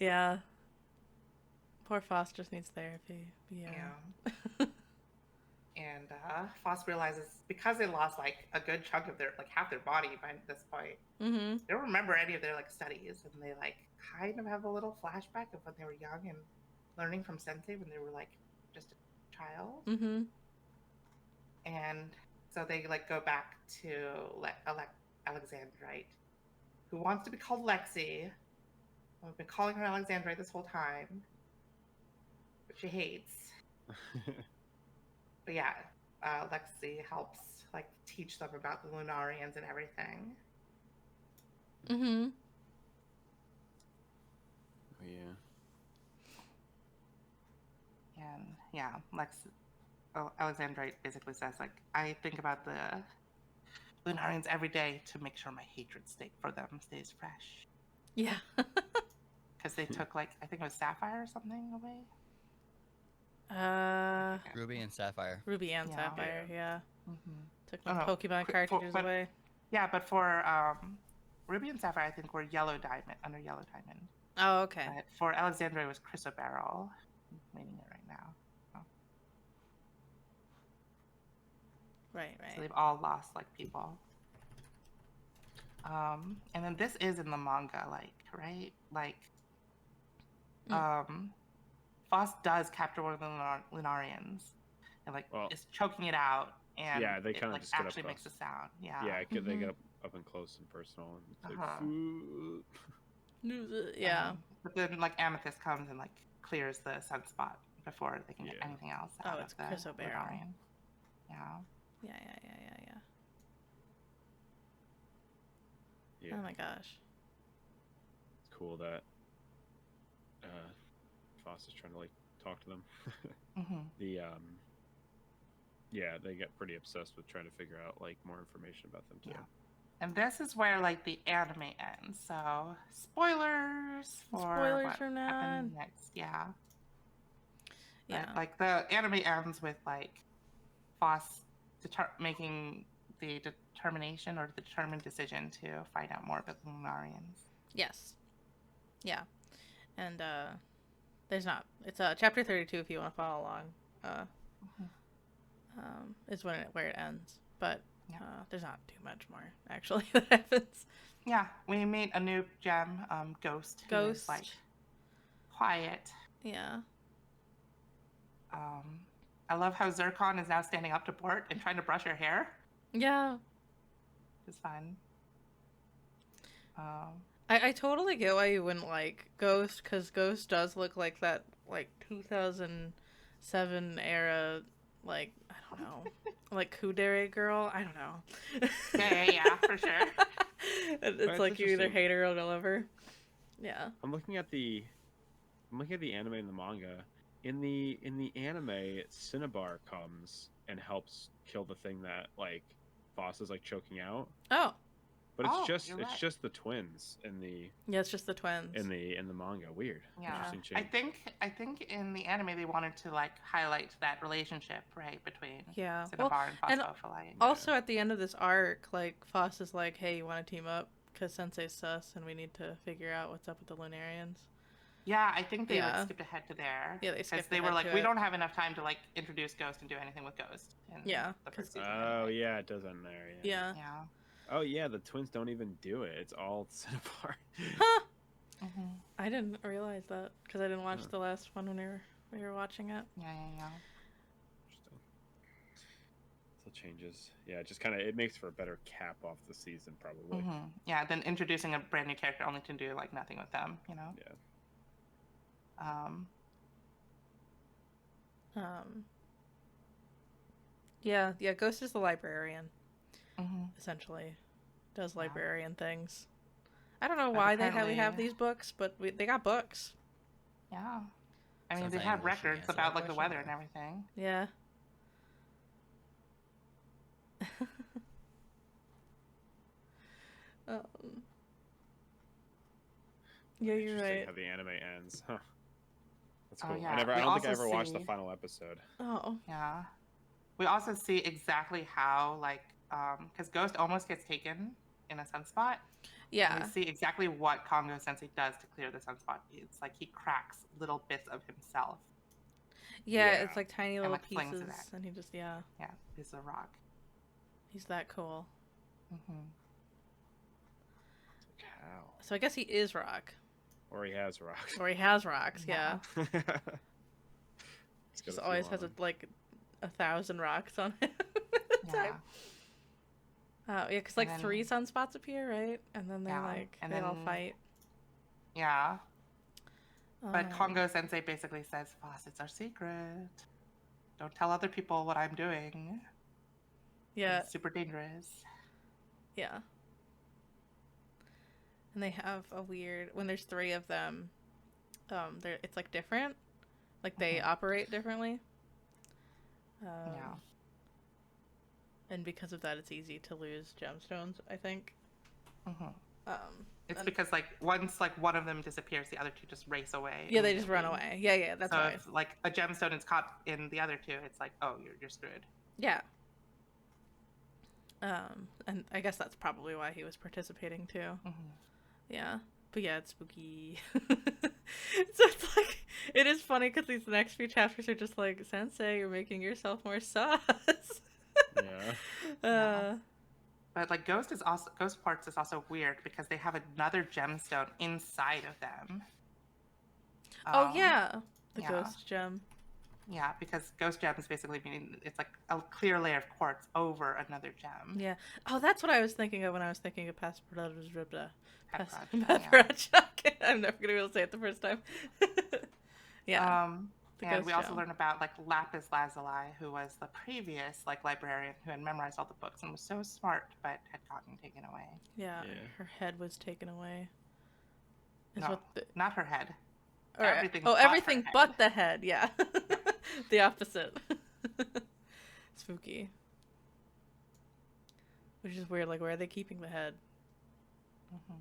Yeah. Poor Phos just needs therapy. Yeah. And Phos realizes because they lost like a good chunk of their, like half their body by this point, Mm-hmm. they don't remember any of their like studies, and they like kind of have a little flashback of when they were young and learning from Sensei when they were like just a child. Mm-hmm. And so they like go back to Alexandrite, who wants to be called Lexi. I've been calling her Alexandrite this whole time, but she hates. But yeah, Lexi helps like teach them about the Lunarians and everything. Mm-hmm. Oh, yeah. And yeah, Alexandrite basically says like, I think about the Lunarians every day to make sure my hatred for them stays fresh. Yeah. Because they took like, I think it was Sapphire or something away. Ruby and Sapphire. Ruby and Yeah. Sapphire, yeah. Mm-hmm. Took my Oh, no. Pokemon cartridges but- away. Yeah, but for Ruby and Sapphire, I think were Yellow Diamond, under Yellow Diamond. Oh, okay. But for Alexandria, it was Chrysoberyl. I'm reading it right now. Right, So right. they've all lost like people. And then this is in the manga, like, right? Like, Phos does capture one of the Lunarians and like is choking it out, and yeah, they it kind of like just get actually up makes a sound. Yeah. Yeah, they get up and close and personal, and it's like, "Foo." Yeah. But then like Amethyst comes and like clears the sunspot before they can get Yeah. anything else out it's of the Chrysoberyl. Lunarian. Yeah. Yeah. Yeah, Oh my gosh. it's cool that Phos is trying to like talk to them. Yeah, they get pretty obsessed with trying to figure out like more information about them too. Yeah. And this is where like the anime ends. So spoilers for what from now happens on. next. Yeah. Yeah. But, like the anime ends with like Phos making the determination or the determined decision to find out more about the Lunarians. Yes. Yeah. And there's not. It's chapter 32 if you want to follow along. Is where it ends. But there's not too much more actually that happens. Yeah, we meet a new gem, Ghost. Who is, like quiet. Yeah. I love how Zircon is now standing up to Bort and trying to brush her hair. Yeah. It's fun. I totally get why you wouldn't like Ghost, because Ghost does look like that, like 2007 era, like, I don't know, like Kudere girl. I don't know. Yeah, for sure. It's like you either hate her or love her. Yeah. I'm looking at the anime and the manga. In the anime, Cinnabar comes and helps kill the thing that like Phos is like choking out. Oh. But it's you're right. just the twins in the it's just the twins in the manga. Weird. Yeah. Interesting change. I think in the anime they wanted to like highlight that relationship, right, between Yeah. Cinnabar and and Phosphophyllite. also at the end of this arc, like Phos is like, "Hey, you want to team up? Because Sensei's sus, and we need to figure out what's up with the Lunarians." Yeah, I think they like skipped ahead to there. Yeah, they because skipped they ahead were like, to we it. don't have enough time to like introduce Ghost and do anything with Ghost. Yeah, the first season. Oh yeah, it does end there. Yeah. Yeah. Oh yeah, the twins don't even do it. It's all Cinnabar. Huh. Mm-hmm. I didn't realize that because I didn't watch the last one when we were watching it. Yeah. Interesting. So changes. Yeah, it just kind of it makes for a better cap off the season, probably. Yeah, then introducing a brand new character only to do like nothing with them, you know. Yeah. Yeah, Ghost is the librarian, Mm-hmm. essentially. Does Yeah. librarian things. I don't know But why we apparently- have these books, but they got books. Yeah. I mean, Sounds they like have I'm wishing records answer about that like the question, weather and though. everything. Yeah. um, yeah, you're Interesting right. how the anime ends. Huh. That's Oh, cool. yeah. I We don't think I also ever watched the see- final episode. Oh. Yeah. We also see exactly how like because Ghost almost gets taken in a sunspot. Yeah. And we see exactly what Kongo Sensei does to clear the sunspot. It's like he cracks little bits of himself. Yeah, Yeah. it's like tiny little like, flings pieces, it at. and he just, yeah, Yeah, piece of rock. he's that cool. Mm-hmm. Cow. So I guess he is rock. Or he has rocks. Or he has rocks, yeah. Yeah. He's got Just a few always on has him. like 1,000 rocks on him. Yeah. Oh, yeah, because like And then- 3 sunspots appear, right? And then they Yeah, like, and they all then- fight. Yeah. But Um, Kongo Sensei basically says, Phos, it's our secret. Don't tell other people what I'm doing. Yeah, It's super dangerous. yeah. And they have a weird, when there's 3 of them, it's like different. Like they Mhm. operate differently. Yeah. And because of that, it's easy to lose gemstones, I think. hmm Um, It's and- because like once like one of them disappears, the other 2 just race away. yeah, they just run immediately. away. Yeah, that's so why. if like a gemstone is caught in the other 2, it's like, oh, you're screwed. Yeah. And I guess that's probably why he was participating too. Mm-hmm. Yeah. But yeah, it's spooky. So it's like, it is funny because these next few chapters are just like, Sensei, you're making yourself more sus. Yeah. Uh, But like Ghost Parts is also weird because they have another gemstone inside of them. oh Um, yeah, the yeah. ghost gem. Yeah, because ghost gems basically mean it's like a clear layer of quartz over another gem. Yeah. Oh, that's what I was thinking of when I was thinking of Pepperaj, I'm never gonna be able to say it the first time. Yeah. The And ghost we also gem. learn about like Lapis Lazuli, who was the previous like librarian who had memorized all the books and was so smart, but had gotten taken away. Yeah. Yeah. Her head was taken away. Is No, what the, not her head. or, everything oh, but her everything head. but the head. Yeah. The opposite. Spooky. Which is weird. Like, where are they keeping the head? hmm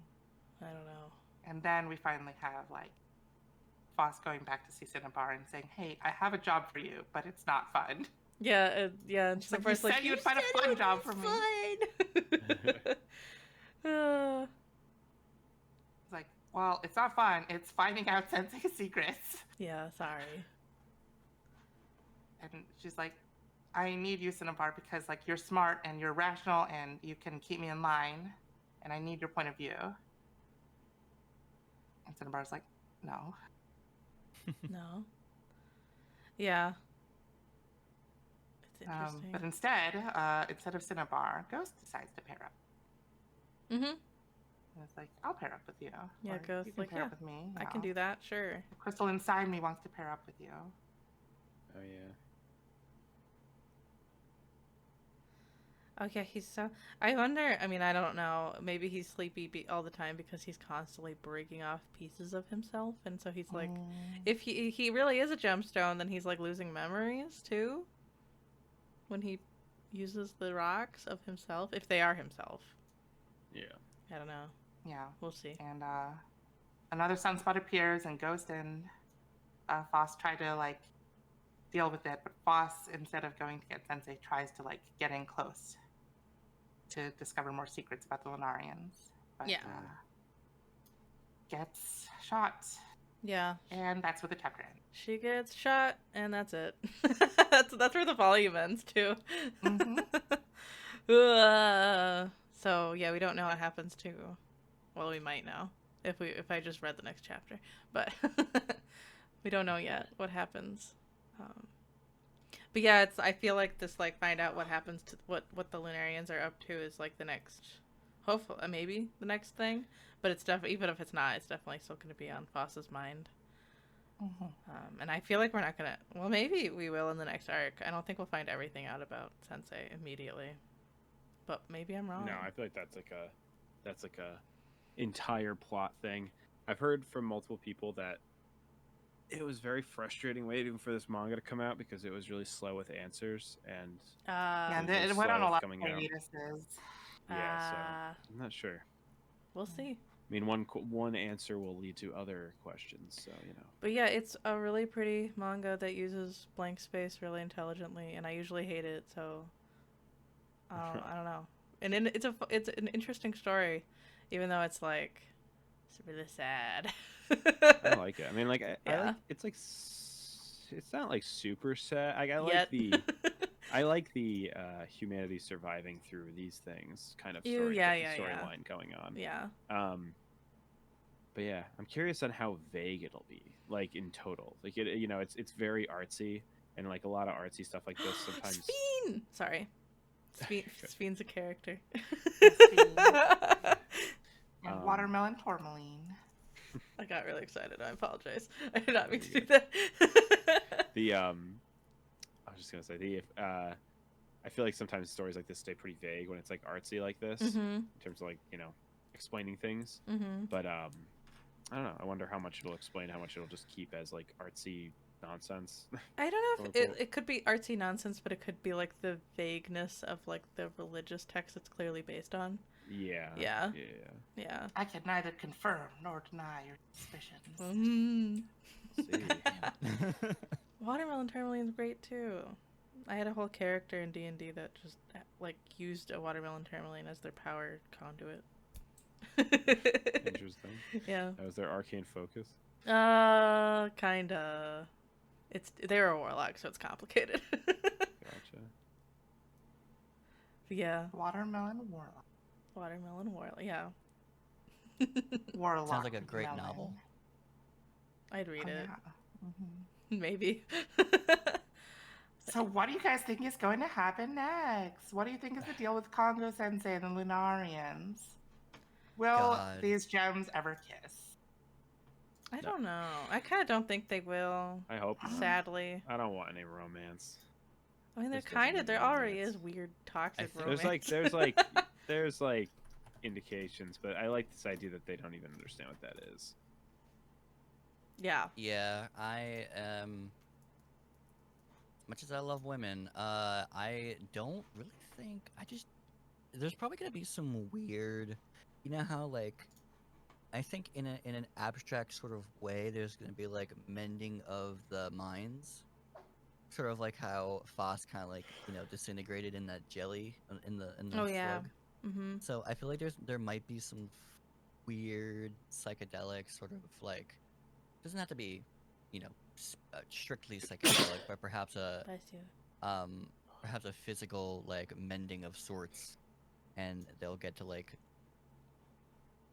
I don't know. And then we finally have like Phos going back to see Cinnabar and saying, "Hey, I have a job for you, but it's not fun." Yeah, yeah. And She's like, Cinnabar's "You said you would find a "You fun said it job was for me." fun." It's like, well, it's not fun. It's finding out Sensei's secrets. Yeah, sorry. And she's like, I need you, Cinnabar, because like you're smart and you're rational and you can keep me in line, and I need your point of view. And Cinnabar's like, no. No. Yeah. It's interesting. But instead of Cinnabar, Ghost decides to pair up. Mm-hmm. And it's like, I'll pair up with you. Yeah, Or Ghost, you can like, pair yeah, up with me. I can do that, sure. The crystal inside me wants to pair up with you. Oh yeah. Oh yeah, he's so. I wonder. I mean, I don't know. Maybe he's sleepy all the time because he's constantly breaking off pieces of himself, and so he's like, if he really is a gemstone, then he's like losing memories too. When he uses the rocks of himself, if they are himself, Yeah. I don't know. Yeah. We'll see. And another sunspot appears, and Ghost and Phos try to like deal with it, but Phos, instead of going to get Sensei, tries to like get in close to discover more secrets about the Lunarians. But, Yeah. gets shot, Yeah, and that's where the chapter ends. she gets shot, and that's it. that's where the volume ends too. Mhm. So yeah, we don't know what happens to. Well, we might know if I just read the next chapter, but we don't know yet what happens. But yeah, it's I feel like this like find out what happens to what the Lunarians are up to is like the next, hopefully maybe the next thing. But it's definitely, even if it's not, it's definitely still going to be on Phos's mind. Mhm. And I feel like we're not gonna. Well, maybe we will in the next arc. I don't think we'll find everything out about Sensei immediately, but maybe I'm wrong. No, I feel like that's like a entire plot thing. I've heard from multiple people that it was very frustrating waiting for this manga to come out because it was really slow with answers and Yeah, it and was really it went on slow a with lot of coming out. hiatuses. Yeah, so uh, I'm not sure. we'll see. I mean, one answer will lead to other questions, so you know. But yeah, it's a really pretty manga that uses blank space really intelligently, and I usually hate it, so I don't know. And it's an interesting story, even though it's like it's really sad. I like it. I mean, like I Yeah. like it's like it's not like super sad. I like Yet. the humanity surviving through these things kind of Yeah. storyline going on. Yeah. But yeah, I'm curious on how vague it'll be, like in total. Like you know, it's very artsy, and like a lot of artsy stuff like this sometimes. Speen! Sorry. Good. Speen's a character. Speen. And Um, watermelon tourmaline. I got really excited. I apologize. I did not mean to There do that. The I was just gonna say I feel like sometimes stories like this stay pretty vague when it's like artsy like this in terms of like explaining things. But I don't know. I wonder how much it'll explain, how much it'll just keep as like artsy nonsense. I don't know if quote, unquote. it could be artsy nonsense, but it could be like the vagueness of like the religious text it's clearly based on. Yeah. Yeah. Yeah. Yeah. I can neither confirm nor deny your suspicions. See. Watermelon Tourmaline's great too. I had a whole character in D&D that just like used a watermelon tourmaline as their power conduit. Interesting. Yeah. That was their arcane focus. Kinda. They're a warlock, so it's complicated. Gotcha. Yeah. Watermelon warlock. Watermelon warlock. Yeah. Warlock. Sounds like a great melon. novel. I'd read Oh, it. yeah. Maybe. So what do you guys think is going to happen next? What do you think is the deal with Congo Sensei and the Lunarians? Will God. these gems ever kiss? I don't know. I kind of don't think they will. I hope not. Sadly. I don't want any romance. I mean, This doesn't need there already romance. is weird toxic think- romance. There's like indications, but I like this idea that they don't even understand what that is. Yeah. Yeah, I as much as I love women, I don't really think there's probably gonna be some weird, you know how like I think in an abstract sort of way there's gonna be like mending of the minds, sort of like how Phos kind of like disintegrated in that jelly in the Oh, yeah. slug. Mm-hmm. So I feel like there might be some weird psychedelic sort of like, doesn't have to be, strictly psychedelic, but perhaps Bless you. perhaps a physical like mending of sorts, and they'll get to like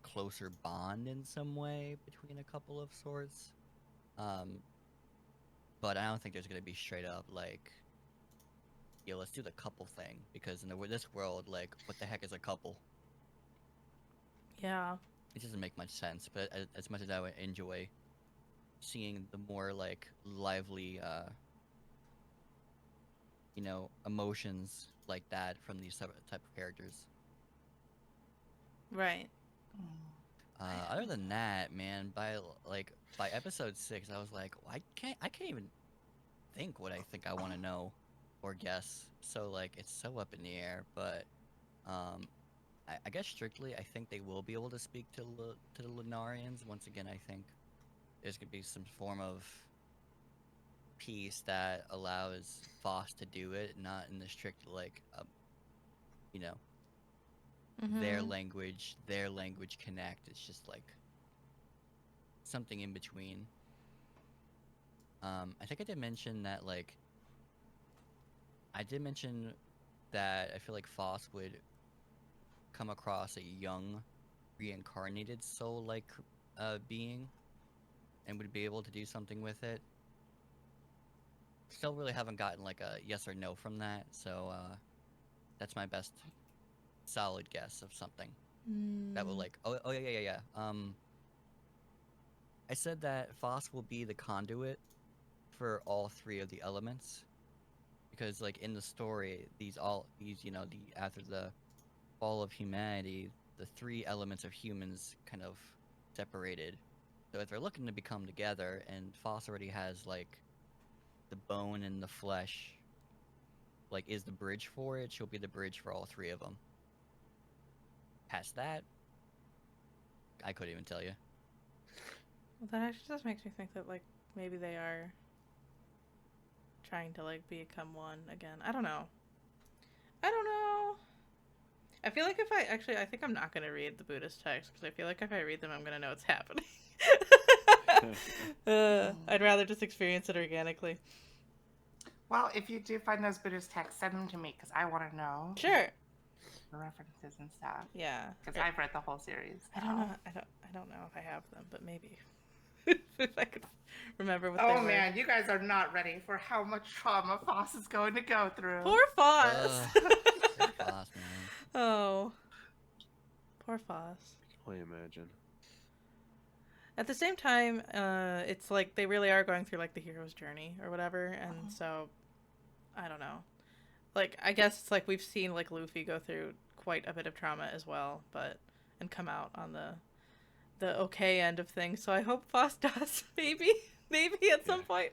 closer bond in some way between a couple of sorts. But I don't think there's gonna be straight up like, yo, let's do the couple thing, because in this world, like, what the heck is a couple? Yeah. It doesn't make much sense. But as much as I would enjoy seeing the more like lively, emotions like that from these type of characters. Right. Other than that, man, by episode 6, I was like, well, I can't even think what I think I want to know or guess. So like, it's so up in the air. But I guess strictly, I think they will be able to speak to the Lunarians. Once again, I think there's gonna be some form of piece that allows Phos to do it, not in the strict like, their Mhm. language connect. It's just like something in between. I think I did mention that I feel like Phos would come across a young, reincarnated soul-like being, and would be able to do something with it. still really haven't gotten like a yes or no from that. So that's my best solid guess of something that will like. Oh yeah. I said that Phos will be the conduit for all three of the elements because like in the story, these the after the fall of humanity, the three elements of humans kind of separated. So if they're looking to become together, and Phos already has like the bone and the flesh, like is the bridge for it, she'll be the bridge for all three of them. Past that, I couldn't even tell you. Well, that actually just makes me think that like maybe they are trying to like become one again. I don't know. I feel like I think I'm not gonna read the Buddhist texts because I feel like if I read them, I'm gonna know what's happening. I'd rather just experience it organically. Well, if you do find those Buddhist texts, send them to me because I want to know Sure. the references and stuff. Yeah. Because I've read the whole series. I so. don't know. I don't know if I have them, but maybe if I could remember what they Oh were. man, you guys are not ready for how much trauma Phos is going to go through. Poor Phos. Poor Phos, man. Oh. Poor Phos. I can only imagine. At the same time, it's like they really are going through like the hero's journey or whatever, and so I don't know. Like I guess it's like we've seen like Luffy go through quite a bit of trauma as well, and come out on the okay end of things. So I hope Phos does maybe at some point,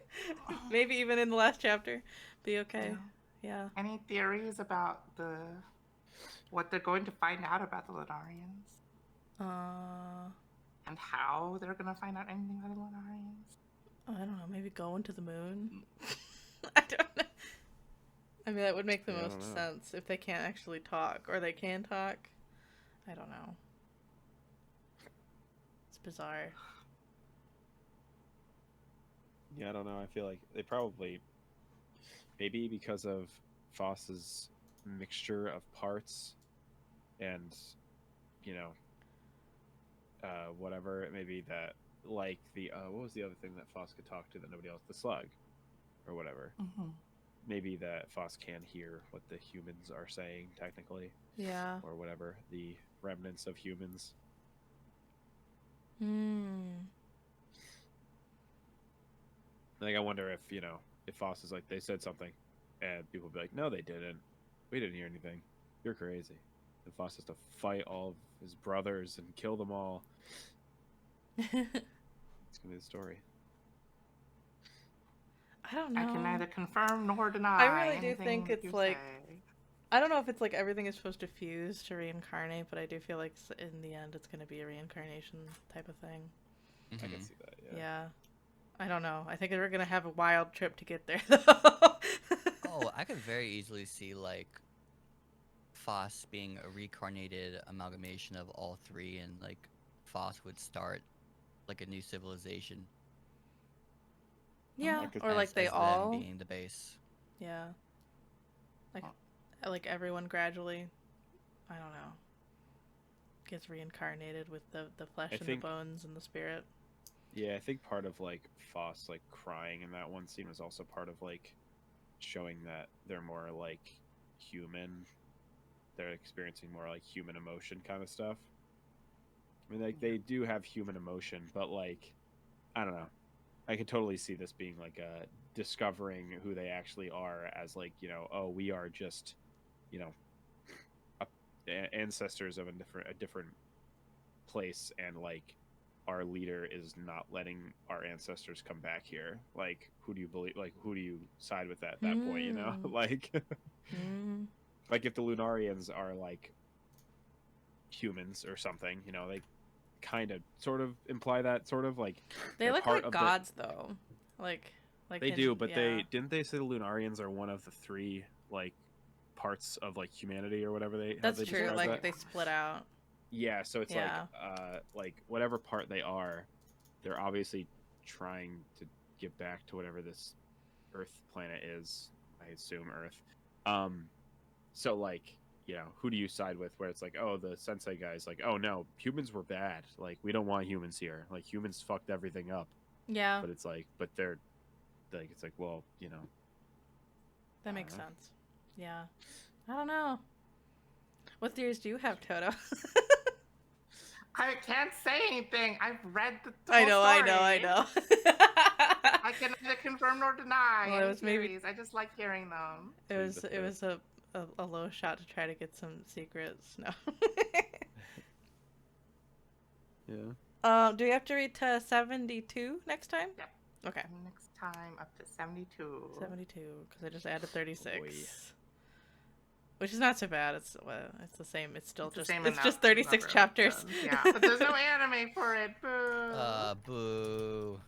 maybe even in the last chapter, be okay. Yeah. Any theories about what they're going to find out about the Lunarians? And how they're going to find out anything about the Lunarians? I don't know. Maybe going to the moon. I don't know. I mean, that would make the most sense if they can't actually talk, or they can talk. I don't know. It's bizarre. Yeah, I don't know. I feel like they probably, maybe because of Phos's mixture of parts and, whatever, maybe that, like the, what was the other thing that Phos could talk to that nobody else, the slug or whatever. Mm-hmm. Maybe that Phos can hear what the humans are saying, technically. Yeah. Or whatever, the remnants of humans. Like, I wonder if, if Phos is like, they said something, and people be like, no, they didn't. We didn't hear anything. You're crazy. And Phos has to fight all of his brothers and kill them all. It's going to be the story. I don't know. I can neither confirm nor deny. I really do think it's like, say. I don't know if it's like everything is supposed to fuse to reincarnate, but I do feel like in the end it's going to be a reincarnation type of thing. I can see that, Yeah. I don't know. I think we're going to have a wild trip to get there, though. Oh, I could very easily see, like, Phos being a reincarnated amalgamation of all three, and, like, Phos would start, like, a new civilization. Yeah, Like, or like they all them being the base. Yeah. Like everyone gradually, I don't know, gets reincarnated with the flesh and the bones and the spirit. Yeah, I think part of like Phos like crying in that one scene was also part of like showing that they're more like human. They're experiencing more like human emotion kind of stuff. I mean, like they do have human emotion, but like I don't know. I could totally see this being like a discovering who they actually are as like, oh, we are just, ancestors of a different place, and like our leader is not letting our ancestors come back here. Like, who do you believe? Like, who do you side with at that point? Like, like if the Lunarians are like humans or something, they kind of sort of imply that sort of like they look like gods though, like they do, but they say the Lunarians are one of the three like parts of like humanity or whatever that's true, like they split out. Yeah, so it's like whatever part they are, they're obviously trying to get back to whatever this Earth planet is. I assume Earth. So like, who do you side with? Where it's like, oh, the Sensei guy's like, oh no, humans were bad. Like, we don't want humans here. Like, humans fucked everything up. Yeah. But it's like, but they're like, it's like, well, That makes sense. Yeah. I don't know. What theories do you have, Toto? I can't say anything. I've read the I whole know. story. I can neither confirm nor deny Well, it any was maybe- theories. I just like hearing them. It Please was a low shot to try to get some secrets. No. Yeah. Do we have to read to 72 next time? Yep. Okay. Next time up to 72. 72, because I just added 36. boy. Which is not so bad. It's the same. It's still It's the just same it's enough just 36 number of chapters. them. Yeah, but there's no anime for it. Boo. Boo.